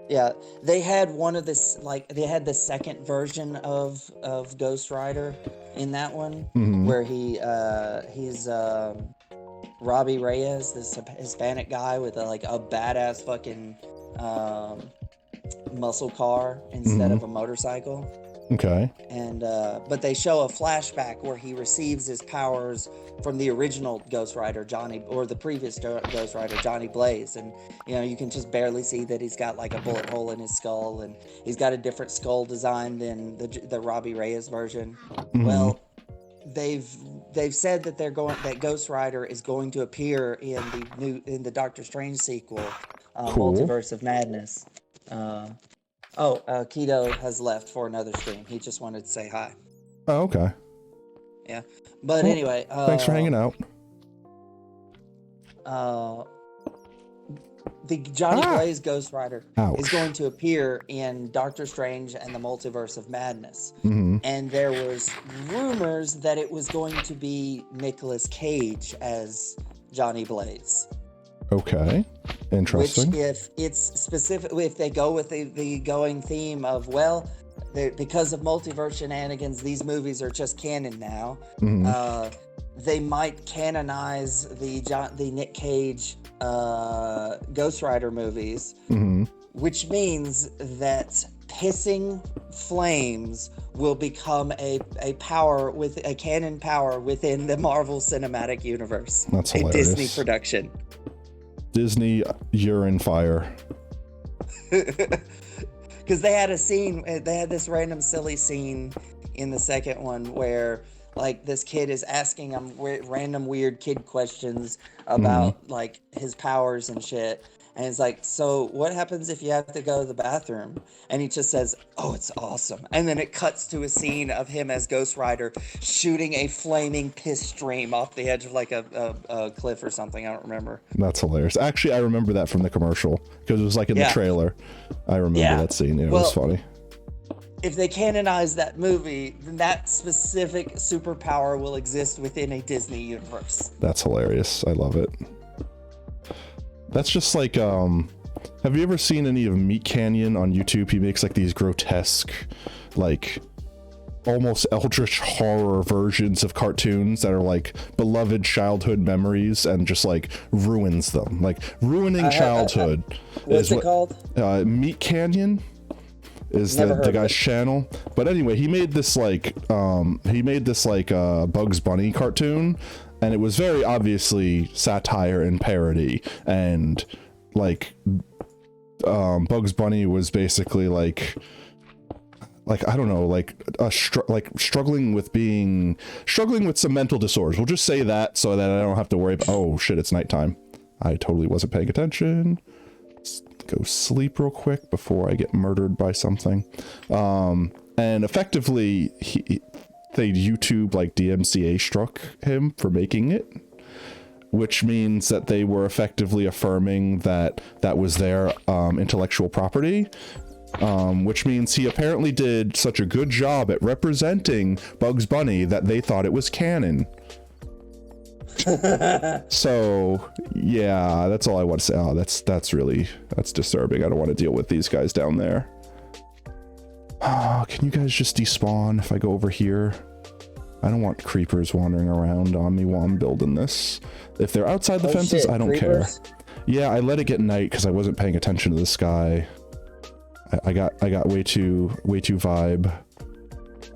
Yeah, they had they had the second version of Ghost Rider in that one, where he's Robbie Reyes, this Hispanic guy with a badass fucking muscle car instead of a motorcycle. Okay. And but they show a flashback where he receives his powers from the original Ghost Rider, Johnny, or the previous Ghost Rider, Johnny Blaze. And you can just barely see that he's got like a bullet hole in his skull, and he's got a different skull design than the Robbie Reyes version. Well, they've said that that Ghost Rider is going to appear in the Doctor Strange sequel, Cool. Multiverse of Madness. Keto has left for another stream. He just wanted to say hi. Oh, okay. Yeah. But anyway. Thanks for hanging out. The Johnny Blaze Ghost Rider Ouch. is going to appear in Doctor Strange and the Multiverse of Madness. And there was rumors that it was going to be Nicolas Cage as Johnny Blaze. Okay. Interesting. Which, if it's specifically, if they go with the going theme of, well, because of multiverse shenanigans, these movies are just canon now. They might canonize the Nick Cage Ghost Rider movies, which means that pissing flames will become a power with a canon power within the Marvel Cinematic Universe. That's a hilarious. Disney production. Disney urine fire. Because they had a scene, they had this random silly scene in the second one where like this kid is asking him random weird kid questions about like his powers and shit. And it's like, so what happens if you have to go to the bathroom? And he just says, oh, it's awesome. And then it cuts to a scene of him as Ghost Rider shooting a flaming piss stream off the edge of like a cliff or something. I don't remember. That's hilarious. Actually, I remember that from the commercial because it was like in the trailer. I remember that scene. It was funny. If they canonize that movie, then that specific superpower will exist within a Disney universe. That's hilarious. I love it. That's just like, have you ever seen any of Meat Canyon on YouTube? He makes like these grotesque, like almost eldritch horror versions of cartoons that are like beloved childhood memories and just like ruins them, like ruining childhood. What's it called? Meat Canyon is the guy's channel. But anyway, he made this like Bugs Bunny cartoon, and it was very obviously satire and parody, and like Bugs Bunny was basically like I don't know, struggling with some mental disorders. We'll just say that so that I don't have to worry about, oh shit, it's nighttime. I totally wasn't paying attention. Let's go sleep real quick before I get murdered by something. And effectively they YouTube like DMCA struck him for making it, which means that they were effectively affirming that was their intellectual property, which means he apparently did such a good job at representing Bugs Bunny that they thought it was canon. So yeah, that's all I want to say. Oh, that's disturbing. I don't want to deal with these guys down there. Can you guys just despawn if I go over here? I don't want creepers wandering around on me while I'm building this. If they're outside the fences, I don't care. Yeah, I let it get night because I wasn't paying attention to the sky. I got way too vibe.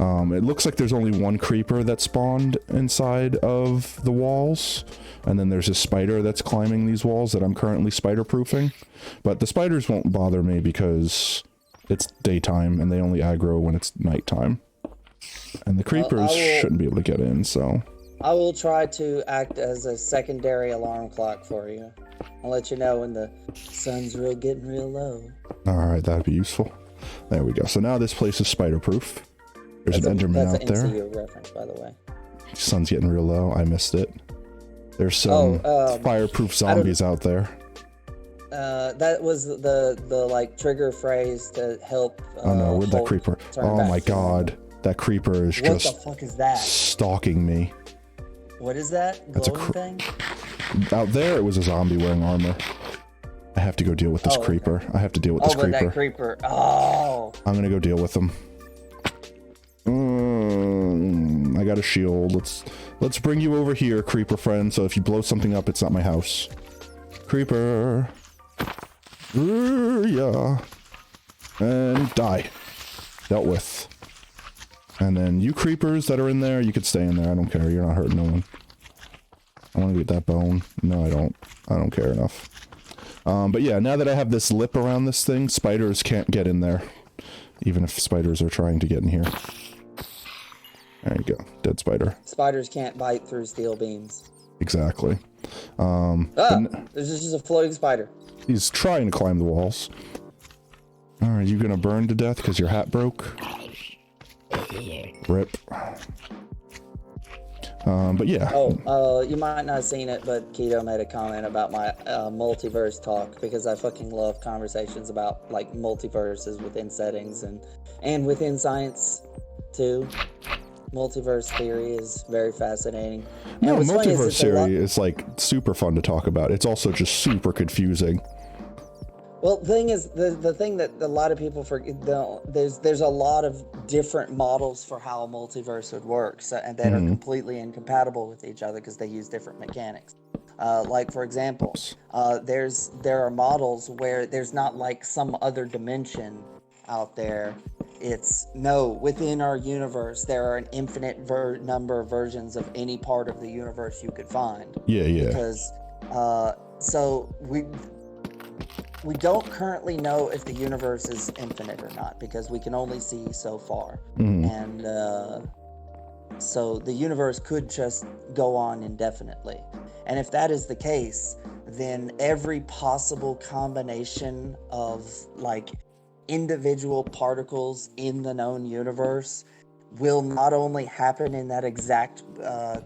It looks like there's only one creeper that spawned inside of the walls, and then there's a spider that's climbing these walls that I'm currently spider proofing. But the spiders won't bother me because it's daytime and they only aggro when it's nighttime. And the creepers shouldn't be able to get in, so... I will try to act as a secondary alarm clock for you. I'll let you know when the sun's getting real low. Alright, that'd be useful. There we go. So now this place is spider-proof. There's an Enderman out there. That's an MCU reference, by the way. Sun's getting real low. I missed it. There's some fireproof zombies out there. That was the like trigger phrase to help. Oh no, where'd that creeper? Oh my god. That creeper is just... What the fuck is that? Stalking me. What is that? That's glowing thing? Out there, it was a zombie wearing armor. I have to go deal with this creeper. Okay. I have to deal with this creeper. That creeper. Oh. I'm gonna go deal with him. I got a shield. Let's bring you over here, creeper friend. So if you blow something up, it's not my house. Creeper. Yeah. And die. Dealt with. And then you creepers that are in there, you could stay in there. I don't care. You're not hurting no one. I want to get that bone. No, I don't. I don't care enough. But yeah, now that I have this lip around this thing, spiders can't get in there. Even if spiders are trying to get in here. There you go. Dead spider. Spiders can't bite through steel beams. Exactly. There's just a floating spider. He's trying to climb the walls. Alright, you gonna burn to death because your hat broke? Rip. But yeah. You might not have seen it, but Keto made a comment about my multiverse talk because I fucking love conversations about like multiverses within settings and within science too. Multiverse theory is very fascinating. No, multiverse theory is like super fun to talk about. It's also just super confusing. Well, the thing is, the thing that a lot of people forget, there's a lot of different models for how a multiverse would work, and that are completely incompatible with each other because they use different mechanics. Like for example, there are models where there's not like some other dimension out there. It's within our universe there are an infinite number of versions of any part of the universe you could find. Yeah. Because so we don't currently know if the universe is infinite or not because we can only see so far. And So the universe could just go on indefinitely. And if that is the case, then every possible combination of like individual particles in the known universe will not only happen in that exact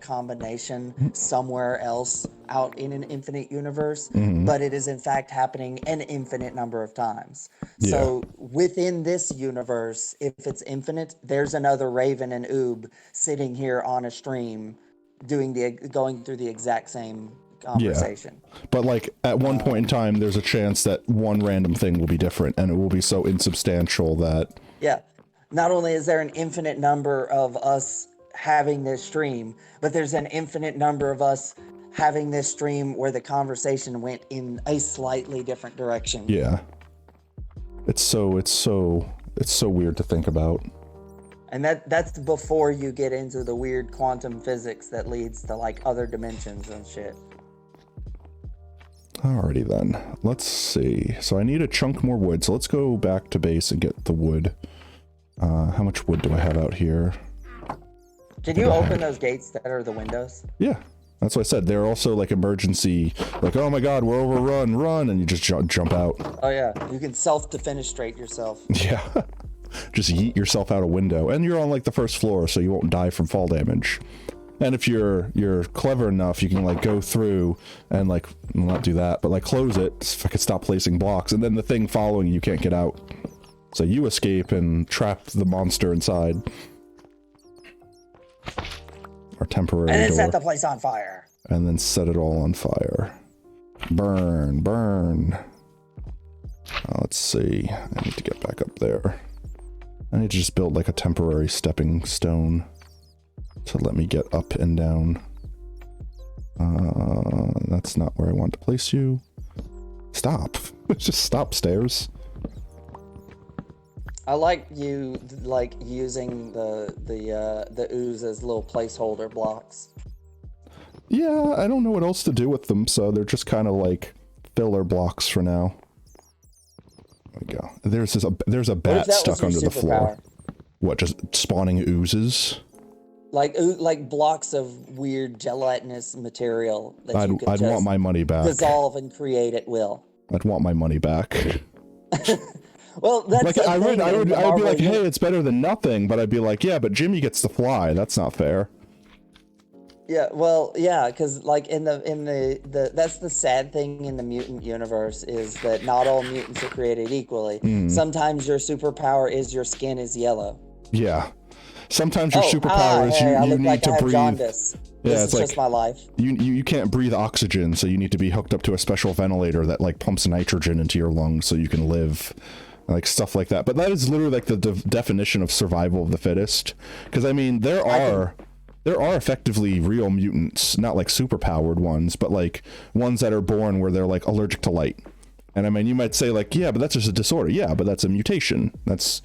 combination somewhere else out in an infinite universe, but it is in fact happening an infinite number of times. Yeah. So within this universe, if it's infinite, there's another Raven and Oob sitting here on a stream going through the exact same conversation. But like at one point in time, there's a chance that one random thing will be different, and it will be so insubstantial that not only is there an infinite number of us having this stream, but there's an infinite number of us having this stream where the conversation went in a slightly different direction. Yeah. It's so weird to think about. And that's before you get into the weird quantum physics that leads to like other dimensions and shit. Alrighty then. Let's see. So I need a chunk more wood. So let's go back to base and get the wood. How much wood do I have out here? Can you open those gates that are the windows? Yeah. That's what I said. They're also like emergency, like, oh my god, we're overrun, run, and you just jump out. Oh yeah. You can self-defenestrate yourself. Yeah. Just yeet yourself out a window. And you're on like the first floor, so you won't die from fall damage. And if you're clever enough, you can like go through and like not do that, but like close it, fucking stop placing blocks, and then the thing following you can't get out. So you escape and trap the monster inside. Or temporary and then door. set the place on fire. And then set it all on fire. Burn, burn. Let's see. I need to get back up there. I need to just build like a temporary stepping stone to let me get up and down. That's not where I want to place you. Stop. Just stop, stairs. I like you like using the ooze as little placeholder blocks. Yeah, I don't know what else to do with them, so they're just kind of like filler blocks for now. There we go. There's a bat stuck under the floor. What, just spawning oozes? Like blocks of weird gelatinous material that I'd want my money back. Dissolve and create at will. I'd want my money back. Well, that's like I would be like, hey, it's better than nothing, but I'd be like, yeah, but Jimmy gets to fly. That's not fair. Yeah, well, yeah, because like in the that's the sad thing in the mutant universe is that not all mutants are created equally. Sometimes your superpower is your skin is yellow. Yeah. Sometimes your superpower is you need to breathe. Jaundice. Yeah, it's just my life. You can't breathe oxygen, so you need to be hooked up to a special ventilator that like pumps nitrogen into your lungs so you can live. Like stuff like that. But that is literally like the definition of survival of the fittest. Because I mean, there are effectively real mutants, not like superpowered ones, but like ones that are born where they're like allergic to light. And I mean, you might say like, yeah, but that's just a disorder. Yeah, but that's a mutation. That's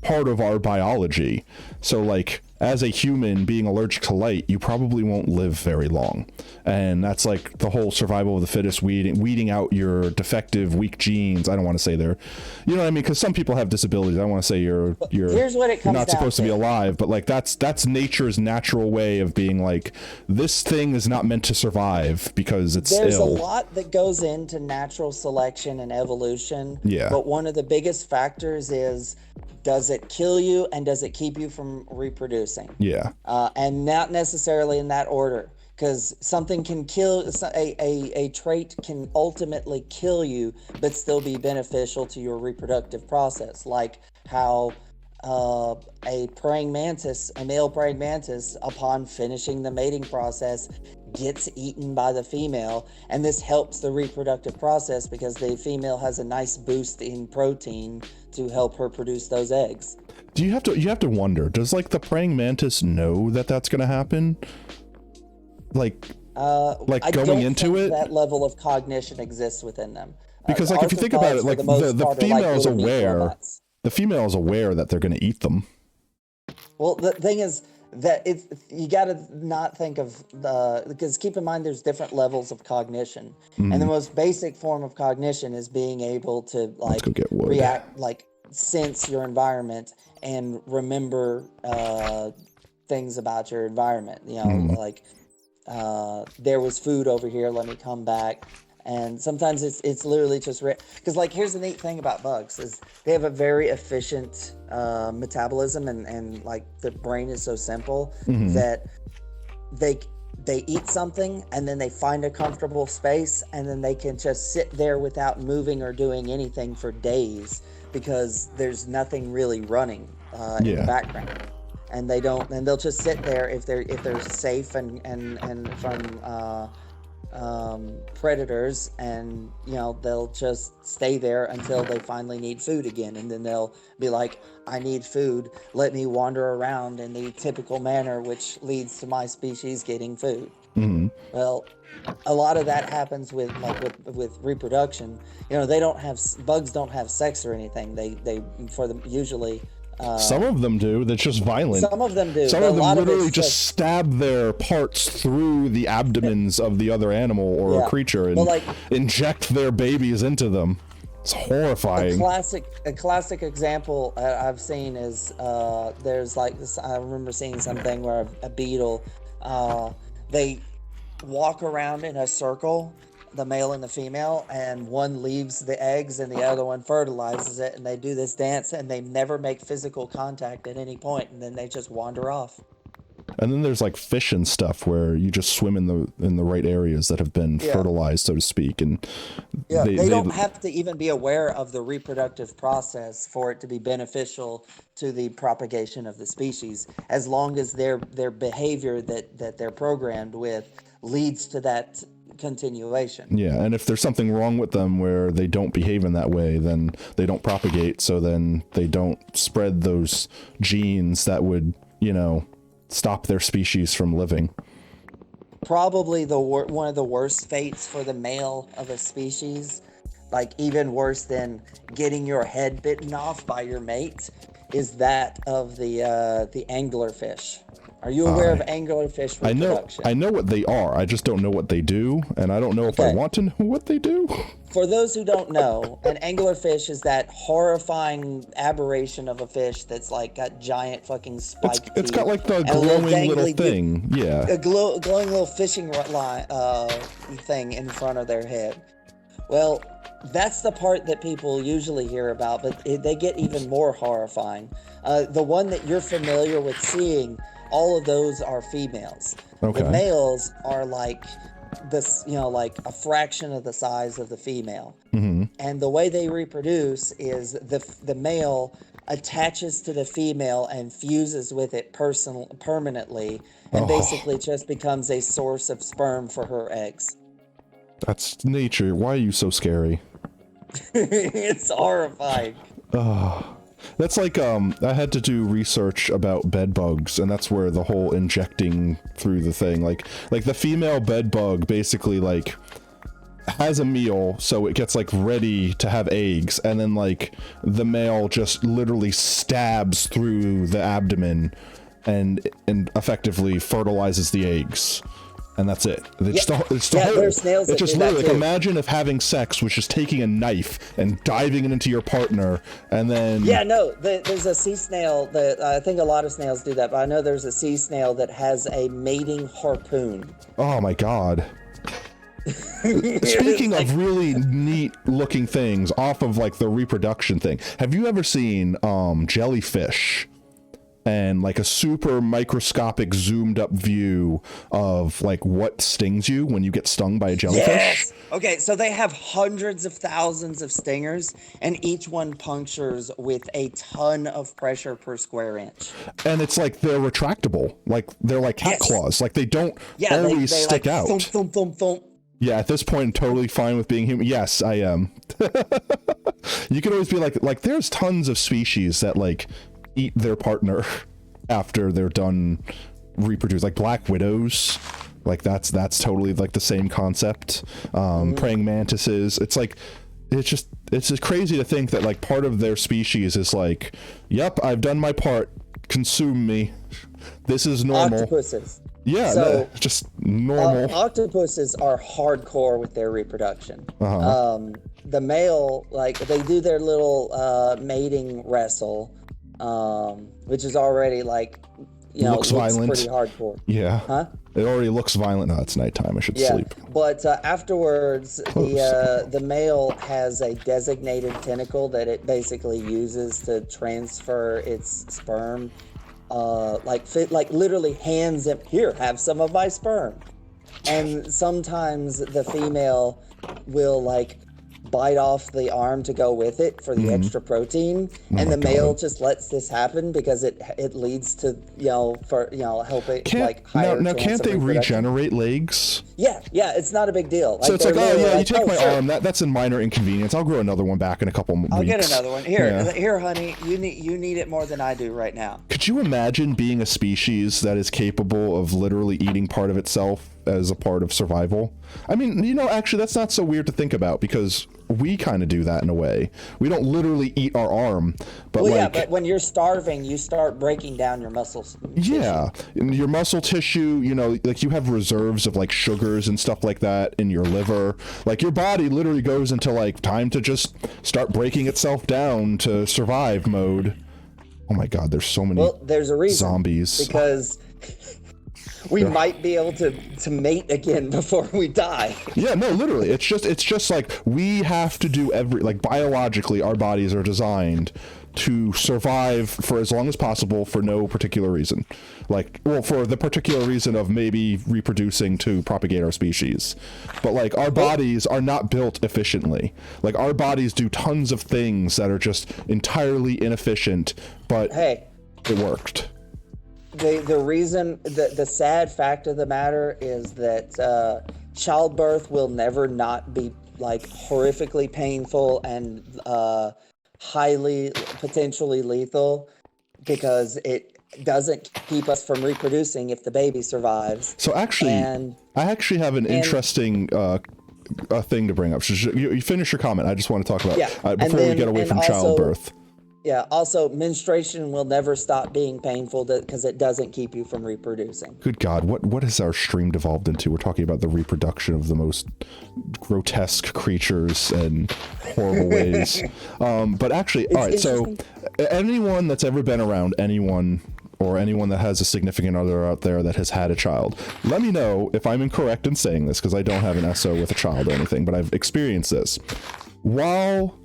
part of our biology. So like, as a human being allergic to light, you probably won't live very long. And that's like the whole survival of the fittest, weeding out your defective, weak genes. I don't want to say they're, you know what I mean? Because some people have disabilities. I don't want to say you're Here's what it comes not supposed to be alive, but like that's nature's natural way of being like, this thing is not meant to survive because it's ill. There's a lot that goes into natural selection and evolution. Yeah. But one of the biggest factors is, does it kill you and does it keep you from reproducing? Yeah. And not necessarily in that order, because something can kill, a trait can ultimately kill you, but still be beneficial to your reproductive process. Like how a male praying mantis, upon finishing the mating process, gets eaten by the female, and this helps the reproductive process because the female has a nice boost in protein to help her produce those eggs. Do you have to wonder, does like the praying mantis know that that's going to happen? Like going into it, that level of cognition exists within them. Because like if you think about it, like the female is aware. The female is aware that they're going to eat them. Well, the thing is that you got to not think of because keep in mind there's different levels of cognition, and the most basic form of cognition is being able to like react, like sense your environment and remember things about your environment. You know, like there was food over here. Let me come back. And sometimes it's literally just because like here's the neat thing about bugs is they have a very efficient metabolism and like the brain is so simple that they eat something and then they find a comfortable space and then they can just sit there without moving or doing anything for days because there's nothing really running in the background. And they'll just sit there if they're safe and from predators, and you know they'll just stay there until they finally need food again, and then they'll be like, I need food, let me wander around in the typical manner which leads to my species getting food. Well, a lot of that happens with reproduction. You know, bugs don't have sex or anything. They for them usually some of them do. That's just violent. Some of them do. Some of them literally just stab their parts through the abdomens of the other animal or a creature and inject their babies into them. It's horrifying. A classic example I've seen is there's like this. I remember seeing something where a beetle, they walk around in a circle, the male and the female, and one leaves the eggs and the other one fertilizes it, and they do this dance and they never make physical contact at any point, and then they just wander off. And then there's like fish and stuff where you just swim in the right areas that have been fertilized, so to speak, and they don't have to even be aware of the reproductive process for it to be beneficial to the propagation of the species, as long as their behavior that they're programmed with leads to that continuation. Yeah, and if there's something wrong with them where they don't behave in that way, then they don't propagate, so then they don't spread those genes that would, you know, stop their species from living. Probably one of the worst fates for the male of a species, like even worse than getting your head bitten off by your mate, is that of the anglerfish. Are you aware of anglerfish reproduction? I know what they are. I just don't know what they do, and I don't know if I want to know what they do. For those who don't know, an anglerfish is that horrifying aberration of a fish that's like got giant fucking spiked teeth. It's got like the glowing little thing. A glowing little fishing line thing in front of their head. Well, that's the part that people usually hear about, but they get even more horrifying. The one that you're familiar with seeing, all of those are females. Okay. The males are like this, you know, like a fraction of the size of the female. And the way they reproduce is the male attaches to the female and fuses with it permanently, and basically just becomes a source of sperm for her eggs. That's nature. Why are you so scary? It's horrifying. That's like, I had to do research about bed bugs, and that's where the whole injecting through the thing, like the female bed bug basically, like, has a meal, so it gets, like, ready to have eggs, and then, like, the male just literally stabs through the abdomen and effectively fertilizes the eggs. And that's it. It's just literally like, imagine if having sex was just taking a knife and diving it into your partner, and then there's a sea snail that I think a lot of snails do that, but I know there's a sea snail that has a mating harpoon. Oh my god. Speaking of really neat looking things off of like the reproduction thing, have you ever seen jellyfish? And like a super microscopic zoomed up view of like what stings you when you get stung by a jellyfish? Yes. Okay, so they have hundreds of thousands of stingers, and each one punctures with a ton of pressure per square inch. And it's like they're retractable, like they're like cat claws, like they don't always they stick out. Thump, thump, thump, thump. Yeah, at this point, I'm totally fine with being human. Yes, I am. You can always be like there's tons of species that like eat their partner after they're done reproduce, like black widows, like that's totally like the same concept. Praying mantises, it's just crazy to think that like part of their species is like, yep, I've done my part, consume me, this is normal. Octopuses. Yeah, so, just normal. Octopuses are hardcore with their reproduction. The male, like they do their little mating wrestle, which is already like, looks violent. pretty hardcore. Yeah. Huh? It already looks violent. No, it's nighttime. I should Yeah, sleep. but afterwards, the male has a designated tentacle that it basically uses to transfer its sperm. Like literally hands him, here, have some of my sperm. And sometimes the female will like bite off the arm to go with it for the extra protein, and the male just lets this happen because it leads to help it like higher now chance can't of they reproduction. regenerate legs? Yeah, it's not a big deal. So it's like, oh yeah, you take my sure. arm. That's a minor inconvenience. I'll grow another one back in a couple weeks. I'll get another one. Here, Yeah. here, honey. You need it more than I do right now. Could you imagine being a species that is capable of literally eating part of itself as a part of survival? I mean, actually, that's not so weird to think about because we kind of do that in a way. We don't literally eat our arm, but but when you're starving, you start breaking down your muscles. Yeah, your muscle tissue, like you have reserves of like sugars and stuff like that in your liver. Like your body literally goes into like time to just start breaking itself down to survive mode. Oh my God, there's so many. Well, there's a reason. Zombies. Because we might be able to mate again before we die. Yeah, no, literally. It's just like we have to do biologically, our bodies are designed to survive for as long as possible for no particular reason. For the particular reason of maybe reproducing to propagate our species. But like our bodies are not built efficiently. Like our bodies do tons of things that are just entirely inefficient, but Hey, it worked. the reason, the sad fact of the matter is that childbirth will never not be like horrifically painful and highly potentially lethal because it doesn't keep us from reproducing if the baby survives. So actually, I actually have an interesting thing to bring up. You finish your comment. I just want to talk about before we get away from childbirth. Yeah, also, menstruation will never stop being painful because it doesn't keep you from reproducing. Good God, what has our stream devolved into? We're talking about the reproduction of the most grotesque creatures and horrible ways. But actually, all right, so anyone that's ever been around anyone or anyone that has a significant other out there that has had a child, let me know if I'm incorrect in saying this, because I don't have an SO with a child or anything, but I've experienced this. While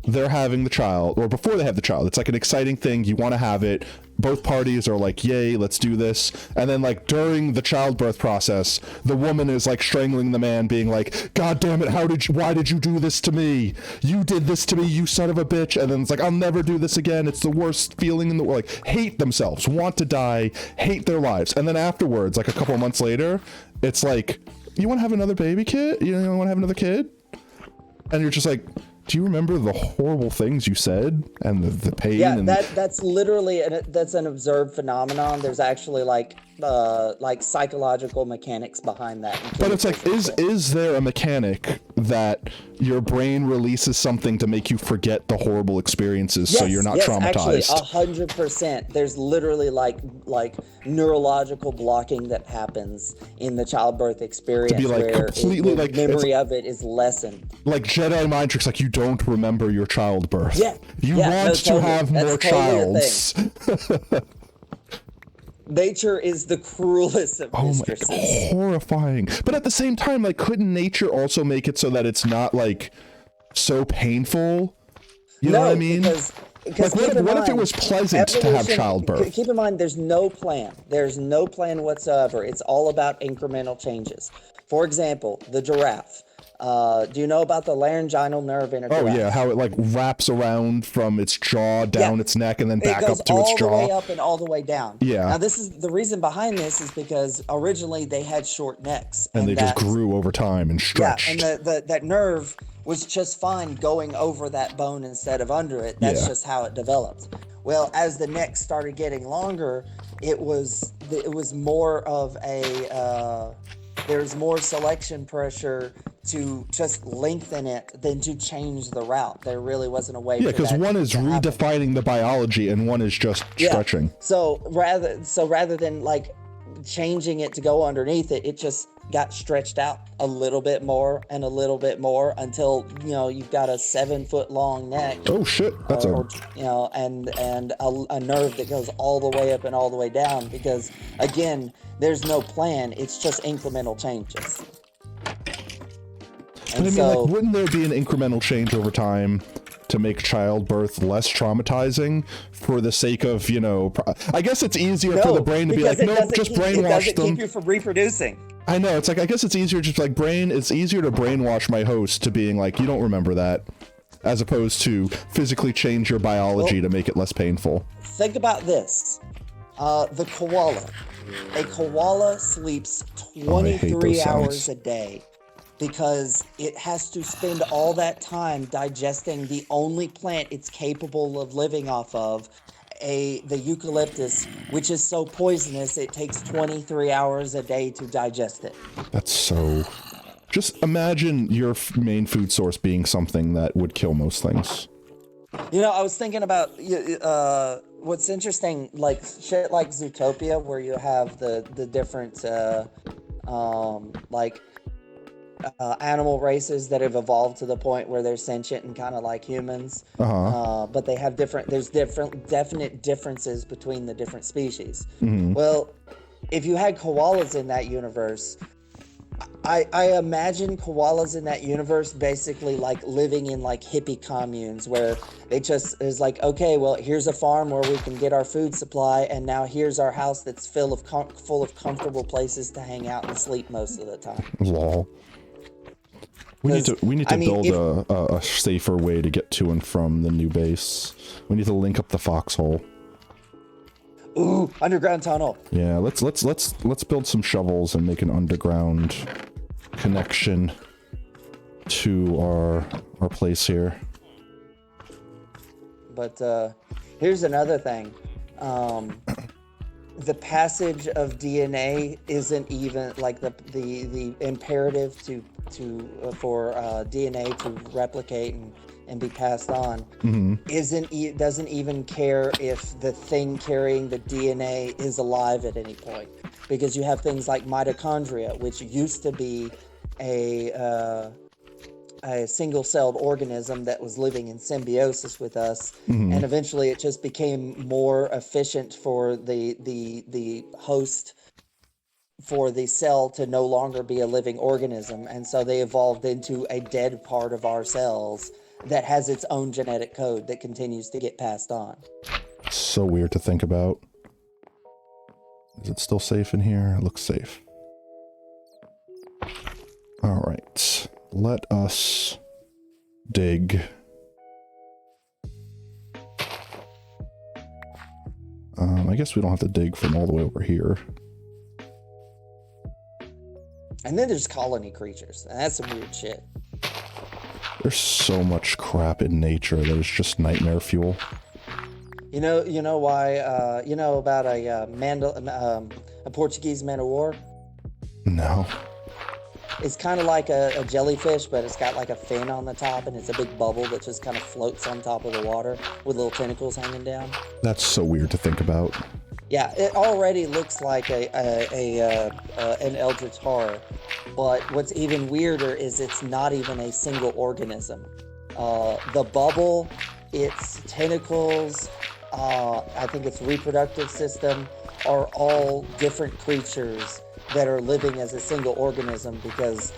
they're having the child, or before they have the child, it's like an exciting thing. You want to have it. Both parties are like, yay, let's do this. And then like during the childbirth process, the woman is like strangling the man, being like, God damn it, why did you do this to me? You did this to me, you son of a bitch. And then it's like, I'll never do this again. It's the worst feeling in the world. Like, hate themselves, want to die, hate their lives. And then afterwards, like a couple of months later, it's like, you want to have another baby kid? You want to have another kid? And you're just like, do you remember the horrible things you said and the pain? Yeah, and that's literally that's an observed phenomenon. There's actually like psychological mechanics behind that. But it's like, is there a mechanic that your brain releases something to make you forget the horrible experiences so you're not traumatized? Actually, 100%. There's literally like neurological blocking that happens in the childbirth experience, to be like where completely the like memory of it is lessened. Like Jedi mind tricks, like you don't remember your childbirth. Yeah. You want to have more That's childs. Nature is the cruelest of mistresses. Oh my, horrifying. But at the same time, like, couldn't nature also make it so that it's not like so painful? You know what I mean? Because like, what if it was pleasant to have childbirth? Keep in mind, there's no plan. There's no plan whatsoever. It's all about incremental changes. For example, the giraffe. Do you know about the laryngeal nerve in a giraffe? Oh yeah, how it like wraps around from its jaw down its neck and then back up to its jaw. It goes all the way up and all the way down. Yeah. Now this is the reason behind this is because originally they had short necks. And they just grew over time and stretched. Yeah, and that nerve was just fine going over that bone instead of under it. That's just how it developed. Well, as the neck started getting longer, it was more of a there's more selection pressure to just lengthen it than to change the route. There really wasn't a way. Yeah, because one is redefining the biology and one is just stretching. So rather than like changing it to go underneath it, it just got stretched out a little bit more and a little bit more until, you know, you've got a 7-foot long neck. Oh shit, that's or, you know, and a nerve that goes all the way up and all the way down, because again, there's no plan, it's just incremental changes. But I mean, like, wouldn't there be an incremental change over time to make childbirth less traumatizing for the sake of, you know, I guess it's easier for the brain to be like, no, just brainwash them. It doesn't keep you from reproducing. I know, it's like, I guess it's easier just like it's easier to brainwash my host to being like, you don't remember that, as opposed to physically change your biology to make it less painful. Think about this. The koala. A koala sleeps 23 hours a day because it has to spend all that time digesting the only plant it's capable of living off of, the eucalyptus, which is so poisonous it takes 23 hours a day to digest it. That's so... Just imagine your main food source being something that would kill most things. You know, I was thinking about what's interesting, like shit like Zootopia, where you have the different animal races that have evolved to the point where they're sentient and kind of like humans. But they have definite differences between the different species. Well, if you had koalas in that universe, I imagine koalas in that universe basically like living in like hippie communes where it just is like, okay, well, here's a farm where we can get our food supply, and now here's our house that's full of comfortable places to hang out and sleep most of the time. Lol. We need to build a safer way to get to and from the new base. We need to link up the foxhole. Ooh, underground tunnel. Yeah, let's build some shovels and make an underground connection to our place here. But here's another thing. The passage of DNA isn't even like the imperative for DNA to replicate and be passed on. Doesn't even care if the thing carrying the DNA is alive at any point, because you have things like mitochondria, which used to be a single-celled organism that was living in symbiosis with us, and eventually it just became more efficient for the host, for the cell to no longer be a living organism, and so they evolved into a dead part of our cells that has its own genetic code that continues to get passed on. So weird to think about. Is it still safe in here? It looks safe. All right. Let us dig. I guess we don't have to dig from all the way over here. And then there's colony creatures, and that's some weird shit. There's so much crap in nature that is just nightmare fuel. You know why? You know about a Portuguese man of war? No. It's kind of like a jellyfish, but it's got like a fin on the top, and it's a big bubble that just kind of floats on top of the water with little tentacles hanging down. That's so weird to think about. Yeah, it already looks like an eldritch horror, but what's even weirder is it's not even a single organism. The bubble, its tentacles, I think its reproductive system, are all different creatures that are living as a single organism, because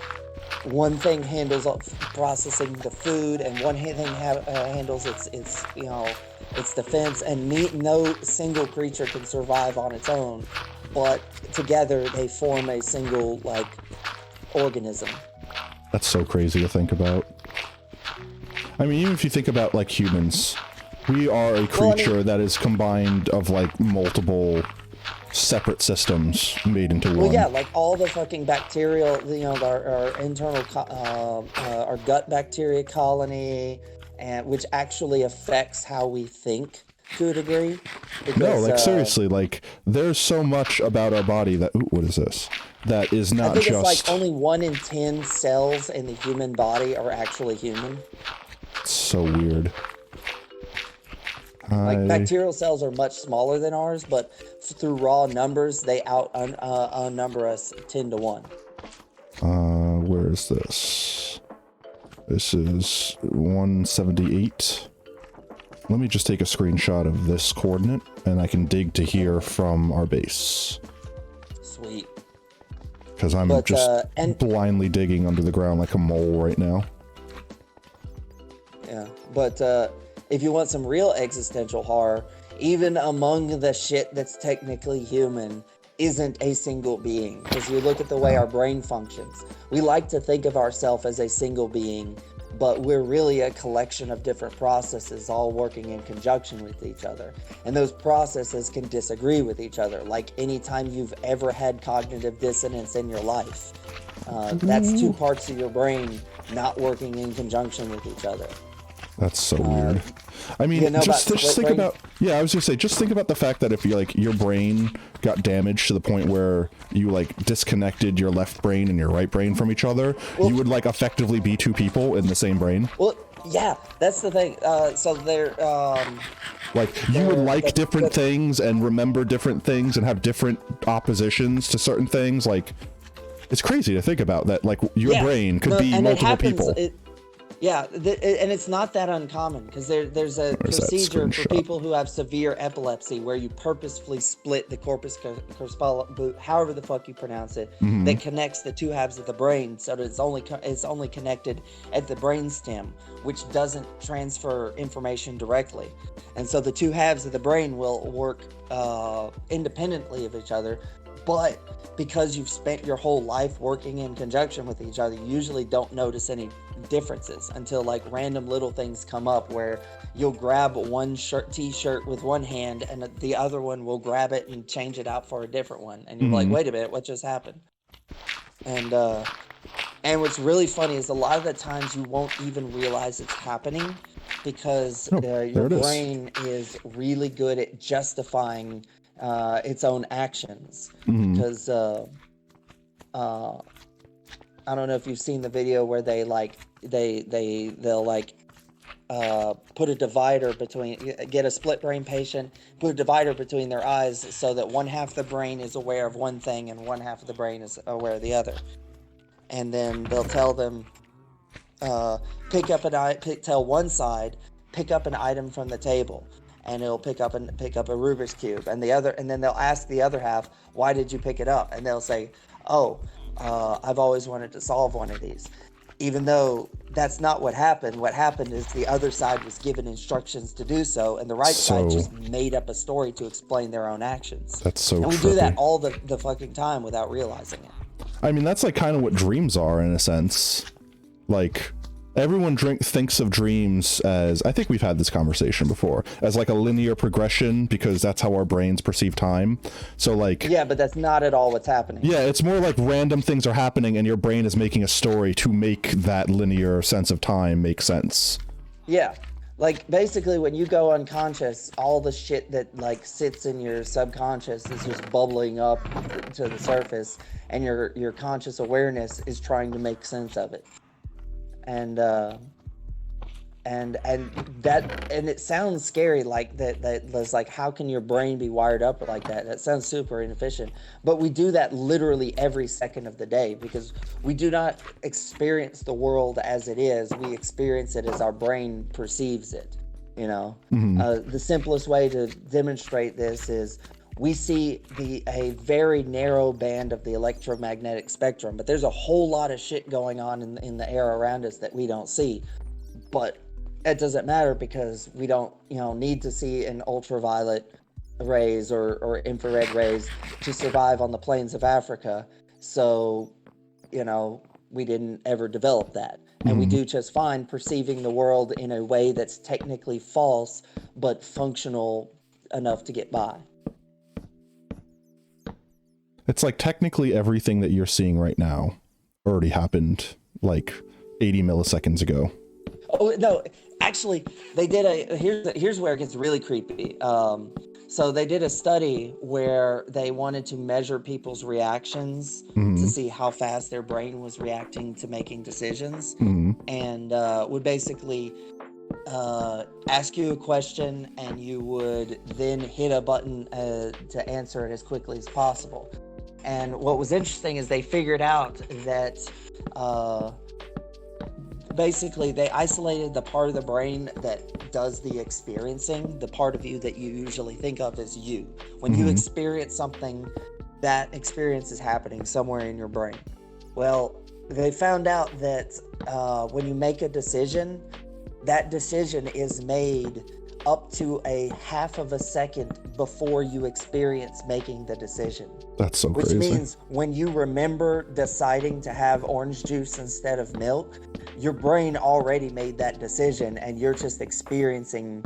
one thing handles processing the food, and one thing handles its defense, and no single creature can survive on its own, but together they form a single organism. That's so crazy to think about. I mean, even if you think about like humans, we are a creature that is combined of like multiple separate systems made into one. Well, yeah, like all the fucking bacterial, our internal, our gut bacteria colony, and which actually affects how we think to a degree. Because, no, like seriously, like there's so much about our body that, ooh, what is this? That is not just... I think it's like only 1 in 10 cells in the human body are actually human. It's so weird. Like bacterial cells are much smaller than ours, but through raw numbers, they outnumber us 10 to 1. Where is this? This is 178. Let me just take a screenshot of this coordinate, and I can dig to here from our base. Sweet. Because I'm just blindly digging under the ground like a mole right now. Yeah, but if you want some real existential horror, even among the shit that's technically human isn't a single being. Because you look at the way our brain functions. We like to think of ourselves as a single being, but we're really a collection of different processes all working in conjunction with each other. And those processes can disagree with each other. Like anytime you've ever had cognitive dissonance in your life, that's two parts of your brain not working in conjunction with each other. That's so weird. I mean, just think about, I was gonna say, just think about the fact that if you like your brain got damaged to the point where you like disconnected your left brain and your right brain from each other, you would like effectively be two people in the same brain. Well, yeah, that's the thing. So they're like you would like different things and remember different things and have different oppositions to certain things. Like it's crazy to think about that. Like your brain could be multiple people. Yeah, and it's not that uncommon because there's a procedure for people who have severe epilepsy where you purposefully split the corpus callosum, however the fuck you pronounce it, that connects the two halves of the brain so that it's only connected at the brain stem, which doesn't transfer information directly. And so the two halves of the brain will work independently of each other. But because you've spent your whole life working in conjunction with each other, you usually don't notice any differences until like random little things come up where you'll grab one t-shirt with one hand and the other one will grab it and change it out for a different one. And you're like, wait a minute, what just happened? And what's really funny is a lot of the times you won't even realize it's happening because your brain is really good at justifying its own actions. Because I don't know if you've seen the video where they like they'll like put a divider get a split brain patient, put a divider between their eyes so that one half of the brain is aware of one thing and one half of the brain is aware of the other. And then they'll tell them tell one side, pick up an item from the table, and it'll pick up a Rubik's Cube, and then they'll ask the other half, why did you pick it up? And they'll say, I've always wanted to solve one of these. Even though that's not what happened. What happened is the other side was given instructions to do so, and the right side just made up a story to explain their own actions. That's so And we trippy. do that all the fucking time without realizing it. I mean, that's like kind of what dreams are in a sense. Like everyone thinks of dreams as, I think we've had this conversation before, as like a linear progression because that's how our brains perceive time. So like, yeah, but that's not at all what's happening. Yeah, it's more like random things are happening and your brain is making a story to make that linear sense of time make sense. Yeah. Like basically when you go unconscious, all the shit that like sits in your subconscious is just bubbling up to the surface, and your conscious awareness is trying to make sense of it. And it sounds scary, like that was like, how can your brain be wired up like that? That sounds super inefficient, but we do that literally every second of the day because we do not experience the world as it is. We experience it as our brain perceives it, you know. The simplest way to demonstrate this is we see a very narrow band of the electromagnetic spectrum, but there's a whole lot of shit going on in the air around us that we don't see. But it doesn't matter because we don't, need to see an ultraviolet rays or infrared rays to survive on the plains of Africa. So, we didn't ever develop that. And we do just fine perceiving the world in a way that's technically false, but functional enough to get by. It's like technically everything that you're seeing right now already happened like 80 milliseconds ago. Oh, no, actually, they did here's where it gets really creepy. So they did a study where they wanted to measure people's reactions to see how fast their brain was reacting to making decisions, and would basically ask you a question, and you would then hit a button to answer it as quickly as possible. And what was interesting is they figured out that basically they isolated the part of the brain that does the experiencing, the part of you that you usually think of as you. When you experience something, that experience is happening somewhere in your brain. Well, they found out that when you make a decision, that decision is made up to a half of a second before you experience making the decision. That's so Which crazy. means when you remember deciding to have orange juice instead of milk, your brain already made that decision, and you're just experiencing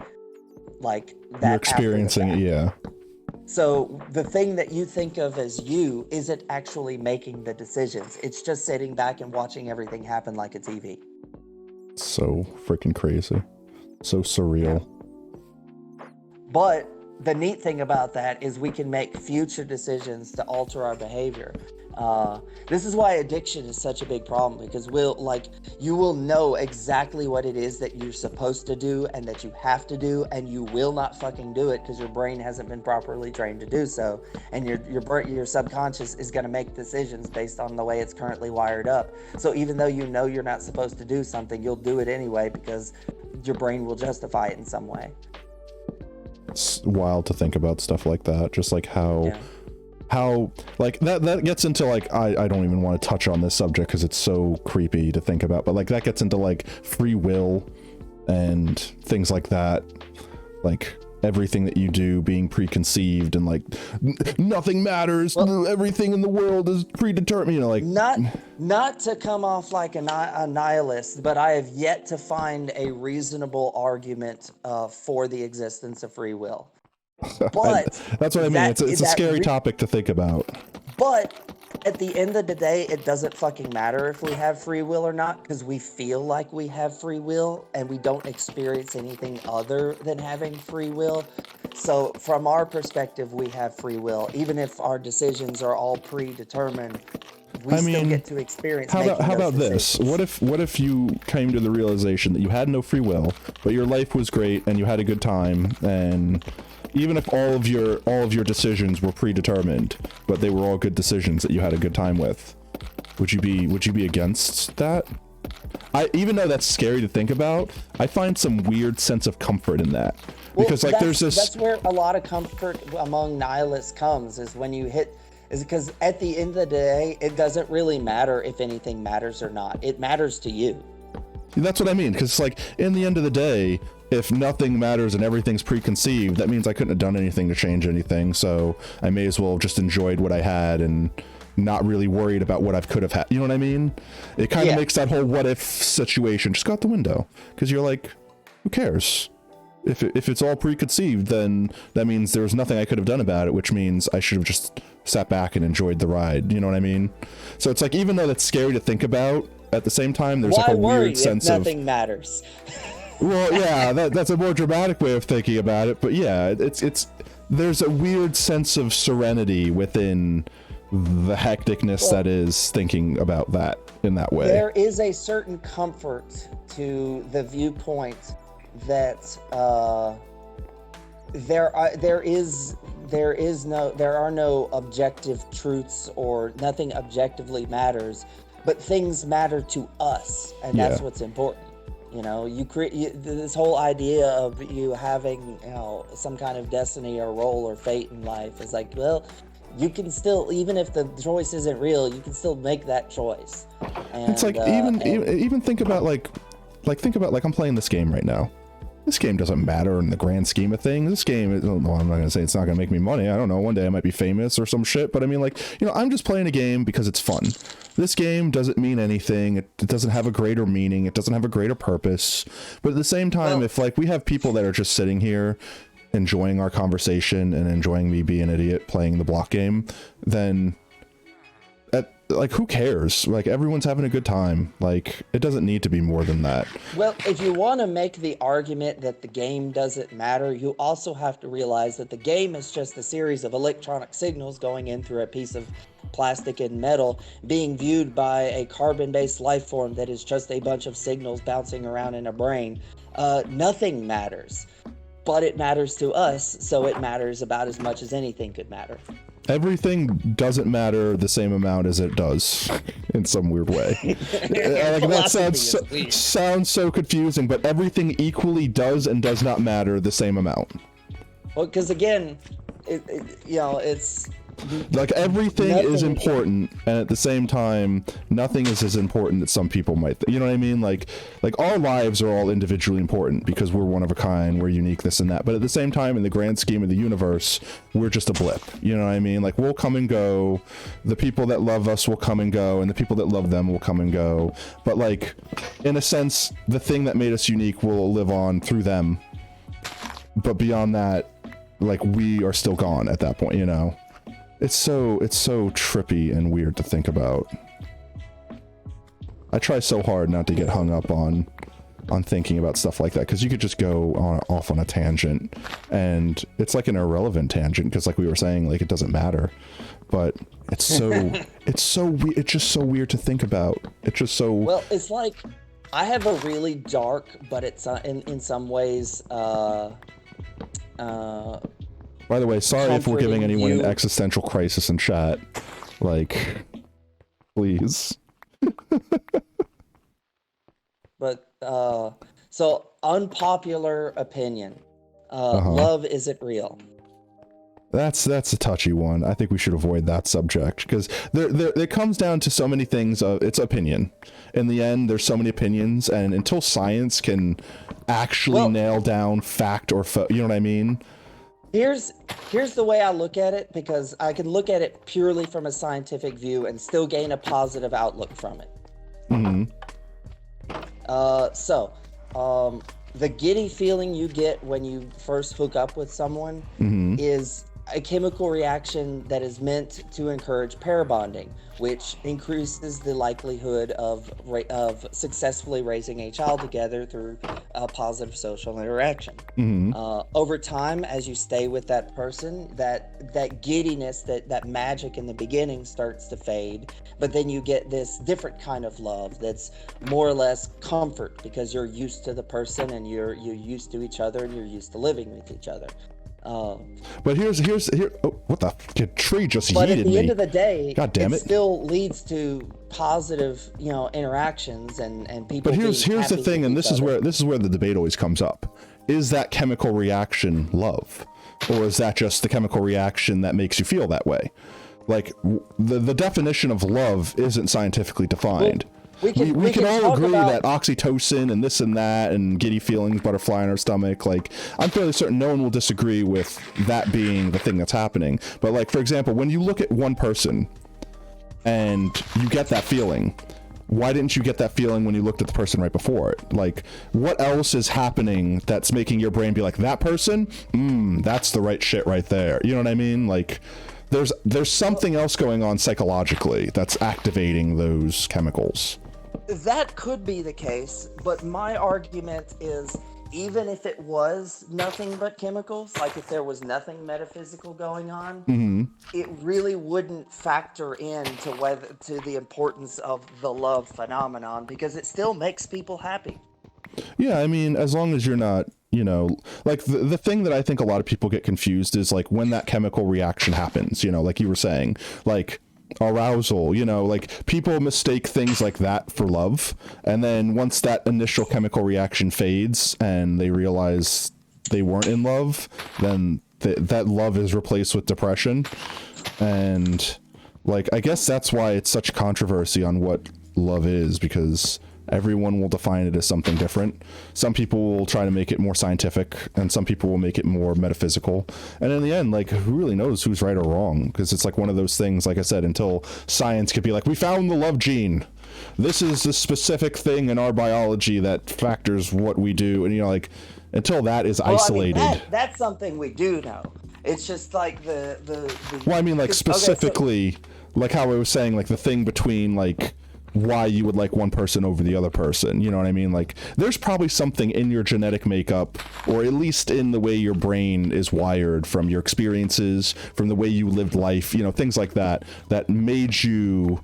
like that. You're experiencing it, yeah. So the thing that you think of as you isn't actually making the decisions. It's just sitting back and watching everything happen like a TV. So freaking crazy. So surreal. But the neat thing about that is we can make future decisions to alter our behavior. This is why addiction is such a big problem, because you will know exactly what it is that you're supposed to do and that you have to do, and you will not fucking do it because your brain hasn't been properly trained to do so. And your subconscious is going to make decisions based on the way it's currently wired up. So even though you know you're not supposed to do something, you'll do it anyway because your brain will justify it in some way. It's wild to think about stuff like that. Just like how like that gets into like I don't even want to touch on this subject because it's so creepy to think about, but like that gets into like free will and things like that, like everything that you do being preconceived and like nothing matters, well, everything in the world is predetermined, you know, like not to come off like a nihilist, but I have yet to find a reasonable argument for the existence of free will. But that's what I mean. It's a scary topic to think about. But at the end of the day, it doesn't fucking matter if we have free will or not, because we feel like we have free will and we don't experience anything other than having free will. So from our perspective, we have free will, even if our decisions are all predetermined. We still get to experience. How about this? What if you came to the realization that you had no free will, but your life was great and you had a good time, and even if all of your decisions were predetermined, but they were all good decisions that you had a good time with, would you be against that? Even though that's scary to think about, I find some weird sense of comfort in that. Because like that's where a lot of comfort among nihilists comes, is when you hit, is because at the end of the day, it doesn't really matter if anything matters or not. It matters to you. That's what I mean, because like in the end of the day, if nothing matters and everything's preconceived, that means I couldn't have done anything to change anything, so I may as well have just enjoyed what I had and not really worried about what I could have had. You know what I mean? It kind of makes that whole what if situation just go out the window, because you're like, who cares? If it's all preconceived, then that means there was nothing I could have done about it, which means I should have just sat back and enjoyed the ride. You know what I mean? So it's like, even though that's scary to think about, at the same time, there's like a weird sense of nothing matters. Well, yeah, that's a more dramatic way of thinking about it, but yeah, there's a weird sense of serenity within the hecticness that is thinking about that in that way. There is a certain comfort to the viewpoint that there are no objective truths, or nothing objectively matters, but things matter to us, and that's what's important. You know, you create this whole idea of you having, you know, some kind of destiny or role or fate in life is like, well, you can still, even if the choice isn't real, you can still make that choice. And, it's like even think about like I'm playing this game right now. This game doesn't matter in the grand scheme of things. This game, well, I'm not gonna say it's not gonna make me money. I don't know. One day I might be famous or some shit. But I mean, like, you know, I'm just playing a game because it's fun. This game doesn't mean anything. It doesn't have a greater meaning. It doesn't have a greater purpose. But at the same time, if like we have people that are just sitting here enjoying our conversation and enjoying me being an idiot playing the block game, then like, who cares? Like, everyone's having a good time. Like, it doesn't need to be more than that. Well, if you want to make the argument that the game doesn't matter, you also have to realize that the game is just a series of electronic signals going in through a piece of plastic and metal being viewed by a carbon-based life form that is just a bunch of signals bouncing around in a brain, nothing matters. But it matters to us, so it matters about as much as anything could matter. Everything doesn't matter the same amount as it does in some weird way. Like, that sounds so confusing, but everything equally does and does not matter the same amount. Well, because again, it's like everything is important, and at the same time, nothing is as important as some people might. You know what I mean? Like our lives are all individually important because we're one of a kind, we're unique, this and that. But at the same time, in the grand scheme of the universe, we're just a blip. You know what I mean? Like, we'll come and go. The people that love us will come and go, and the people that love them will come and go. But like, in a sense, the thing that made us unique will live on through them. But beyond that, like, we are still gone at that point. You know. It's so trippy and weird to think about. I try so hard not to get hung up on thinking about stuff like that, because you could just go off on a tangent, and it's like an irrelevant tangent, because like we were saying, like, it doesn't matter. But it's just so weird to think about. It's just so... Well, it's like, I have a really dark, but it's in some ways by the way, sorry if we're giving anyone an existential crisis in chat. Like, please. But, so, unpopular opinion. Love isn't real. That's a touchy one. I think we should avoid that subject, because it comes down to so many things. It's opinion. In the end, there's so many opinions, and until science can actually nail down fact or you know what I mean? Here's the way I look at it, because I can look at it purely from a scientific view and still gain a positive outlook from it. Mm-hmm. The giddy feeling you get when you first hook up with someone is a chemical reaction that is meant to encourage pair bonding, which increases the likelihood of successfully raising a child together through a positive social interaction. Over time, as you stay with that person, that giddiness, that magic in the beginning starts to fade, but then you get this different kind of love that's more or less comfort, because you're used to the person, and you're used to each other, and you're used to living with each other. But here, oh, what the tree just yeeted me. But at the end of the day, God damn it, still leads to positive, interactions and people. But here's the thing, and this is where the debate always comes up. Is that chemical reaction love? Or is that just the chemical reaction that makes you feel that way? Like, the definition of love isn't scientifically defined. We can all agree that oxytocin and this and that and giddy feelings, butterfly in our stomach, like, I'm fairly certain no one will disagree with that being the thing that's happening. But like, for example, when you look at one person and you get that feeling, why didn't you get that feeling when you looked at the person right before it? Like, what else is happening that's making your brain be like, that person? That's the right shit right there. You know what I mean? Like, there's something else going on psychologically that's activating those chemicals. That could be the case, but my argument is, even if it was nothing but chemicals, like if there was nothing metaphysical going on, it really wouldn't factor into to the importance of the love phenomenon, because it still makes people happy. Yeah, I mean, as long as you're not, like, the thing that I think a lot of people get confused is, like, when that chemical reaction happens, like you were saying, like, arousal, like, people mistake things like that for love, and then once that initial chemical reaction fades and they realize they weren't in love, then that love is replaced with depression. And, like, I guess that's why it's such controversy on what love is, because everyone will define it as something different. Some people will try to make it more scientific, and some people will make it more metaphysical. And in the end, like, who really knows who's right or wrong? Because it's like one of those things, like I said, until science could be like, we found the love gene. This is the specific thing in our biology that factors what we do. And, like, until that is isolated. I mean, that's something we do know. It's just like the well, I mean, like, specifically, like how I was saying, like, the thing between, like, why you would like one person over the other person. You know what I mean? Like, there's probably something in your genetic makeup, or at least in the way your brain is wired from your experiences, from the way you lived life, you know, things like that, that made you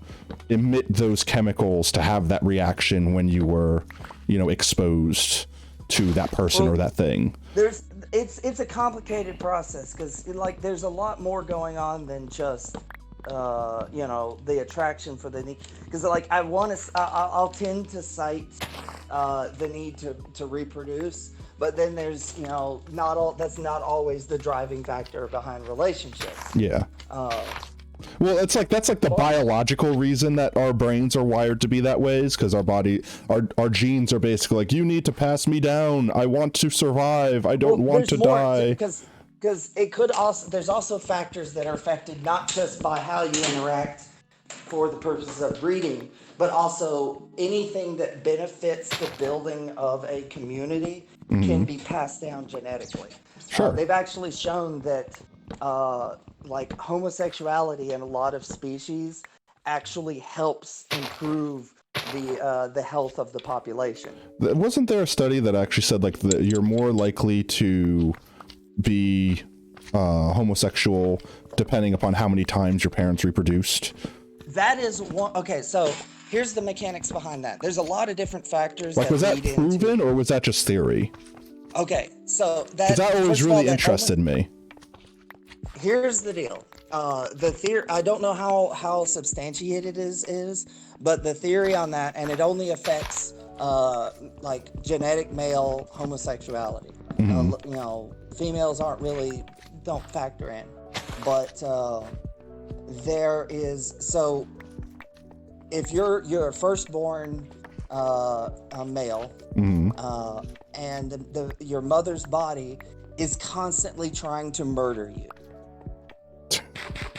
emit those chemicals to have that reaction when you were, you know, exposed to that person or that thing. It's a complicated process, because like there's a lot more going on than just you know, the attraction for the need. Because like I'll tend to cite the need to reproduce, but then there's, you know, that's not always the driving factor behind relationships. Yeah. Well, that's like the biological reason that our brains are wired to be that way, is because our genes are basically like, you need to pass me down. I want to survive. I don't want to die. Because it could also, there's also factors that are affected not just by how you interact for the purposes of breeding, but also anything that benefits the building of a community can be passed down genetically. Sure. They've actually shown that like homosexuality in a lot of species actually helps improve the health of the population. Wasn't there a study that actually said like you're more likely to be homosexual depending upon how many times your parents reproduced? That is one. Okay, so here's the mechanics behind that. There's a lot of different factors. Like, was that proven or was that just theory? Okay, so that always really interested me. Here's the deal. The theory, I don't know how substantiated it is, but the theory on that, and it only affects like genetic male homosexuality. You know, females don't factor in, but there is, so if you're a firstborn a male, and your mother's body is constantly trying to murder you.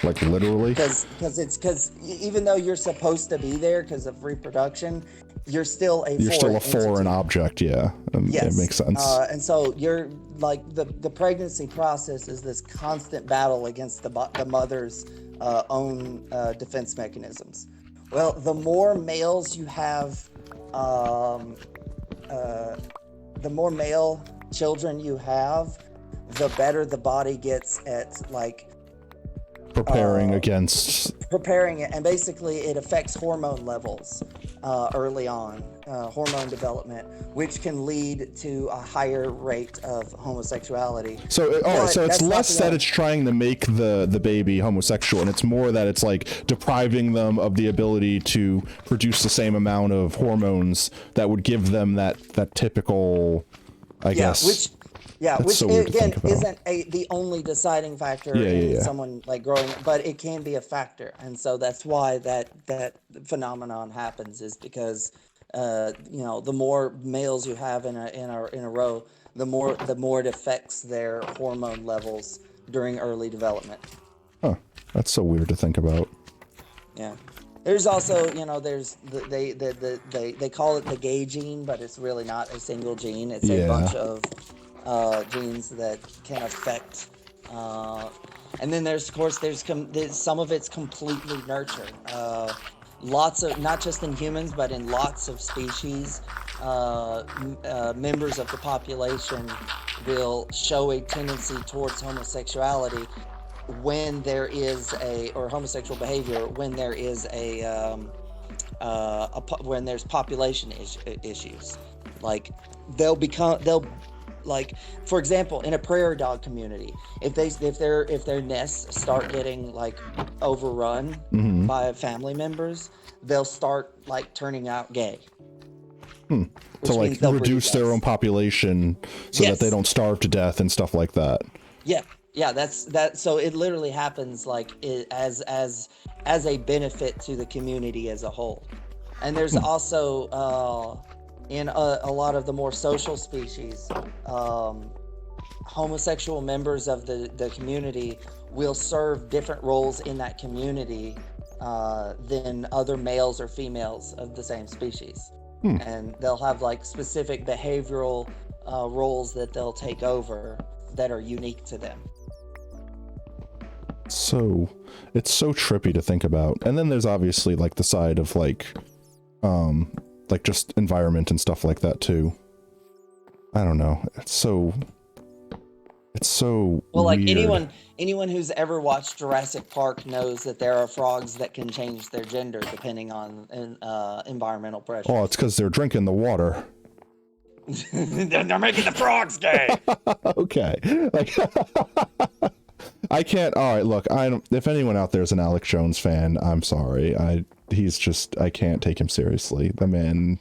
Like literally? Because even though you're supposed to be there because of reproduction, you're still a foreign object. Yeah. Yes. It makes sense. And so you're like the pregnancy process is this constant battle against the mother's own defense mechanisms. Well, the more males you have, the more male children you have, the better the body gets at like preparing it, and basically it affects hormone levels early on, hormone development, which can lead to a higher rate of homosexuality. So it's less that it's trying to make the baby homosexual, and it's more that it's like depriving them of the ability to produce the same amount of hormones that would give them that typical, I guess. Which so again isn't the only deciding factor in someone like growing, but it can be a factor, and so that's why that phenomenon happens, is because you know, the more males you have in a row, the more it affects their hormone levels during early development. Huh, that's so weird to think about. Yeah. There's also, you know, there's they call it the gay gene, but it's really not a single gene. It's a bunch of genes that can affect, and then there's some of it's completely nurture. Lots of, not just in humans, but in lots of species, members of the population will show a tendency towards homosexuality when there is or homosexual behavior when there is when there's population issues. Like they'll like, for example, in a prairie dog community, if their nests start getting like overrun by family members, they'll start like turning out gay. To like reduce their own population so that they don't starve to death and stuff like that. Yeah, that's that. So it literally happens like as a benefit to the community as a whole. And there's also in a lot of the more social species, homosexual members of the community will serve different roles in that community than other males or females of the same species. And they'll have like specific behavioral roles that they'll take over that are unique to them. So it's so trippy to think about. And then there's obviously like the side of like like just environment and stuff like that too. I don't know. It's so Well, like weird. anyone who's ever watched Jurassic Park knows that there are frogs that can change their gender depending on environmental pressure. Oh, it's because they're drinking the water. They're making the frogs gay. Okay. Like, I can't. All right, look. I don't. If anyone out there is an Alex Jones fan, I'm sorry. I can't take him seriously. The man.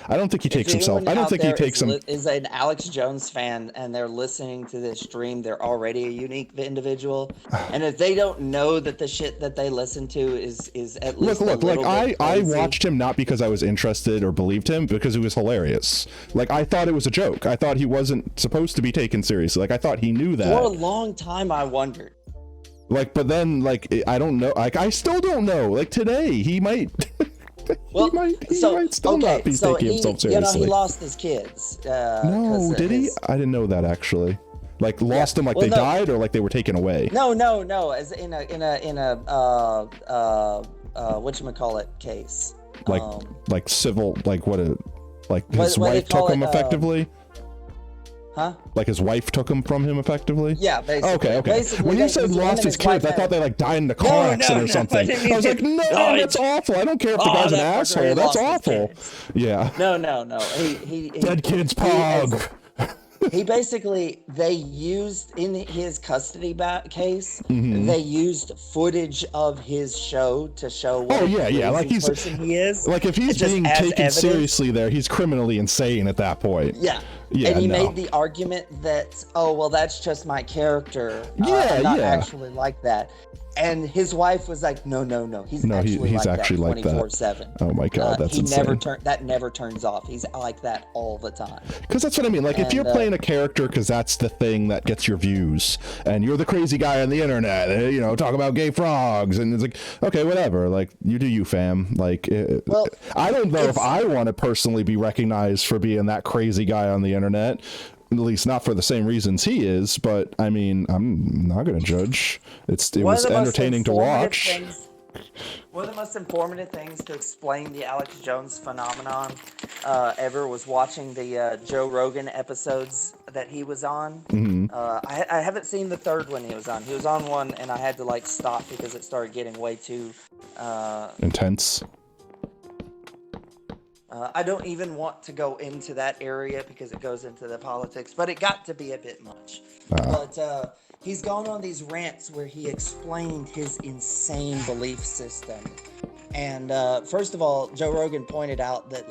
I don't think he takes himself. I don't think he takes him. Is an Alex Jones fan and they're listening to this stream, they're already a unique individual. And if they don't know that the shit that they listen to is at least Look, like I crazy. watched him not because I was interested or believed him, because it was hilarious. Like, I thought it was a joke. I thought he wasn't supposed to be taken seriously. Like, I thought he knew that. For a long time, I wondered. Like, but then, like, I don't know. Like, I still don't know. Like, today, he might... Well, he might still not be taking himself seriously. You know, he lost his kids. No, did he? I didn't know that, actually. Like, lost them, like they died, or like they were taken away? No. As in a whatchamacallit case. Like civil, like his wife took him effectively? Huh? Like his wife took him from him effectively? Yeah, basically. Okay. Basically, when you said lost his kids, I thought they like died in a car accident or something. I was like, no, that's awful. I don't care if the guy's an asshole. That's awful. Yeah. No. He Dead kids pog. He basically, they used in his custody case, Mm-hmm. they used footage of his show to show what like he's person he is. Like if he's being taken seriously there, he's criminally insane at that point. Yeah. And he made the argument that, oh, well, that's just my character. I'm not actually like that. And his wife was like, no. He's actually like 24/7. Oh my God, that's insane. That never turns off. He's like that all the time. Because that's what I mean. Like, if you're playing a character because that's the thing that gets your views, and you're the crazy guy on the internet, talk about gay frogs, and it's like, okay, whatever. Like, you do you, fam. Like, I don't know if I want to personally be recognized for being that crazy guy on the internet. At least not for the same reasons he is, but I mean, I'm not going to judge. It was entertaining to watch. One of the most informative things to explain the Alex Jones phenomenon ever was watching the Joe Rogan episodes that he was on. Mm-hmm. I haven't seen the third one he was on. He was on one, and I had to stop because it started getting way too intense. I don't even want to go into that area because it goes into the politics, but it got to be a bit much. But he's gone on these rants where he explained his insane belief system. And first of all, Joe Rogan pointed out that,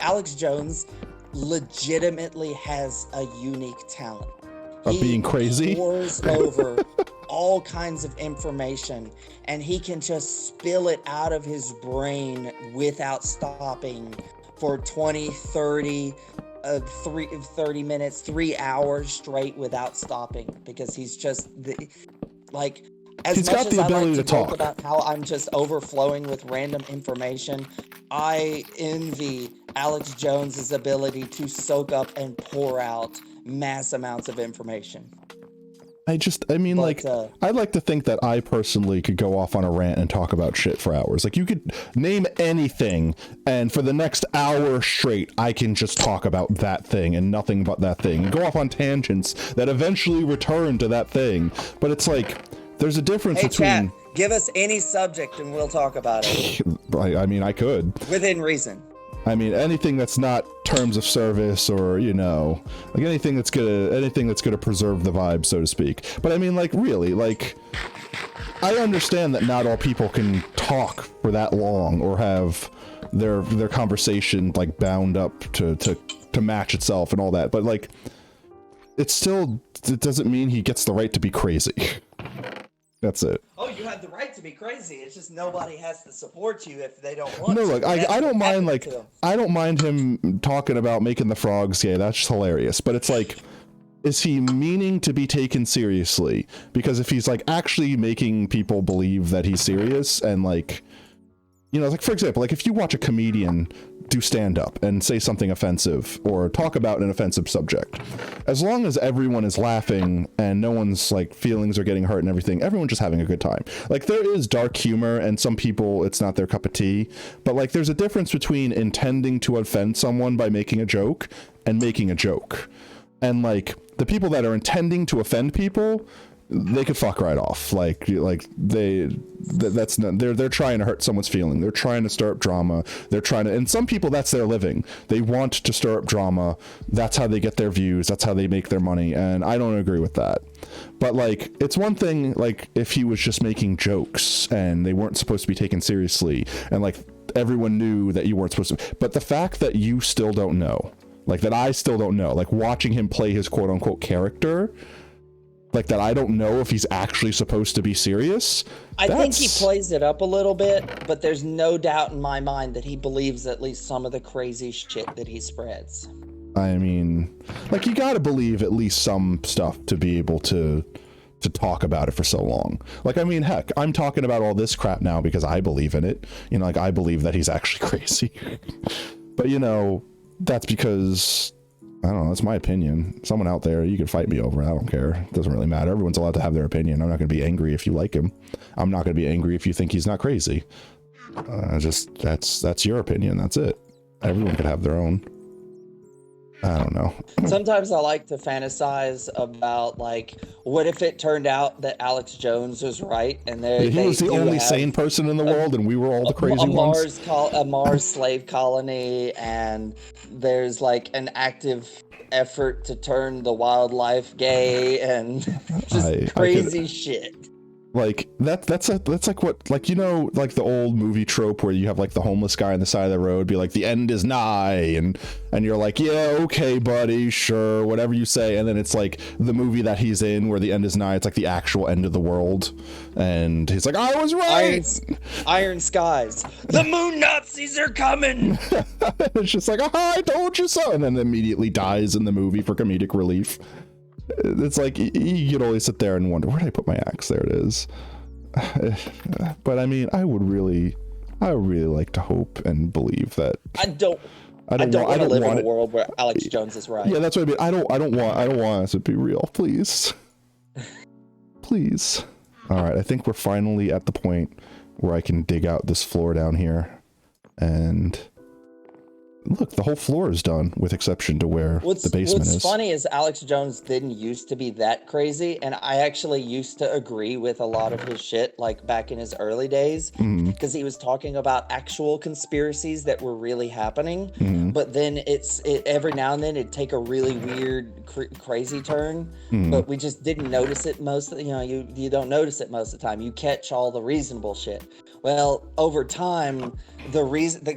Alex Jones legitimately has a unique talent. Of being crazy? He pours over all kinds of information, and he can just spill it out of his brain without stopping for 20, 30 minutes, 3 hours straight without stopping, because he's just he's got the ability to talk about how I'm just overflowing with random information. I envy Alex Jones's ability to soak up and pour out mass amounts of information. I'd like to think that I personally could go off on a rant and talk about shit for hours. Like, you could name anything, and for the next hour straight, I can just talk about that thing and nothing but that thing, and go off on tangents that eventually return to that thing. But it's like, there's a difference between... Chat, give us any subject and we'll talk about it. I mean, I could. Within reason. I mean, anything that's not terms of service or, like anything that's gonna preserve the vibe, so to speak. But I mean, really, I understand that not all people can talk for that long or have their conversation bound up to match itself and all that. But it doesn't mean he gets the right to be crazy. That's it. Oh, you have the right to be crazy. It's just nobody has to support you if they don't want to. No, I don't mind I don't mind him talking about making the frogs gay. That's just hilarious. But it's is he meaning to be taken seriously? Because if he's actually making people believe that he's serious and You know, like, for example, like if you watch a comedian do stand-up and say something offensive or talk about an offensive subject, as long as everyone is laughing and no one's like feelings are getting hurt and everything, everyone's just having a good time. Like, there is dark humor and some people it's not their cup of tea, but like there's a difference between intending to offend someone by making a joke and making a joke. And like the people that are intending to offend people, they could fuck right off. That's not, they're trying to hurt someone's feeling. They're trying to stir up drama. They're trying to, and some people, that's their living. They want to stir up drama. That's how they get their views. That's how they make their money. And I don't agree with that. But like, it's one thing, like if he was just making jokes and they weren't supposed to be taken seriously and like everyone knew that you weren't supposed to, but the fact that you still don't know, like that I still don't know, like watching him play his quote unquote character, like that I don't know if he's actually supposed to be serious. I think he plays it up a little bit, but there's no doubt in my mind that he believes at least some of the crazy shit that he spreads. I mean, like, you gotta believe at least some stuff to be able to talk about it for so long. Like, I mean, heck, I'm talking about all this crap now because I believe in it. You know, like, I believe that he's actually crazy. But, you know, that's because, I don't know, that's my opinion. Someone out there, you can fight me over it. I don't care. It doesn't really matter. Everyone's allowed to have their opinion. I'm not going to be angry if you like him. I'm not going to be angry if you think he's not crazy. Just, that's your opinion. That's it. Everyone can have their own. I don't know. Sometimes I like to fantasize about, like, what if it turned out that Alex Jones was right and he was the only sane person in the world and we were all the crazy ones? A Mars slave colony, and there's like an active effort to turn the wildlife gay and just crazy shit. Like that's like what, like, you know, like the old movie trope where you have like the homeless guy on the side of the road be like, the end is nigh, and you're like, yeah, okay, buddy, sure, whatever you say, and then it's like the movie that he's in where the end is nigh, it's like the actual end of the world, and he's like, I was right. Iron skies. The moon Nazis are coming. It's just like, I told you so, and then immediately dies in the movie for comedic relief. It's like, you could always sit there and wonder, where did I put my axe? There it is. But I mean, I would really like to hope and believe that. I don't want to live in a world where Alex Jones is right. Yeah, that's what I mean. I don't want us to be real, please. Please. All right, I think we're finally at the point where I can dig out this floor down here, and look, the whole floor is done, with exception to where the basement is. What's funny is Alex Jones didn't used to be that crazy, and I actually used to agree with a lot of his shit, like back in his early days, because he was talking about actual conspiracies that were really happening. But then every now and then it'd take a really weird, crazy turn, but we just didn't notice it most. You don't notice it most of the time. You catch all the reasonable shit. Well, over time, the reason I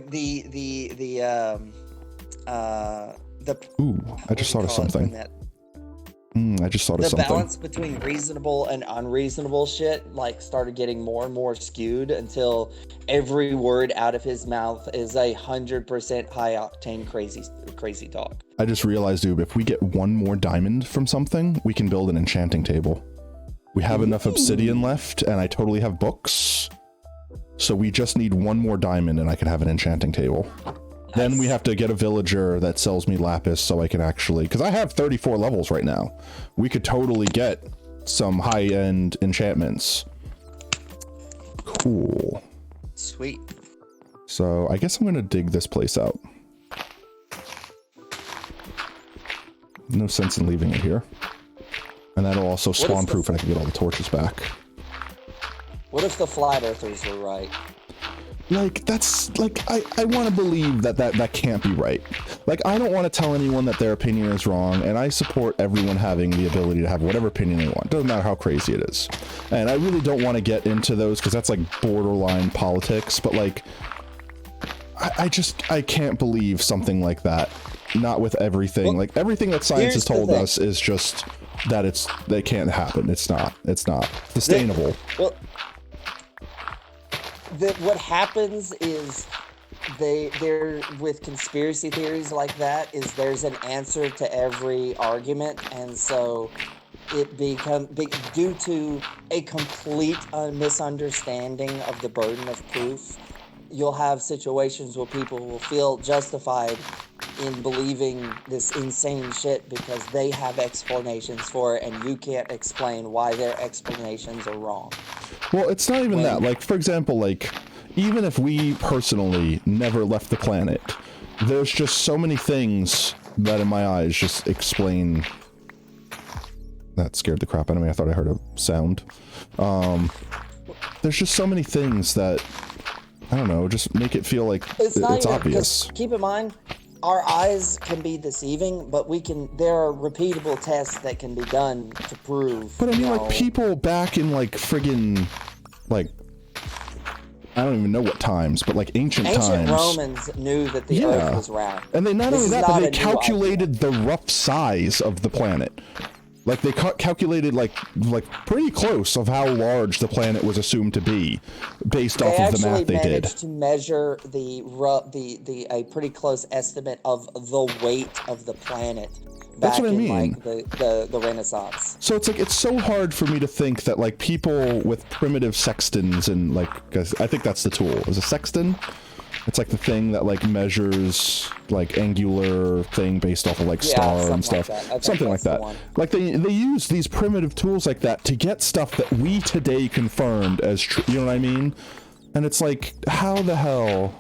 just thought of something. I just thought of something. The balance between reasonable and unreasonable shit like started getting more and more skewed until every word out of his mouth is 100% high octane crazy talk. I just realized, dude, if we get one more diamond from something, we can build an enchanting table. We have enough obsidian left, and I totally have books. So we just need one more diamond and I can have an enchanting table. Nice. Then we have to get a villager that sells me lapis so I can actually, because I have 34 levels right now. We could totally get some high-end enchantments. Cool. Sweet. So I guess I'm going to dig this place out. No sense in leaving it here. And that'll also spawn-proof and I can get all the torches back. What if the flat earthers were right? Like, that's, like, I want to believe that can't be right. Like, I don't want to tell anyone that their opinion is wrong, and I support everyone having the ability to have whatever opinion they want. Doesn't matter how crazy it is. And I really don't want to get into those, because that's, like, borderline politics, but, like, I can't believe something like that. Not with everything. Well, like, everything that science has told us is just that it can't happen. It's not sustainable. What happens is they're with conspiracy theories like that is there's an answer to every argument, and so it becomes due to a complete misunderstanding of the burden of proof. you'll have situations where people will feel justified in believing this insane shit because they have explanations for it, and you can't explain why their explanations are wrong. Well, it's not even that. Like, for example, like, even if we personally never left the planet, there's just so many things that in my eyes just explain... That scared the crap out of me. I thought I heard a sound. There's just so many things that, I don't know, just make it feel like it's obvious. Keep in mind, our eyes can be deceiving, but there are repeatable tests that can be done to prove. But I mean, like, people back in, like, friggin', like, I don't even know what times, but, like, ancient times. Ancient Romans knew that the Earth was round. And they not only that, but they calculated the rough size of the planet. Like, they calculated, like pretty close of how large the planet was assumed to be, based off of the math they did. They actually managed to measure a pretty close estimate of the weight of the planet That's back what I mean. in, like, the Renaissance. So it's like, it's so hard for me to think that, like, people with primitive sextants and, like, I think that's the tool. Is a sextant? It's like the thing that, like, measures, like, angular thing based off of, like, star and stuff. Something like that. Like, they use these primitive tools like that to get stuff that we today confirmed as true. You know what I mean? And it's like, how the hell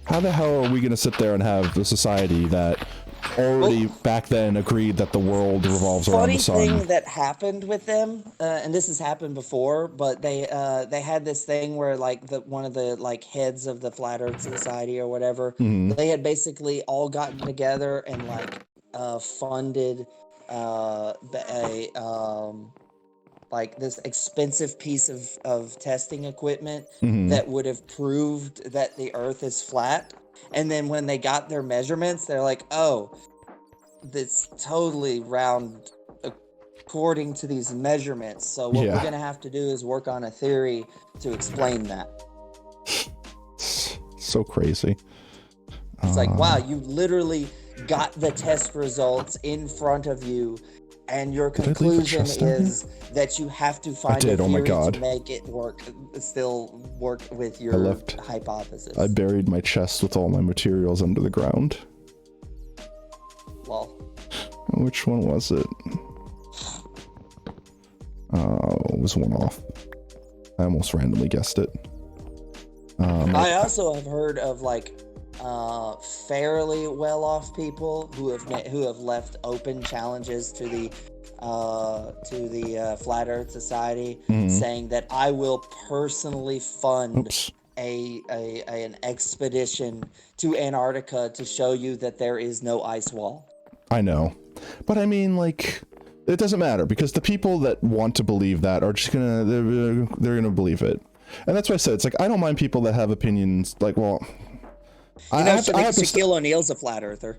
are we going to sit there and have a society that already back then agreed that the world revolves around the sun? Funny thing that happened with them, and this has happened before, but they had this thing where, like, one of the, like, heads of the Flat Earth Society or whatever, they had basically all gotten together and, like, funded like this expensive piece of testing equipment that would have proved that the Earth is flat. And then when they got their measurements, they're like, oh, that's totally round according to these measurements. So what we're going to have to do is work on a theory to explain that. So crazy. It's like, wow, you literally got the test results in front of you, and your conclusion is that you have to find a theory to make it still work with your hypothesis. I buried my chest with all my materials under the ground. Lol. Which one was it? It was one off. I almost randomly guessed it. I also have heard of, like, fairly well-off people who have left open challenges to the Flat Earth Society, saying that I will personally fund an expedition to Antarctica to show you that there is no ice wall. I know, but I mean, like, it doesn't matter, because the people that want to believe that are just they're gonna believe it, and that's why I said it's like, I don't mind people that have opinions. Like, well, Shaquille O'Neal's a flat earther.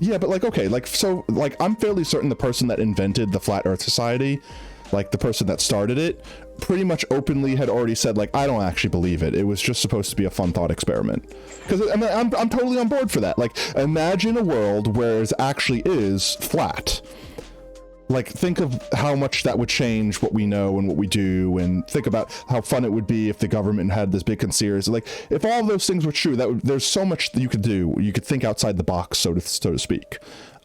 Yeah, but, like, okay, like, so, like, I'm fairly certain the person that invented the Flat Earth Society, like, the person that started it, pretty much openly had already said, like, I don't actually believe it. It was just supposed to be a fun thought experiment. Because, I mean, I'm totally on board for that. Like, imagine a world where it actually is flat. Like, think of how much that would change what we know and what we do, and think about how fun it would be if the government had this big conspiracy. Like, if all those things were true, there's so much that you could do. You could think outside the box, so to speak.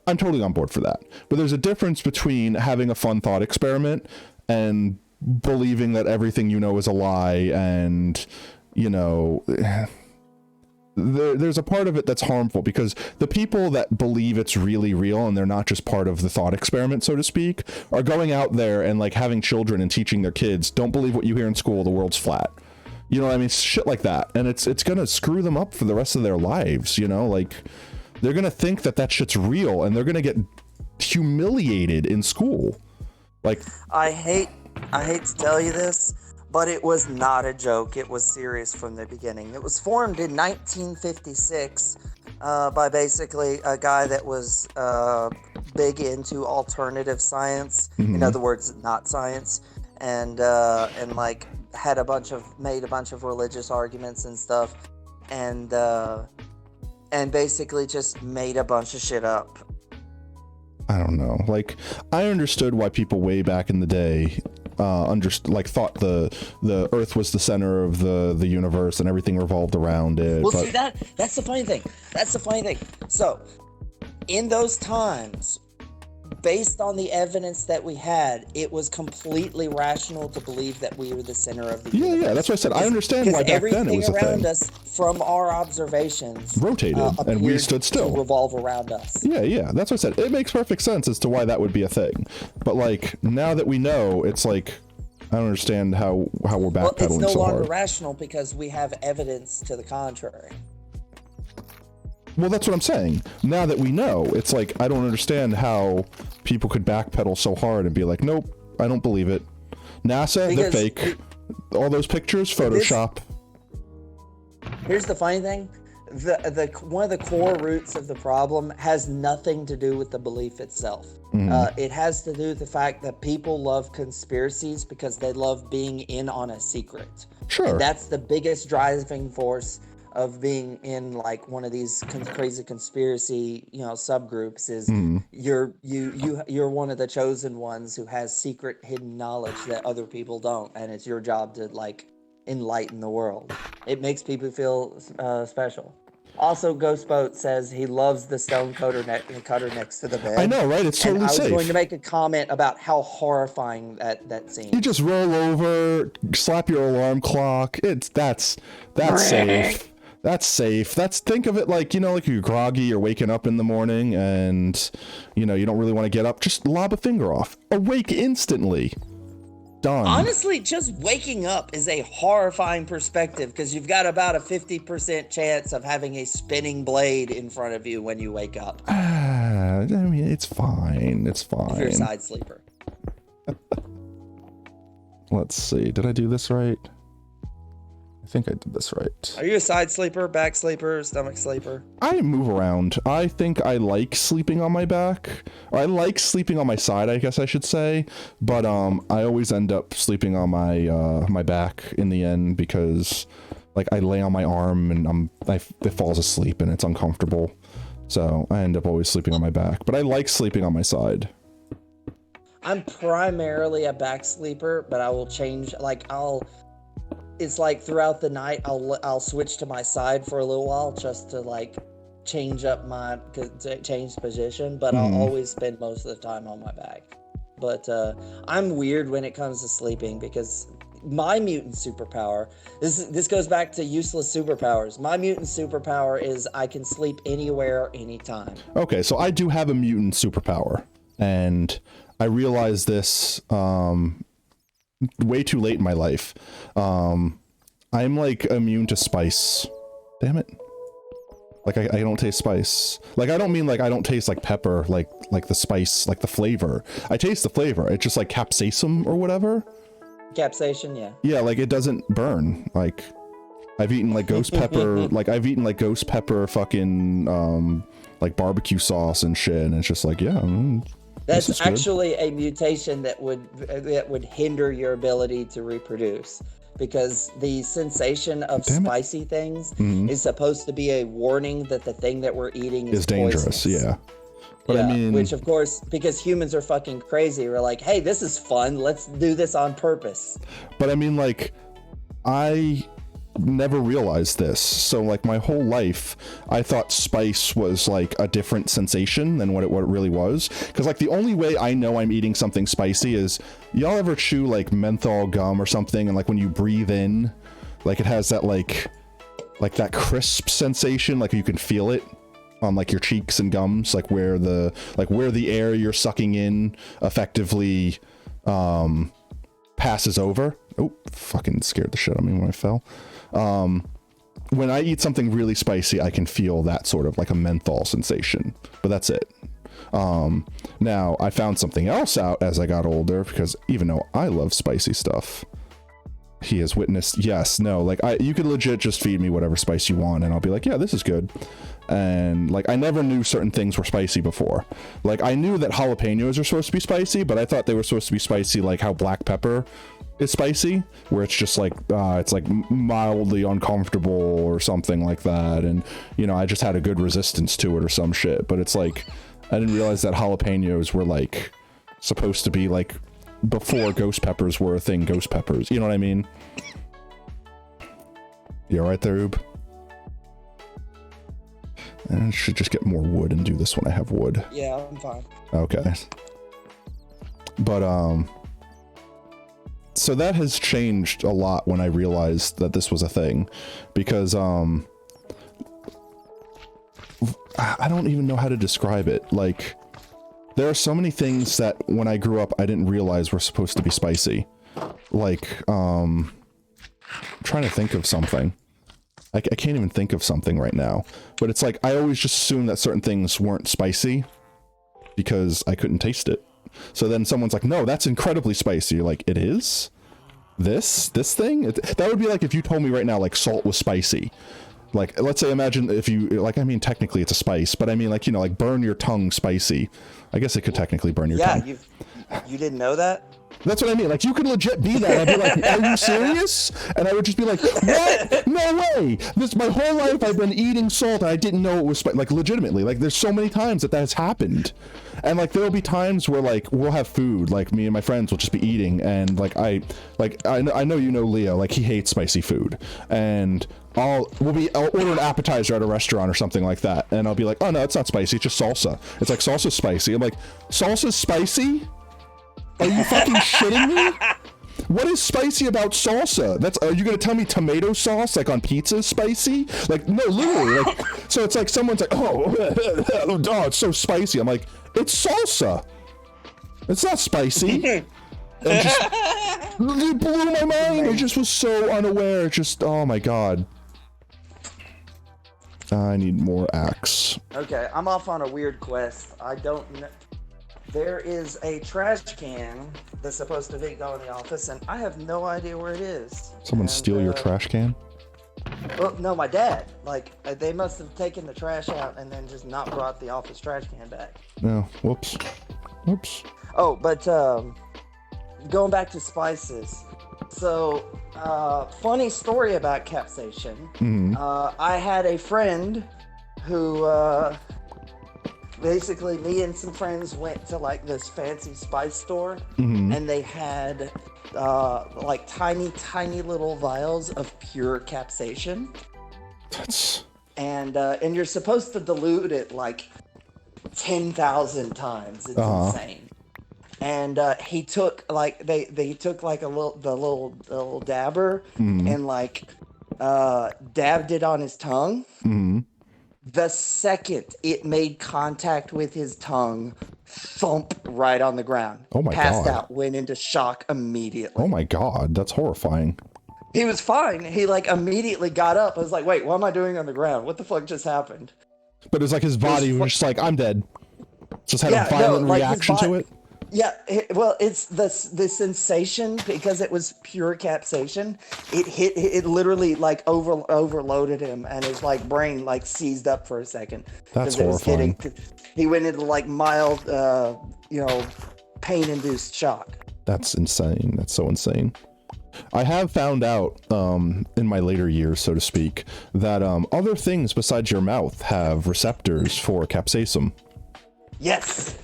I'm totally on board for that. But there's a difference between having a fun thought experiment and believing that everything you know is a lie, and, you know... There's a part of it that's harmful, because the people that believe it's really real and they're not just part of the thought experiment, so to speak, are going out there and, like, having children and teaching their kids, don't believe what you hear in school, the world's flat. You know what I mean? Shit like that. And it's gonna screw them up for the rest of their lives, you know? Like, they're gonna think that shit's real, and they're gonna get humiliated in school. Like, I hate to tell you this, but it was not a joke. It was serious from the beginning. It was formed in 1956 by basically a guy that was big into alternative science. In other words, not science, and like made a bunch of religious arguments and stuff, and basically just made a bunch of shit up. I don't know. Like, I understood why people way back in the day thought the Earth was the center of the universe and everything revolved around it. Well, but... see, that's the funny thing. So, in those times, based on the evidence that we had, it was completely rational to believe that we were the center of the universe. Yeah, that's what I said. I understand why back then it was a thing. Everything around us, from our observations, rotated, and we stood still. To revolve around us. Yeah, that's what I said. It makes perfect sense as to why that would be a thing. But like now that we know, it's like I don't understand how we're backpedaling so hard. Well, it's no longer rational because we have evidence to the contrary. Well, that's what I'm saying. Now that we know, it's like, I don't understand how people could backpedal so hard and be like, nope, I don't believe it. NASA, they're fake. All those pictures, Photoshop. Here's the funny thing. One of the core roots of the problem has nothing to do with the belief itself. It has to do with the fact that people love conspiracies because they love being in on a secret. Sure. And that's the biggest driving force of being in like one of these crazy conspiracy, subgroups is you're one of the chosen ones who has secret hidden knowledge that other people don't, and it's your job to like enlighten the world. It makes people feel special. Also, Ghost Boat says he loves the stone cutter next to the bed. I know, right? It's totally safe. I was going to make a comment about how horrifying that scene. You just roll over, slap your alarm clock. That's safe. That's safe. Think of it like, like you're groggy, you're waking up in the morning and, you don't really want to get up. Just lob a finger off. Awake instantly. Done. Honestly, just waking up is a horrifying perspective because you've got about a 50% chance of having a spinning blade in front of you when you wake up. I mean, it's fine. It's fine. If you're a side sleeper. Let's see. Did I do this right? I think I did this right. Are you a side sleeper, back sleeper, stomach sleeper? I move around. I think I like sleeping on my back. Or I like sleeping on my side, I guess I should say. But I always end up sleeping on my back in the end because like I lay on my arm and it falls asleep and it's uncomfortable. So I end up always sleeping on my back. But I like sleeping on my side. I'm primarily a back sleeper, but I will change. It's like throughout the night I'll switch to my side for a little while just to like change position, but I'll always spend most of the time on my back. But I'm weird when it comes to sleeping because my mutant superpower, this goes back to useless superpowers. My mutant superpower is I can sleep anywhere, anytime. Okay, so I do have a mutant superpower, and I realized this way too late in my life. I'm like immune to spice. Damn it. Like I don't taste spice. Like I don't mean like I don't taste like pepper, like the spice, like the flavor. I taste the flavor. It's just like capsaicin or whatever. Capsaicin, yeah. Yeah, like it doesn't burn. Like I've eaten like ghost pepper, fucking like barbecue sauce and shit, and it's just like, yeah. That's actually a mutation that would hinder your ability to reproduce, because the sensation of spicy things is supposed to be a warning that the thing that we're eating is dangerous. Poisonous. Yeah. But I mean, which of course, because humans are fucking crazy, we're like, hey, this is fun. Let's do this on purpose. But I mean, like, I never realized this. So like my whole life I thought spice was like a different sensation than what it really was, because like the only way I know I'm eating something spicy is, y'all ever chew like menthol gum or something, and like when you breathe in, like it has that like that crisp sensation, like you can feel it on like your cheeks and gums, like where the air you're sucking in effectively passes over. Oh, fucking scared the shit out of me when I fell. When I eat something really spicy, I can feel that sort of like a menthol sensation, but that's it. Now I found something else out as I got older, because even though I love spicy stuff, he has witnessed, yes, no, like you could legit just feed me whatever spice you want and I'll be like, yeah, this is good. And like I never knew certain things were spicy before. Like I knew that jalapenos are supposed to be spicy, but I thought they were supposed to be spicy like how black pepper is spicy, where it's just like it's like mildly uncomfortable or something like that, and you know, I just had a good resistance to it or some shit. But it's like I didn't realize that jalapenos were like supposed to be like before ghost peppers were a thing, ghost peppers. You know what I mean? You all right there, Oob? I should just get more wood and do this when I have wood. Yeah, I'm fine. Okay. But, so that has changed a lot when I realized that this was a thing. Because, I don't even know how to describe it. Like, there are so many things that when I grew up I didn't realize were supposed to be spicy. Like, I'm trying to think of something. I can't even think of something right now. But it's like, I always just assumed that certain things weren't spicy because I couldn't taste it. So then someone's like, no, that's incredibly spicy. You're like, it is? This thing? That would be like if you told me right now, like, salt was spicy. Like, let's say, imagine if you, like, I mean, technically it's a spice, but I mean, like, you know, like, burn your tongue spicy. I guess it could technically burn your tongue. Yeah, you didn't know that? That's what I mean. Like, you could legit be that. I'd be like, are you serious? And I would just be like, what? No way. My whole life I've been eating salt and I didn't know it was spicy. Like, legitimately. Like, there's so many times that has happened. And, like, there'll be times where, like, we'll have food. Like, me and my friends will just be eating. And, like, I know you know Leo. Like, he hates spicy food. And I'll order an appetizer at a restaurant or something like that. And I'll be like, oh, no, it's not spicy. It's just salsa. It's like, salsa's spicy. I'm like, salsa's spicy? Are you fucking shitting me? What is spicy about salsa? Are you gonna tell me tomato sauce, like on pizza, is spicy? Like, no, literally. Like, so it's like someone's like, oh, it's so spicy. I'm like, it's salsa. It's not spicy. And just, it blew my mind. I just was so unaware. Just, oh my god. I need more axe. Okay, I'm off on a weird quest. I don't know. There is a trash can that's supposed to be going in the office, and I have no idea where it is. Someone steal your trash can? Well, no, my dad. Like, they must have taken the trash out and then just not brought the office trash can back. No, whoops. Whoops. Oh, but going back to spices. So, funny story about capsaicin. Mm-hmm. I had a friend who... basically, me and some friends went to like this fancy spice store, mm-hmm. and they had like tiny little vials of pure capsaicin. And you're supposed to dilute it like 10,000 times. It's insane. And he took like they took like the little dabber mm-hmm. and like dabbed it on his tongue. Mm-hmm. The second it made contact with his tongue, thump right on the ground. Oh my Passed god. out, went into shock immediately. Oh my god, that's horrifying. He was fine. He like immediately got up. I was like, wait, what am I doing on the ground? What the fuck just happened? But it was like his body was just like, I'm dead. Just had a violent reaction to it. Yeah, well, it's the sensation, because it was pure capsaicin. It literally like overloaded him, and his like brain like seized up for a second. That's horrifying. He went into like mild, pain-induced shock. That's insane. That's so insane. I have found out, in my later years, so to speak, that other things besides your mouth have receptors for capsaicin. Yes.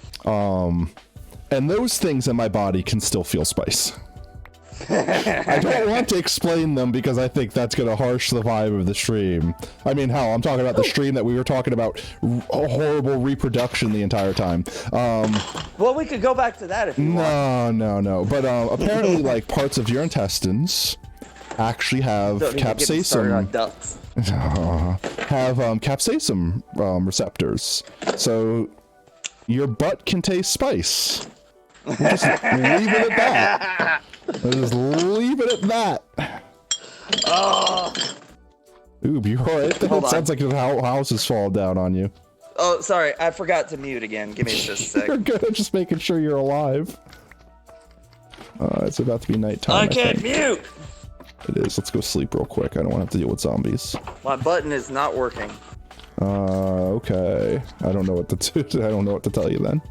And those things in my body can still feel spice. I don't want to explain them because I think that's going to harsh the vibe of the stream. I mean, hell, I'm talking about the stream that we were talking about horrible reproduction the entire time. Well, we could go back to that if you want. No. But apparently, like, parts of your intestines actually have capsaicin. Have capsaicin receptors. So your butt can taste spice. We'll just leave it at that. We'll just leave it at that. Ooh, you alright? It sounds like the house is falling down on you. Oh, sorry. I forgot to mute again. Give me just a sec. You're good. Just making sure you're alive. It's about to be nighttime. I can't mute! It is. Let's go sleep real quick. I don't want to have to deal with zombies. My button is not working. Okay. I don't know what to do. I don't know what to tell you then.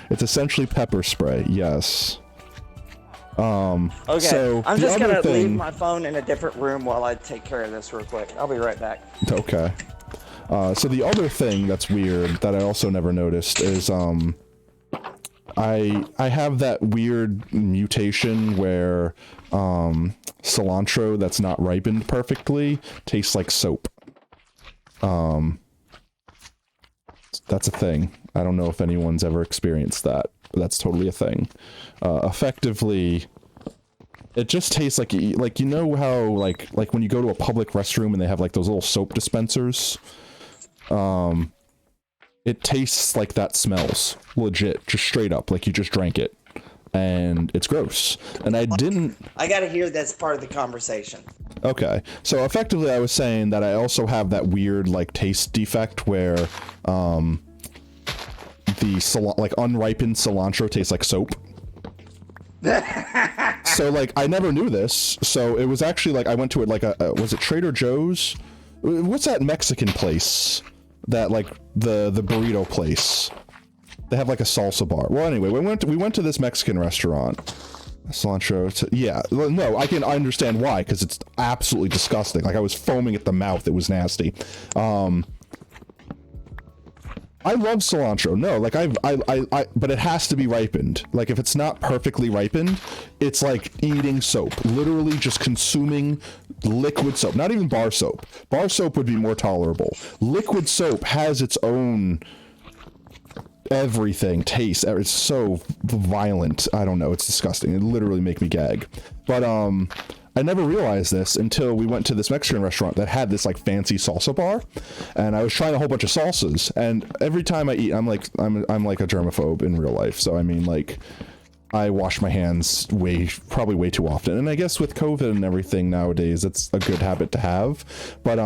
It's essentially pepper spray. Yes. Okay. So I'm just gonna leave my phone in a different room while I take care of this real quick. I'll be right back. Okay. So the other thing that's weird that I also never noticed is I have that weird mutation where cilantro that's not ripened perfectly tastes like soap. That's a thing. I don't know if anyone's ever experienced that, but that's totally a thing. Effectively, it just tastes like you know how like when you go to a public restroom and they have like those little soap dispensers. It tastes like that smells legit, just straight up, like you just drank it, and it's gross. And I gotta hear that's part of the conversation. Okay, so effectively I was saying that I also have that weird like taste defect where like unripened cilantro tastes like soap. So like I never knew this, so it was actually like I went to it like was it Trader Joe's? What's that Mexican place that like the burrito place? They have like a salsa bar. Well, anyway, we went to this Mexican restaurant. Cilantro, yeah. No, I understand why, because it's absolutely disgusting. Like I was foaming at the mouth. It was nasty. I love cilantro. No, like but it has to be ripened. Like if it's not perfectly ripened, it's like eating soap. Literally just consuming liquid soap. Not even bar soap. Bar soap would be more tolerable. Liquid soap has its own everything, taste. It's so violent. I don't know. It's disgusting. It literally make me gag. But I never realized this until we went to this Mexican restaurant that had this like fancy salsa bar, and I was trying a whole bunch of salsas, and every time I eat, I'm like a germaphobe in real life. So I mean, like, I wash my hands probably way too often, and I guess with COVID and everything nowadays, it's a good habit to have. But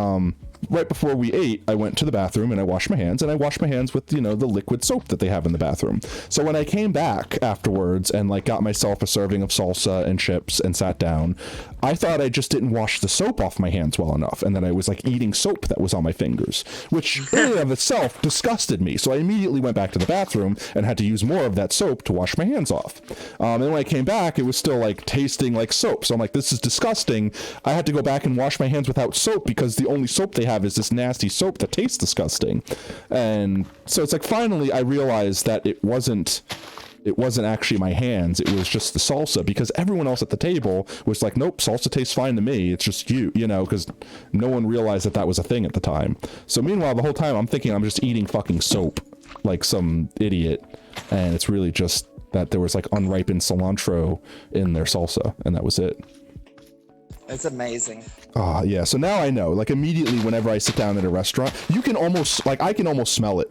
right before we ate, I went to the bathroom and I washed my hands, and I washed my hands with, you know, the liquid soap that they have in the bathroom. So when I came back afterwards and like got myself a serving of salsa and chips and sat down, I thought I just didn't wash the soap off my hands well enough, and then I was like eating soap that was on my fingers, which in and of itself disgusted me. So I immediately went back to the bathroom and had to use more of that soap to wash my hands off. And when I came back, it was still like tasting like soap. So I'm like, this is disgusting. I had to go back and wash my hands without soap because the only soap they have is this nasty soap that tastes disgusting. And so it's like finally I realized that it wasn't actually my hands, it was just the salsa, because everyone else at the table was like, nope, salsa tastes fine to me, it's just you know, because no one realized that was a thing at the time. So meanwhile, the whole time I'm thinking I'm just eating fucking soap like some idiot, and it's really just that there was like unripened cilantro in their salsa, and that was it. It's amazing. Yeah, so now I know, like immediately whenever I sit down at a restaurant, you can almost, like I can almost smell it.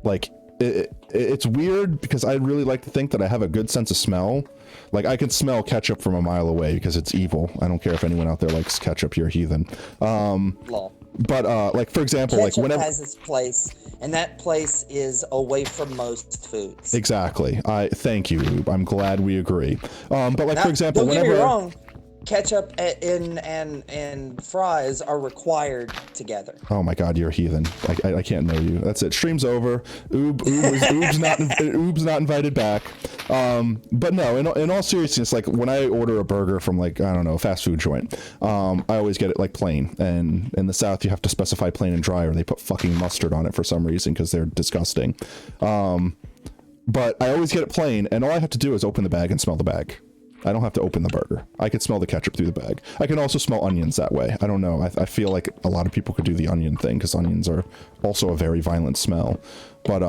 Like it's weird because I really like to think that I have a good sense of smell. Like I can smell ketchup from a mile away because it's evil. I don't care if anyone out there likes ketchup, you're a heathen. But like for example, ketchup like whenever has its place, and that place is away from most foods. Exactly. Thank you, Rube. I'm glad we agree. But like now, for example, don't whenever get me wrong, ketchup and fries are required together. Oh my god, you're a heathen. I can't know you. That's it. Stream's over. Oob's not invited back. But no, in all seriousness, like when I order a burger from like, I don't know, a fast food joint, I always get it like plain. And in the South, you have to specify plain and dry, or they put fucking mustard on it for some reason because they're disgusting. But I always get it plain, and all I have to do is open the bag and smell the bag. I don't have to open the burger. I can smell the ketchup through the bag. I can also smell onions that way. I don't know. I feel like a lot of people could do the onion thing because onions are also a very violent smell. But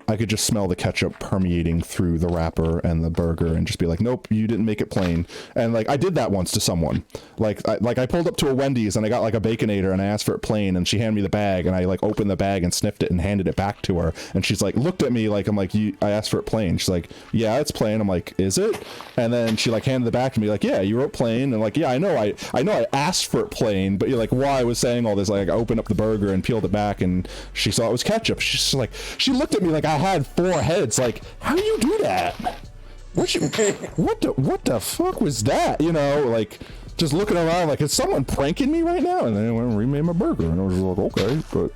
I could just smell the ketchup permeating through the wrapper and the burger and just be like, nope, you didn't make it plain. And like I did that once to someone. Like I pulled up to a Wendy's and I got like a Baconator and I asked for it plain, and she handed me the bag, and I like opened the bag and sniffed it and handed it back to her, and she's like looked at me like, I'm like, I asked for it plain. She's like, yeah, it's plain. I'm like, is it? And then she like handed it back to me like, yeah, you wrote plain. And like, yeah, I know I asked for it plain, but you're like, why I was saying all this, like I opened up the burger and peeled it back and she saw it was ketchup. She's like, she looked at me like I had 4 heads. Like, how do you do that? What the fuck was that? You know, like just looking around like, is someone pranking me right now? And then I went and remade my burger, and I was like, okay. But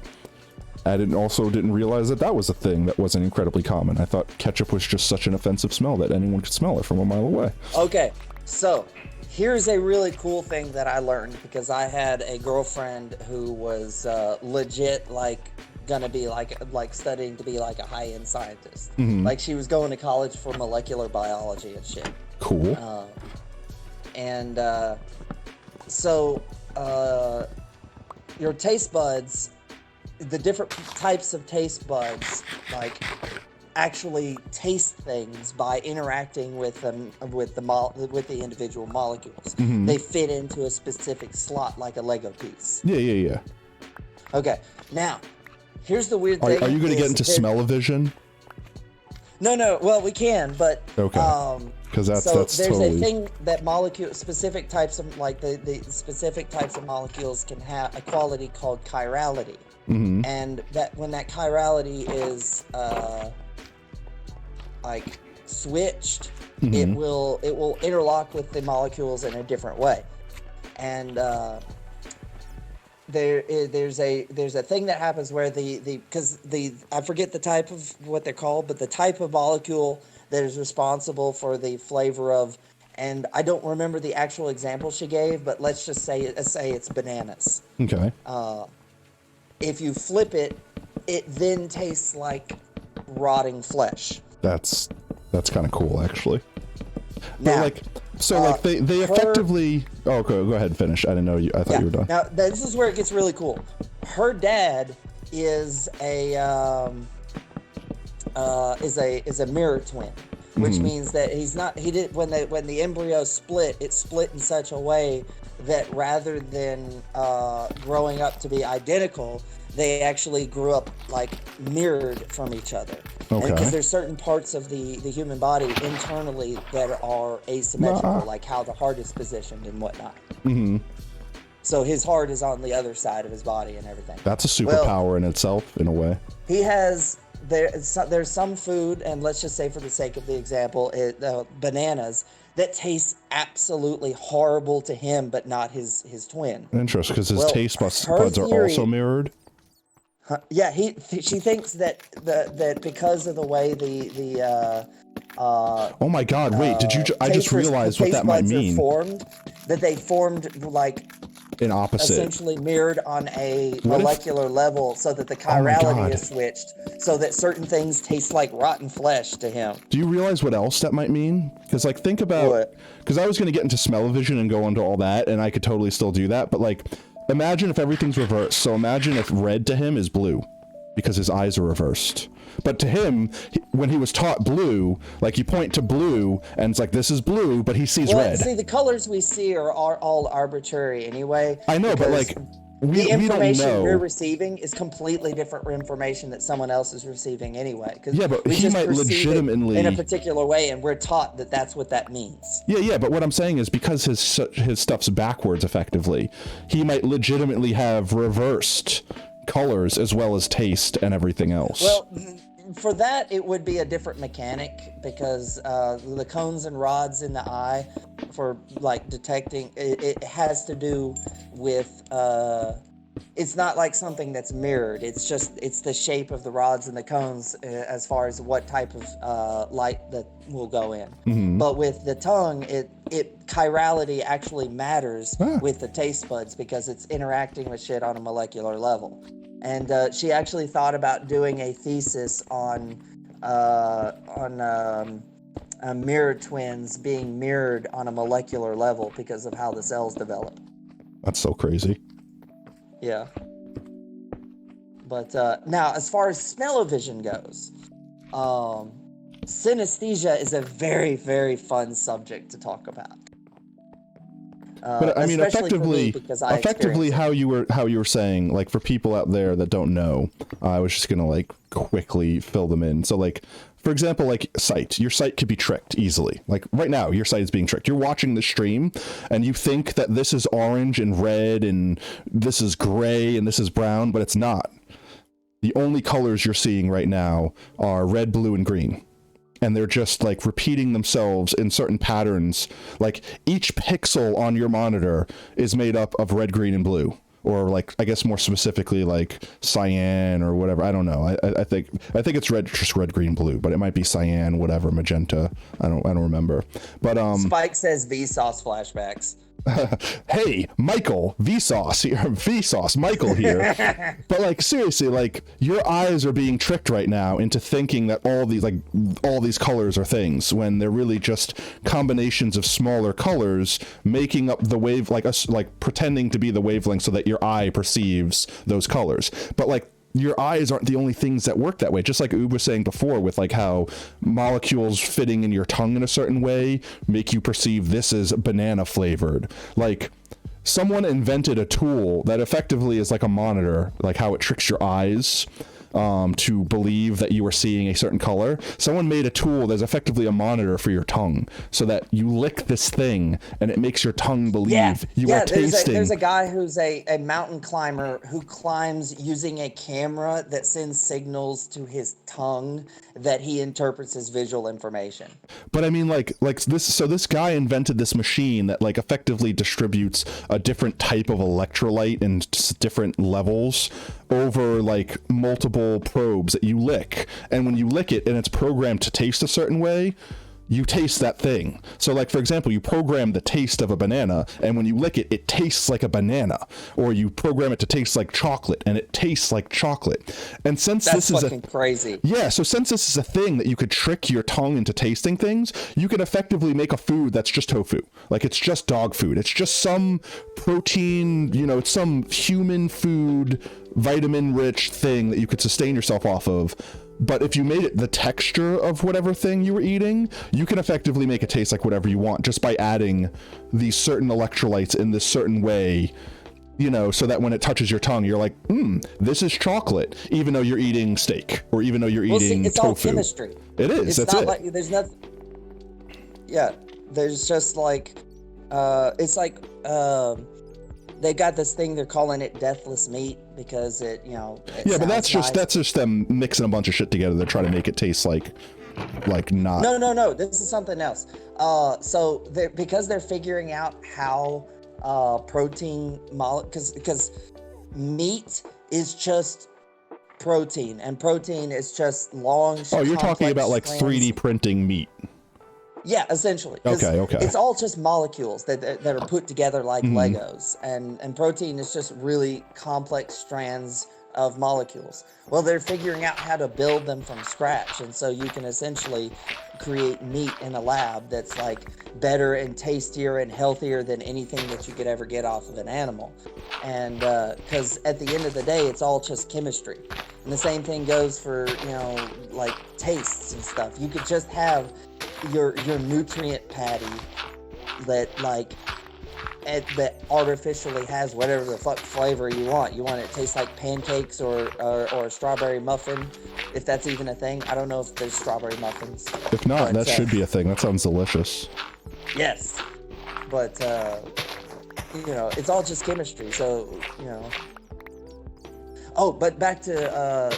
I didn't realize that was a thing that wasn't incredibly common. I thought ketchup was just such an offensive smell that anyone could smell it from a mile away. Okay, so here's a really cool thing that I learned, because I had a girlfriend who was legit like gonna be like studying to be like a high-end scientist. Mhm. Like she was going to college for molecular biology and shit. Cool. And so your taste buds, the different types of taste buds, like actually taste things by interacting with them with the individual molecules. Mhm. They fit into a specific slot like a Lego piece. Yeah. Okay, now here's the weird thing. Are you going to get into smell-o-vision? No. Well, we can, but Okay. Because that's there's totally... a thing that specific types of like the specific types of molecules can have a quality called chirality, Mhm. and that when that chirality is like switched, it will interlock with the molecules in a different way, and there's a thing that happens where because I forget the type of what they're called, but the type of molecule that is responsible for the flavor of, and I don't remember the actual example she gave, but let's just say it's bananas. Okay. If you flip it, it then tastes like rotting flesh. That's kind of cool, actually. Now, they effectively... Oh, go ahead and finish. I didn't know you... I thought you were done. Now, this is where it gets really cool. Her dad is a mirror twin, which means that when the embryo split, it split in such a way that rather than growing up to be identical, they actually grew up like mirrored from each other. Okay. Because there's certain parts of the human body internally that are asymmetrical, like how the heart is positioned and whatnot. Mm-hmm. So his heart is on the other side of his body and everything. That's a superpower in itself, in a way. He has there's some food, and let's just say for the sake of the example, bananas that taste absolutely horrible to him, but not his twin. Interesting, because his taste buds are also mirrored. Yeah, she thinks that because of the way oh my God! Wait, I just realized what that might mean. That they formed like an opposite, essentially mirrored on a molecular level, so that the chirality is switched, so that certain things taste like rotten flesh to him. Do you realize what else that might mean? Because like think about, because I was going to get into smell-o-vision and go into all that, and I could totally still do that, but like imagine if everything's reversed. So imagine if red to him is blue, because his eyes are reversed. But to him, when he was taught blue, like you point to blue and it's like, this is blue, but he sees red. See, the colors we see are all arbitrary anyway. I know, but like, the information we don't know. We're receiving is completely different information that someone else is receiving anyway. Yeah, but he might legitimately... in a particular way, and we're taught that that's what that means. Yeah, but what I'm saying is because his stuff's backwards effectively, he might legitimately have reversed colors as well as taste and everything else. Well, for that, it would be a different mechanic, because the cones and rods in the eye for like detecting it has to do with it's not like something that's mirrored. It's the shape of the rods and the cones as far as what type of light that will go in. Mm-hmm. But with the tongue, chirality actually matters with the taste buds, because it's interacting with shit on a molecular level. And she actually thought about doing a thesis on mirror twins being mirrored on a molecular level because of how the cells develop. That's so crazy. Yeah. But now, as far as smell-o-vision goes, synesthesia is a very, very fun subject to talk about. But I mean, effectively, how you were saying, like for people out there that don't know, I was just gonna like quickly fill them in. So like, for example, like your sight could be tricked easily. Like right now, your sight is being tricked. You're watching the stream and you think that this is orange and red and this is gray and this is brown, but it's not. The only colors you're seeing right now are red, blue, and green. And they're just like repeating themselves in certain patterns. Like each pixel on your monitor is made up of red, green, and blue, or like I guess more specifically like cyan or whatever. I don't know. I think it's just red, green, blue, but it might be cyan, whatever, magenta. I don't remember. But Spike says Vsauce flashbacks. Hey, Michael, Vsauce here, Vsauce, Michael here. But like seriously, like your eyes are being tricked right now into thinking that all these colors are things when they're really just combinations of smaller colors making up the wave, like us, like pretending to be the wavelength so that your eye perceives those colors. But like your eyes aren't the only things that work that way. Just like Ube was saying before with like how molecules fitting in your tongue in a certain way make you perceive this as banana flavored. Like someone invented a tool that effectively is like a monitor, like how it tricks your eyes to believe that you are seeing a certain color. Someone made a tool that's effectively a monitor for your tongue so that you lick this thing and it makes your tongue believe you are tasting. There's a guy who's a mountain climber who climbs using a camera that sends signals to his tongue that he interprets as visual information. But I mean like this, so this guy invented this machine that like effectively distributes a different type of electrolyte in different levels over like multiple probes that you lick, and when you lick it and it's programmed to taste a certain way, you taste that thing. So like, for example, you program the taste of a banana, and when you lick it, it tastes like a banana. Or you program it to taste like chocolate, and it tastes like chocolate. And since That's this is fucking crazy. Yeah, so since this is a thing that you could trick your tongue into tasting things, you could effectively make a food that's just tofu. Like, it's just dog food. It's just some protein, you know, it's some human food, vitamin-rich thing that you could sustain yourself off of. But if you made it the texture of whatever thing you were eating, you can effectively make it taste like whatever you want just by adding these certain electrolytes in this certain way, you know, so that when it touches your tongue, you're like, this is chocolate, even though you're eating steak or even though you're eating it's tofu. all chemistry. It is. It's that's not it. like there's nothing. Yeah, there's just like, it's like they got this thing they're calling it deathless meat because it, you know. Yeah, but that's just them mixing a bunch of shit together to try to make it taste like not. No. This is something else. So because they're figuring out how protein because meat is just protein, and protein is just long. Oh, you're talking about like strands. 3D printing meat. Yeah, essentially. Okay. It's all just molecules that are put together like Legos, and protein is just really complex strands of molecules. Well, they're figuring out how to build them from scratch, and so you can essentially create meat in a lab that's like better and tastier and healthier than anything that you could ever get off of an animal. And because at the end of the day, it's all just chemistry. And the same thing goes for, you know, like tastes and stuff. You could just have your nutrient patty that like that artificially has whatever the fuck flavor you want. You want it to taste like pancakes or a strawberry muffin, if that's even a thing. I don't know if there's strawberry muffins. If not, that should be a thing. That sounds delicious. Yes, but you know, it's all just chemistry. So you know. Oh, but back to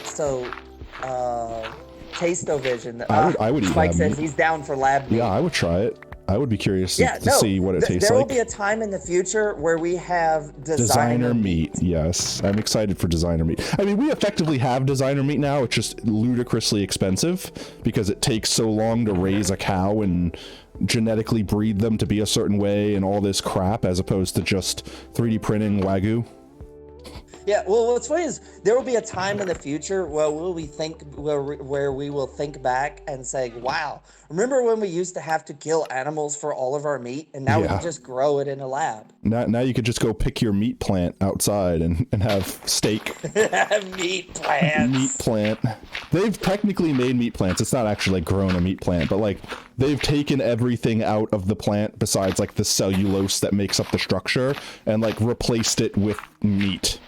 Taste-O-Vision. I would eat Mike lab says meat. he's down for lab meat. Yeah, I would try it. I would be curious to see what it tastes there like. will be a time in the future where we have Designer meat. Yes, I'm excited for designer meat. I mean, we effectively have designer meat now. It's just ludicrously expensive because it takes so long to raise a cow and genetically breed them to be a certain way and all this crap, as opposed to just 3D printing Wagyu. Yeah, well, what's funny is there will be a time in the future where we will think back and say, "Wow, remember when we used to have to kill animals for all of our meat, and now we can just grow it in a lab." Now you could just go pick your meat plant outside and have steak. Meat plants. Meat plant. They've technically made meat plants. It's not actually like grown a meat plant, but like they've taken everything out of the plant besides like the cellulose that makes up the structure and like replaced it with meat.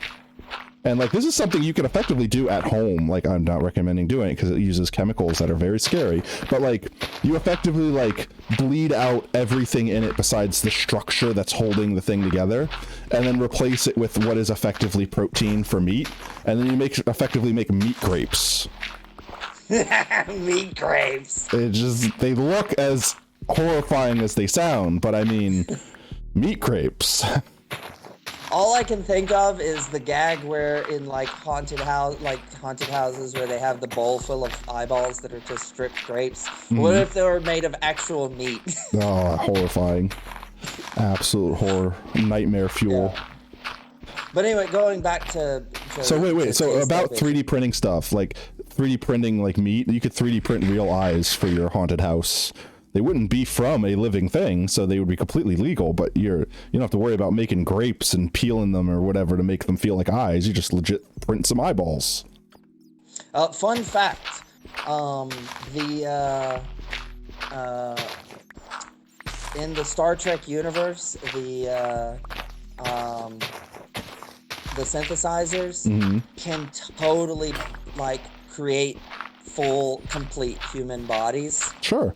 And like this is something you can effectively do at home. Like I'm not recommending doing it because it uses chemicals that are very scary. But like you effectively like bleed out everything in it besides the structure that's holding the thing together, and then replace it with what is effectively protein for meat. And then you effectively make meat grapes. Meat grapes. They look as horrifying as they sound, but I mean, meat grapes. All I can think of is the gag where in like haunted houses where they have the bowl full of eyeballs that are just stripped grapes. What if they were made of actual meat? Oh, horrifying. Absolute horror, nightmare fuel. Yeah. But anyway, going back to so wait. So about taste 3D printing stuff, like 3D printing like meat, you could 3D print real eyes for your haunted house. They wouldn't be from a living thing, so they would be completely legal, but you don't have to worry about making grapes and peeling them or whatever to make them feel like eyes. You just legit print some eyeballs. Fun fact, in the Star Trek universe, the synthesizers can totally like create full, complete human bodies. Sure.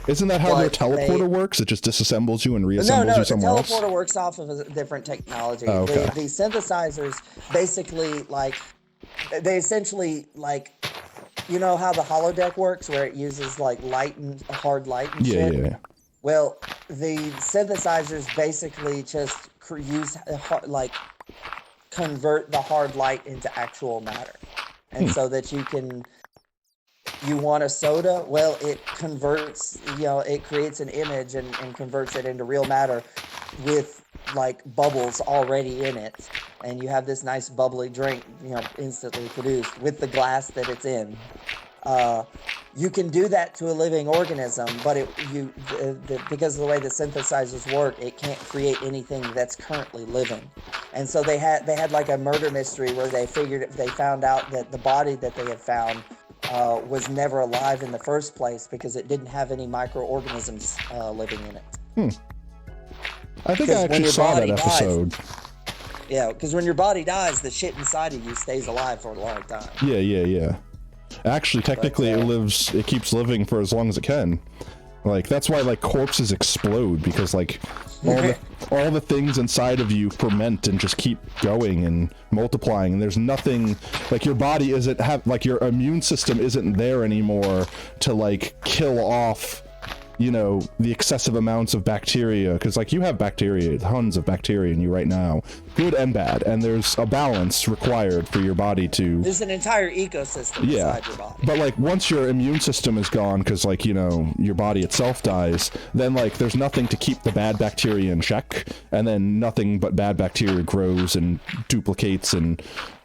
Isn't that how their teleporter works? It just disassembles you and reassembles you somewhere else? No, the teleporter works off of a different technology. Oh, okay. The synthesizers basically, like, they essentially, like, you know how the holodeck works, where it uses, like, hard light and shit? Yeah. Well, the synthesizers basically just convert the hard light into actual matter. And so that you want a soda? Well, it converts, it creates an image and converts it into real matter with like bubbles already in it. And you have this nice bubbly drink, instantly produced with the glass that it's in. You can do that to a living organism, but because of the way the synthesizers work, it can't create anything that's currently living. And so they had like a murder mystery where they found out that the body that they had found was never alive in the first place because it didn't have any microorganisms living in it. I think I actually saw that episode. Yeah, because when your body dies, the shit inside of you stays alive for a long time. Yeah. Actually, technically, it keeps living for as long as it can. Like, that's why, like, corpses explode, because, like, all the things inside of you ferment and just keep going and multiplying, and there's nothing, like, your body your immune system isn't there anymore to, like, kill off, the excessive amounts of bacteria, because, like, you have bacteria, tons of bacteria in you right now, good and bad, and there's a balance required for your body to... There's an entire ecosystem inside your body. But, like, once your immune system is gone, because, like, your body itself dies, then, like, there's nothing to keep the bad bacteria in check, and then nothing but bad bacteria grows and duplicates, and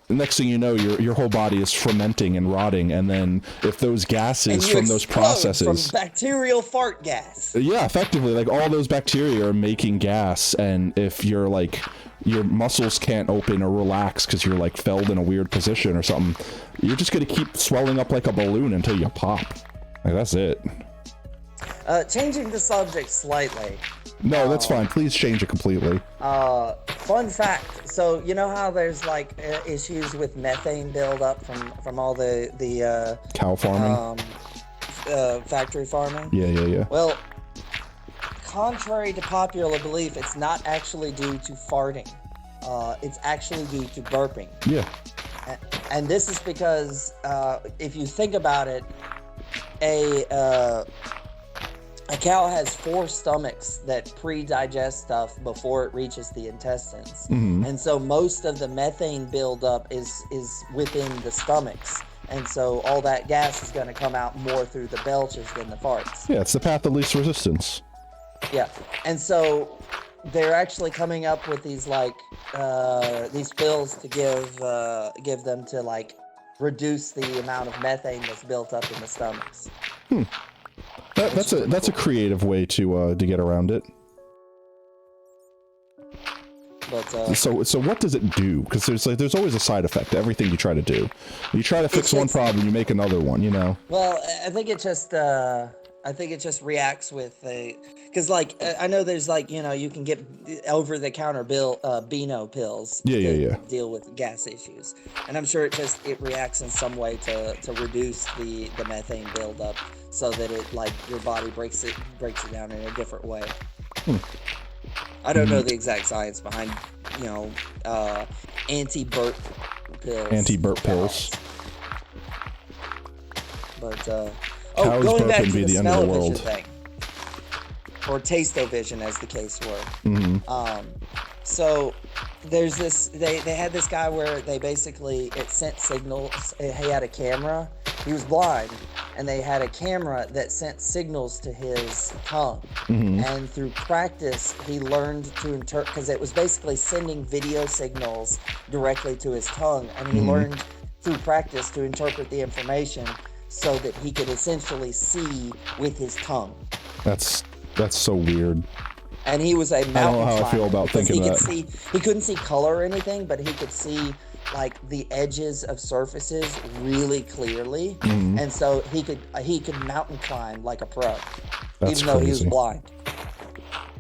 the next thing you know, your whole body is fermenting and rotting, and then if those gases from those processes... from bacterial fart gas. Yeah, effectively, like, all those bacteria are making gas, and if you're, like, your muscles can't open or relax because you're, like, felled in a weird position or something, you're just gonna keep swelling up like a balloon until you pop. Like, that's it. Changing the subject slightly. No, that's fine. Please change it completely. Fun fact. So you know how there's like issues with methane buildup from all the cow farming, factory farming. Yeah. Well, contrary to popular belief, it's not actually due to farting. It's actually due to burping. Yeah. And this is because if you think about it, a cow has 4 stomachs that pre-digest stuff before it reaches the intestines. And so most of the methane buildup is within the stomachs. And so all that gas is going to come out more through the belches than the farts. Yeah, it's the path of least resistance. Yeah. And so they're actually coming up with these these pills to give them to like reduce the amount of methane that's built up in the stomachs. That's a creative way to get around it. But so what does it do? Because there's always a side effect to everything you try to do. You try to fix one problem, you make another one. Well, I think it just reacts with because like I know there's like you can get over the counter Beano pills. Yeah. Deal with gas issues, and I'm sure it reacts in some way to reduce the methane buildup, so that it like your body breaks it down in a different way. I don't know the exact science behind anti-burp pills. But Cows going back burping to be the the end of the smell-o-vision world. thing, or taste-o-vision as the case were. So there's this they had this guy where they basically it sent signals. He had a camera. He was blind, and they had a camera that sent signals to his tongue. And through practice, he learned to interpret, because it was basically sending video signals directly to his tongue, and he learned through practice to interpret the information so that he could essentially see with his tongue. That's so weird. And he was a mountain I don't know how climber I feel about because thinking he that. could see. He couldn't see color or anything, but he could see like the edges of surfaces really clearly, and so he could mountain climb like a pro, That's even though he was crazy. blind.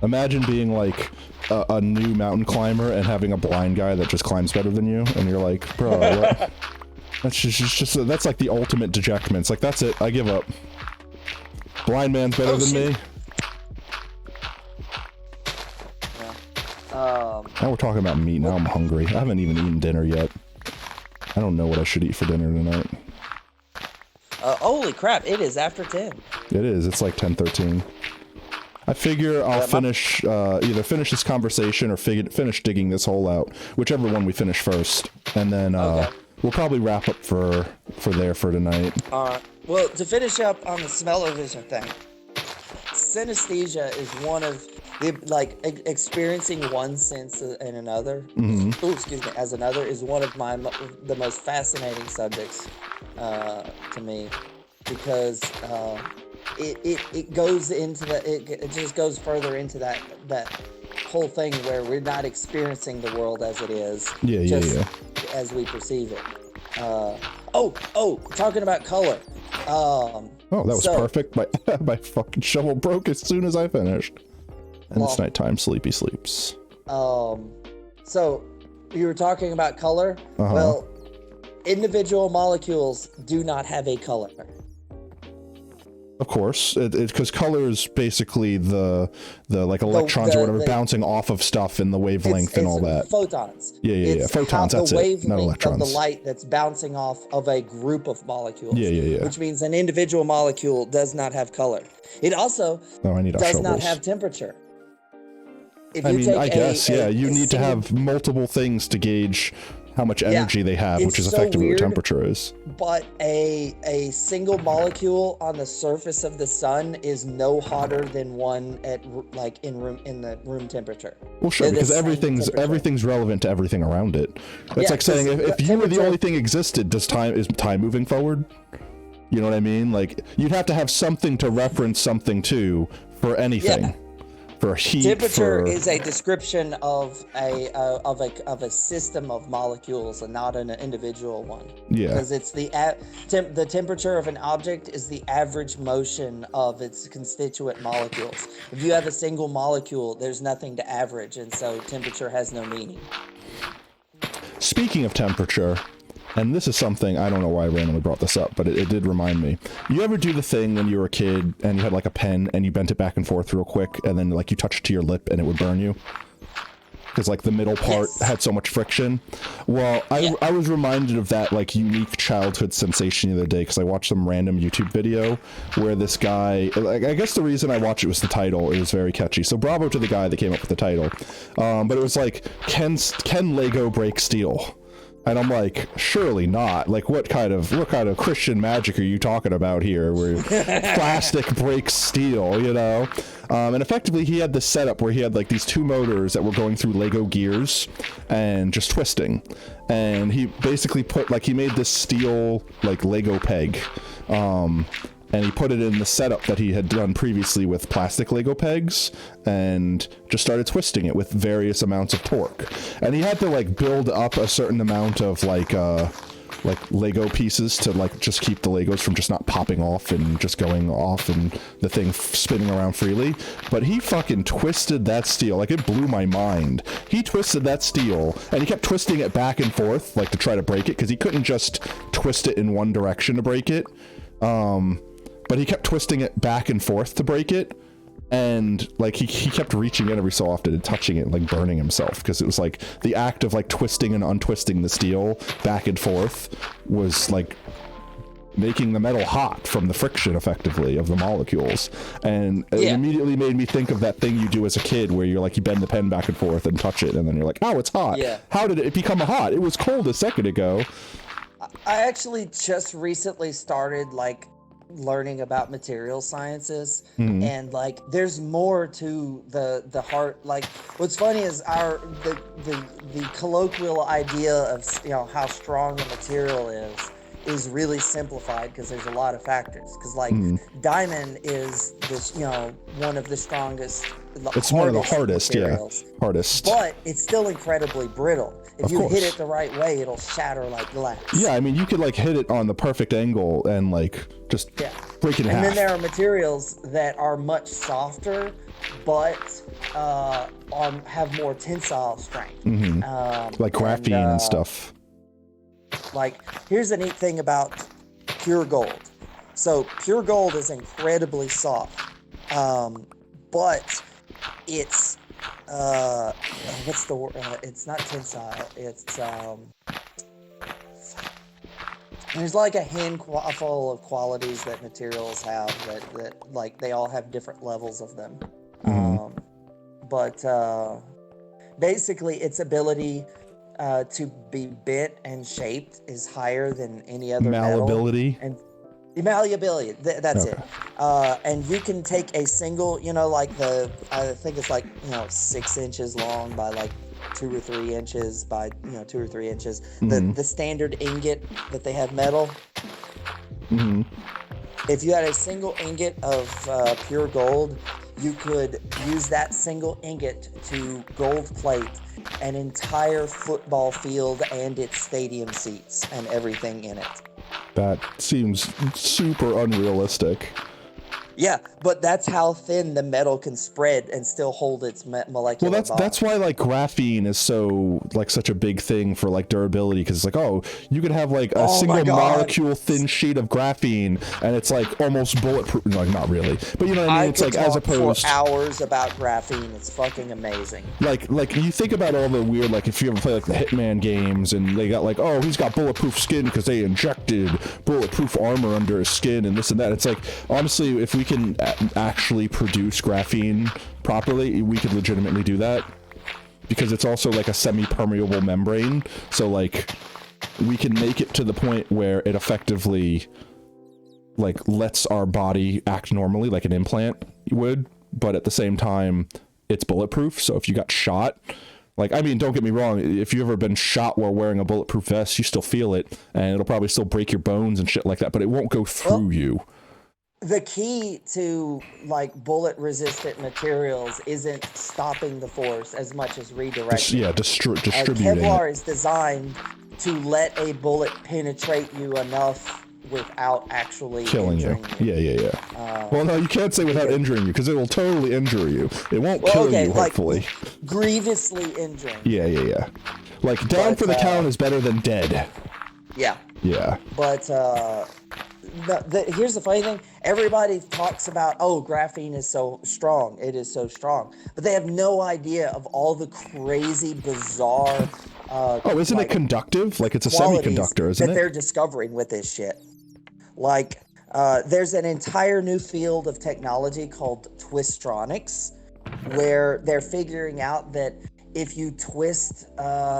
Imagine being like a new mountain climber and having a blind guy that just climbs better than you, and you're like, bro, what? That's just that's like the ultimate dejectment. It's like, that's it, I give up. Blind man's better than me. Now we're talking about meat. Now I'm hungry. I haven't even eaten dinner yet. I don't know what I should eat for dinner tonight. Holy crap! It is after 10. It is. It's like 10:13. I figure I'll finish either finish this conversation or finish digging this hole out, whichever one we finish first, and then we'll probably wrap up for tonight. Well, to finish up on the smell-o-vision thing, synesthesia is one of experiencing one sense in another. As another is one of the most fascinating subjects to me, because it goes into it just goes further into that whole thing where we're not experiencing the world as it is, as we perceive it. Talking about color. Oh, that was perfect. My fucking shovel broke as soon as I finished. And it's nighttime, sleepy sleeps. So you were talking about color. Well, individual molecules do not have a color. Of course, because color is basically the like electrons or whatever bouncing off of stuff in the wavelength and all that. Photons. Yeah. Photons. That's it. Not Wavelength electrons. of the light that's bouncing off of a group of molecules. Yeah. Which means an individual molecule does not have color. It also does not have temperature. I mean, you need to have multiple things to gauge how much energy they have, which is effectively what temperature is. But a single molecule on the surface of the sun is no hotter than one at in the room temperature. Well, sure, because everything's relevant to everything around it. It's like saying if you were the only thing existed, is time moving forward? You know what I mean? Like, you'd have to have something to reference something to for anything. Yeah. For heat, temperature is a description of a system of molecules and not an individual one. Yeah, because it's the temperature of an object is the average motion of its constituent molecules. If you have a single molecule, there's nothing to average, and so temperature has no meaning. Speaking of temperature, and this is something, I don't know why I randomly brought this up, but it did remind me. You ever do the thing when you were a kid and you had like a pen and you bent it back and forth real quick and then like you touch it to your lip and it would burn you? Because like the middle part had so much friction. Well, I was reminded of that like unique childhood sensation the other day because I watched some random YouTube video where this guy, like, I guess the reason I watched it was the title. It was very catchy. So bravo to the guy that came up with the title. But it was like, can Lego break steel? And I'm like, surely not. Like, what kind of Christian magic are you talking about here, where plastic breaks steel, you know? And effectively, he had this setup where he had like these two motors that were going through Lego gears and just twisting. And he basically he made this steel like Lego peg. And he put it in the setup that he had done previously with plastic Lego pegs and just started twisting it with various amounts of torque. And he had to like build up a certain amount of like Lego pieces to like just keep the Legos from just not popping off and just going off and the thing spinning around freely. But he fucking twisted that steel. Like, it blew my mind. He twisted that steel and he kept twisting it back and forth like to try to break it because he couldn't just twist it in one direction to break it. But he kept twisting it back and forth to break it, and like he kept reaching in every so often and touching it and like burning himself because it was like the act of like twisting and untwisting the steel back and forth was like making the metal hot from the friction, effectively, of the molecules. And it immediately made me think of that thing you do as a kid where you're like, you bend the pen back and forth and touch it, and then you're like, oh, it's hot. Yeah. How did it become hot? It was cold a second ago. I actually just recently started like learning about material sciences, and like there's more to the heart. Like what's funny is the colloquial idea of how strong a material is really simplified because there's a lot of factors. Because like diamond is this one of the strongest. It's one of the hardest materials, hardest. But it's still incredibly brittle. If you course. hit it the right way, it'll shatter like glass. Yeah, I mean, you could like hit it on the perfect angle and like just break it in half. And then there are materials that are much softer, but have more tensile strength. Like graphene and stuff. Like, here's the neat thing about pure gold. So pure gold is incredibly soft, but it's what's the word? It's not tensile. It's there's like a handful of qualities that materials have that like they all have different levels of them. But basically, its ability to be bent and shaped is higher than any other Malleability. Metal. And malleability, that's it. And you can take a single, like I think it's like 6 inches long by like 2 or 3 inches by 2 or 3 inches. The standard ingot that they have metal. If you had a single ingot of pure gold, you could use that single ingot to gold plate an entire football field and its stadium seats and everything in it. That seems super unrealistic. Yeah, but that's how thin the metal can spread and still hold its molecular bond. That's why like graphene is so like such a big thing for like durability, because it's like, you could have like a single molecule thin sheet of graphene and it's like almost bulletproof. Like not really, but you know what I mean. It's like as opposed for hours about graphene. It's fucking amazing. Like you think about all the weird, like if you ever play like the Hitman games and they got like, oh, he's got bulletproof skin because they injected bulletproof armor under his skin and this and that. It's like, honestly, if we can actually produce graphene properly, we could legitimately do that, because it's also like a semi-permeable membrane, so like we can make it to the point where it effectively like lets our body act normally like an implant would, but at the same time it's bulletproof. So if you got shot, like, I mean, don't get me wrong, if you've ever been shot while wearing a bulletproof vest, you still feel it and it'll probably still break your bones and shit like that, but it won't go through you. The key to like bullet resistant materials isn't stopping the force as much as redirecting. Distributing. Kevlar is designed to let a bullet penetrate you enough without actually killing you. Yeah. Well, no, you can't say without injuring you, because it will totally injure you. It won't kill you, hopefully. Like, grievously injuring. Yeah. Like, down for the count is better than dead. Yeah. Yeah. But here's the funny thing. Everybody talks about, graphene is so strong. It is so strong. But they have no idea of all the crazy, bizarre... isn't it conductive? Like, it's a semiconductor, isn't it? That they're discovering with this shit. Like, there's an entire new field of technology called twistronics, where they're figuring out that if you twist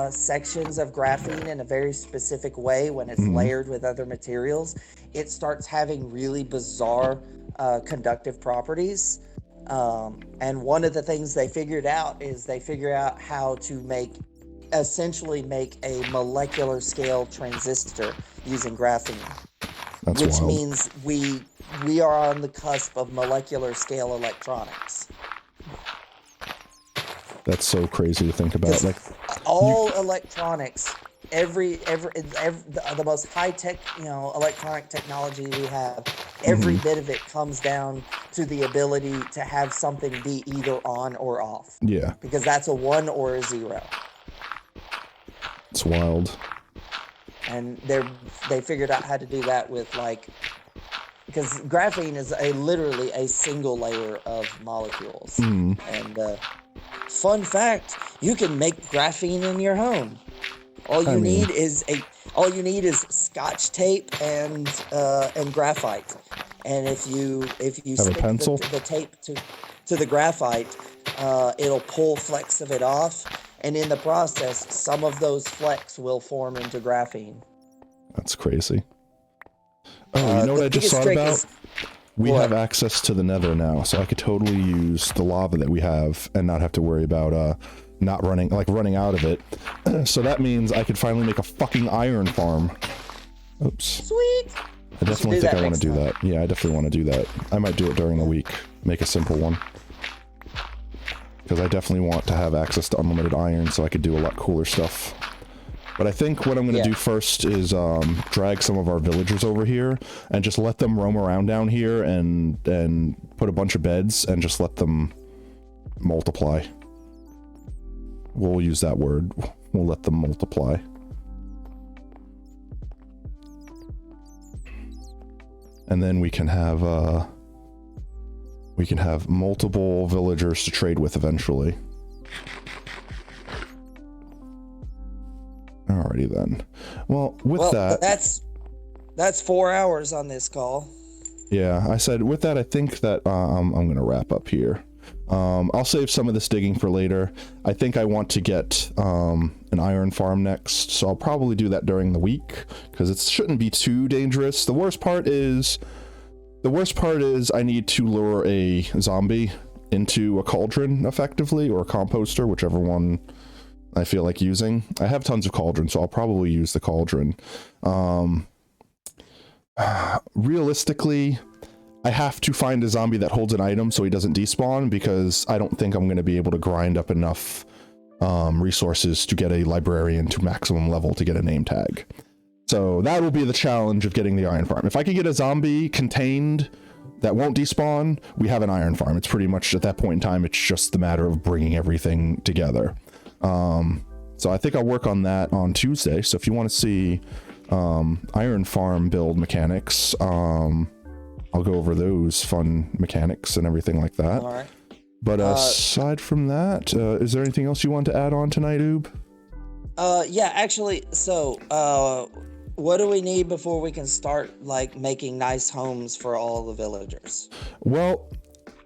sections of graphene in a very specific way when it's layered with other materials, it starts having really bizarre conductive properties. And one of the things they figured out is how to essentially make a molecular scale transistor using graphene. Which means we are on the cusp of molecular scale electronics. That's so crazy to think about. Like all electronics, the most high tech, electronic technology we have, every bit of it comes down to the ability to have something be either on or off. Yeah. Because that's a 1 or a 0. It's wild. And they figured out how to do that with because graphene is literally a single layer of molecules. And fun fact, you can make graphene in your home. All you need is Scotch tape and graphite. And if you Have a stick pencil? the tape to the graphite, it'll pull flecks of it off, and in the process, some of those flecks will form into graphene. That's crazy. Oh, you know what The I just biggest thought trick about? is- We What? have access to the nether now, so I could totally use the lava that we have and not have to worry about not running out of it. So that means I could finally make a fucking iron farm. Oops. Sweet. I definitely do think that I want to next do time. that. Yeah, I definitely want to do that. I might do it during the week. Make a simple one. Because I definitely want to have access to unlimited iron so I could do a lot cooler stuff. But I think what I'm going to do first is drag some of our villagers over here and just let them roam around down here and put a bunch of beds and just let them multiply. We'll use that word. We'll let them multiply. And then we can have multiple villagers to trade with eventually. Alrighty then. Well, that's 4 hours on this call. Yeah, I said with that, I think that I'm going to wrap up here. I'll save some of this digging for later. I think I want to get an iron farm next, so I'll probably do that during the week because it shouldn't be too dangerous. The worst part is I need to lure a zombie into a cauldron effectively, or a composter, whichever one I feel like using. I have tons of cauldrons, so I'll probably use the cauldron. Realistically, I have to find a zombie that holds an item so he doesn't despawn, because I don't think I'm going to be able to grind up enough resources to get a librarian to maximum level to get a name tag. So that will be the challenge of getting the iron farm. If I can get a zombie contained that won't despawn, we have an iron farm. It's pretty much, at that point in time, it's just the matter of bringing everything together. So I think I'll work on that on Tuesday. So if you want to see iron farm build mechanics, I'll go over those fun mechanics and everything like that. All right. But aside from that, is there anything else you want to add on tonight, Oob? Yeah, actually, so what do we need before we can start like making nice homes for all the villagers? Well,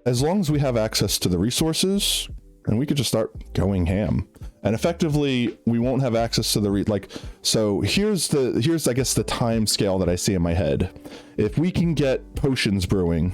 as long as we have access to the resources, then we could just start going ham. And effectively, we won't have access to the so here's I guess the time scale that I see in my head. If we can get potions brewing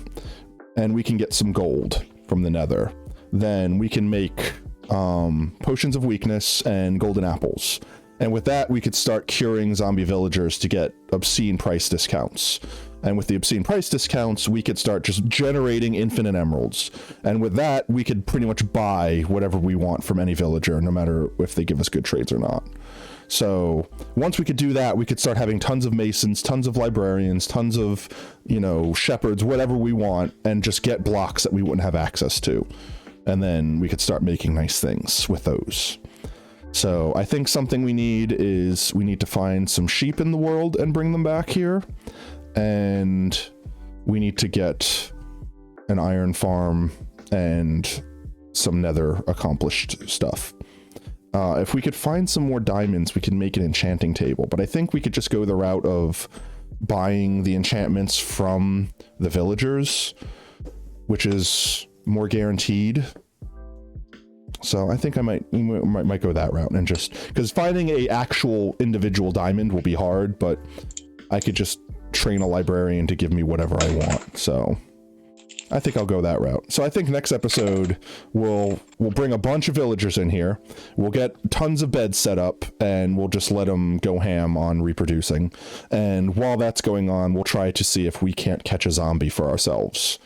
and we can get some gold from the nether, then we can make potions of weakness and golden apples. And with that, we could start curing zombie villagers to get obscene price discounts. And with the obscene price discounts, we could start just generating infinite emeralds. And with that, we could pretty much buy whatever we want from any villager, no matter if they give us good trades or not. So once we could do that, we could start having tons of masons, tons of librarians, tons of, shepherds, whatever we want, and just get blocks that we wouldn't have access to. And then we could start making nice things with those. So I think something we need to find some sheep in the world and bring them back here. And we need to get an iron farm and some nether accomplished stuff. If we could find some more diamonds, we could make an enchanting table. But I think we could just go the route of buying the enchantments from the villagers, which is more guaranteed. So I think I might go that route, and just because finding a actual individual diamond will be hard, but I could just train a librarian to give me whatever I want. So I think I'll go that route. So I think next episode we'll bring a bunch of villagers in here. We'll get tons of beds set up, and we'll just let them go ham on reproducing. And while that's going on, we'll try to see if we can't catch a zombie for ourselves.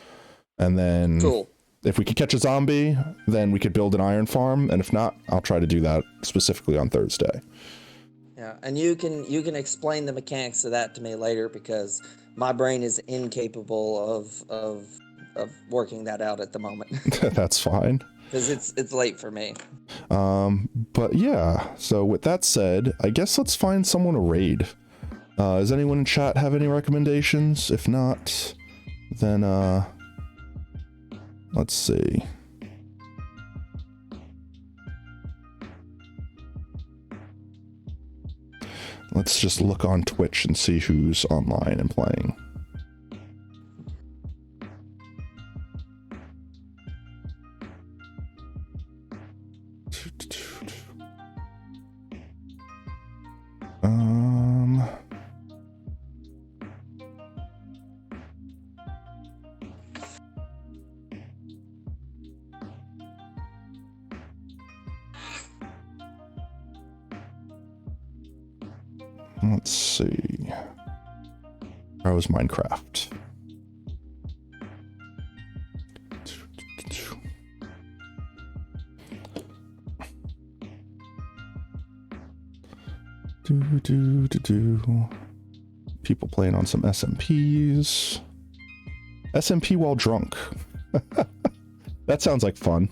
And then Cool. If we could catch a zombie, then we could build an iron farm. And if not, I'll try to do that specifically on Thursday. Yeah, and you can explain the mechanics of that to me later, because my brain is incapable of working that out at the moment. That's fine. Because it's late for me. But yeah, so with that said, I guess let's find someone to raid. Does anyone in chat have any recommendations? If not, then let's see. Let's just look on Twitch and see who's online and playing. Let's see. How was Minecraft? People playing on some SMPs. SMP while drunk. That sounds like fun.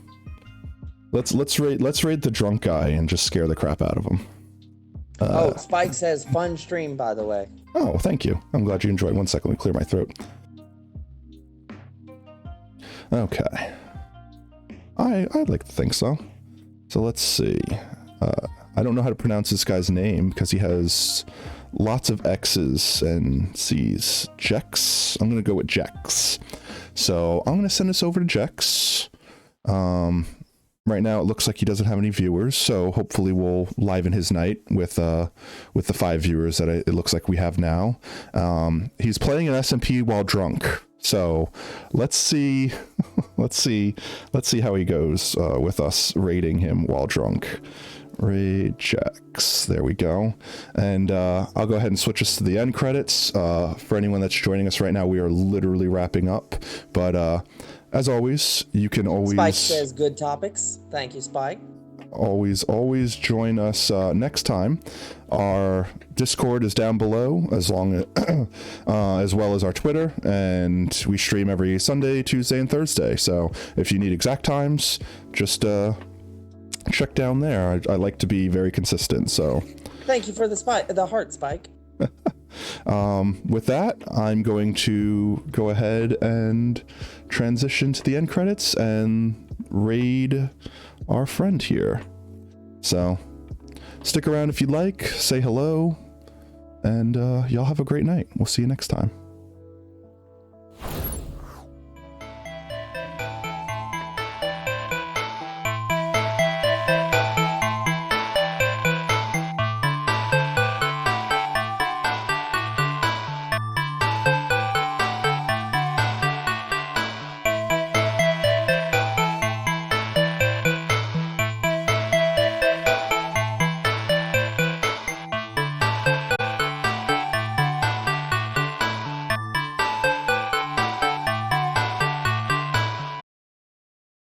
Let's raid the drunk guy and just scare the crap out of him. Spike says fun stream, by the way. Oh, thank you. I'm glad you enjoyed. 1 second, let me clear my throat. Okay. I'd like to think so. So let's see. I don't know how to pronounce this guy's name because he has lots of X's and C's. Jex? I'm going to go with Jex. So I'm going to send this over to Jex. Right now, it looks like he doesn't have any viewers, so hopefully we'll liven his night with the 5 viewers that it looks like we have now. He's playing an SMP while drunk, so let's see, let's see how he goes with us raiding him while drunk. Raid checks. There we go. And I'll go ahead and switch us to the end credits. For anyone that's joining us right now, we are literally wrapping up, but as always, you can always... Spike says good topics. Thank you, Spike. Always join us next time. Our Discord is down below, as well as our Twitter, and we stream every Sunday, Tuesday, and Thursday. So if you need exact times, just check down there. I like to be very consistent, so... Thank you for the heart, Spike. With that, I'm going to go ahead and transition to the end credits and raid our friend here. So stick around if you'd like, say hello, and y'all have a great night. We'll see you next time.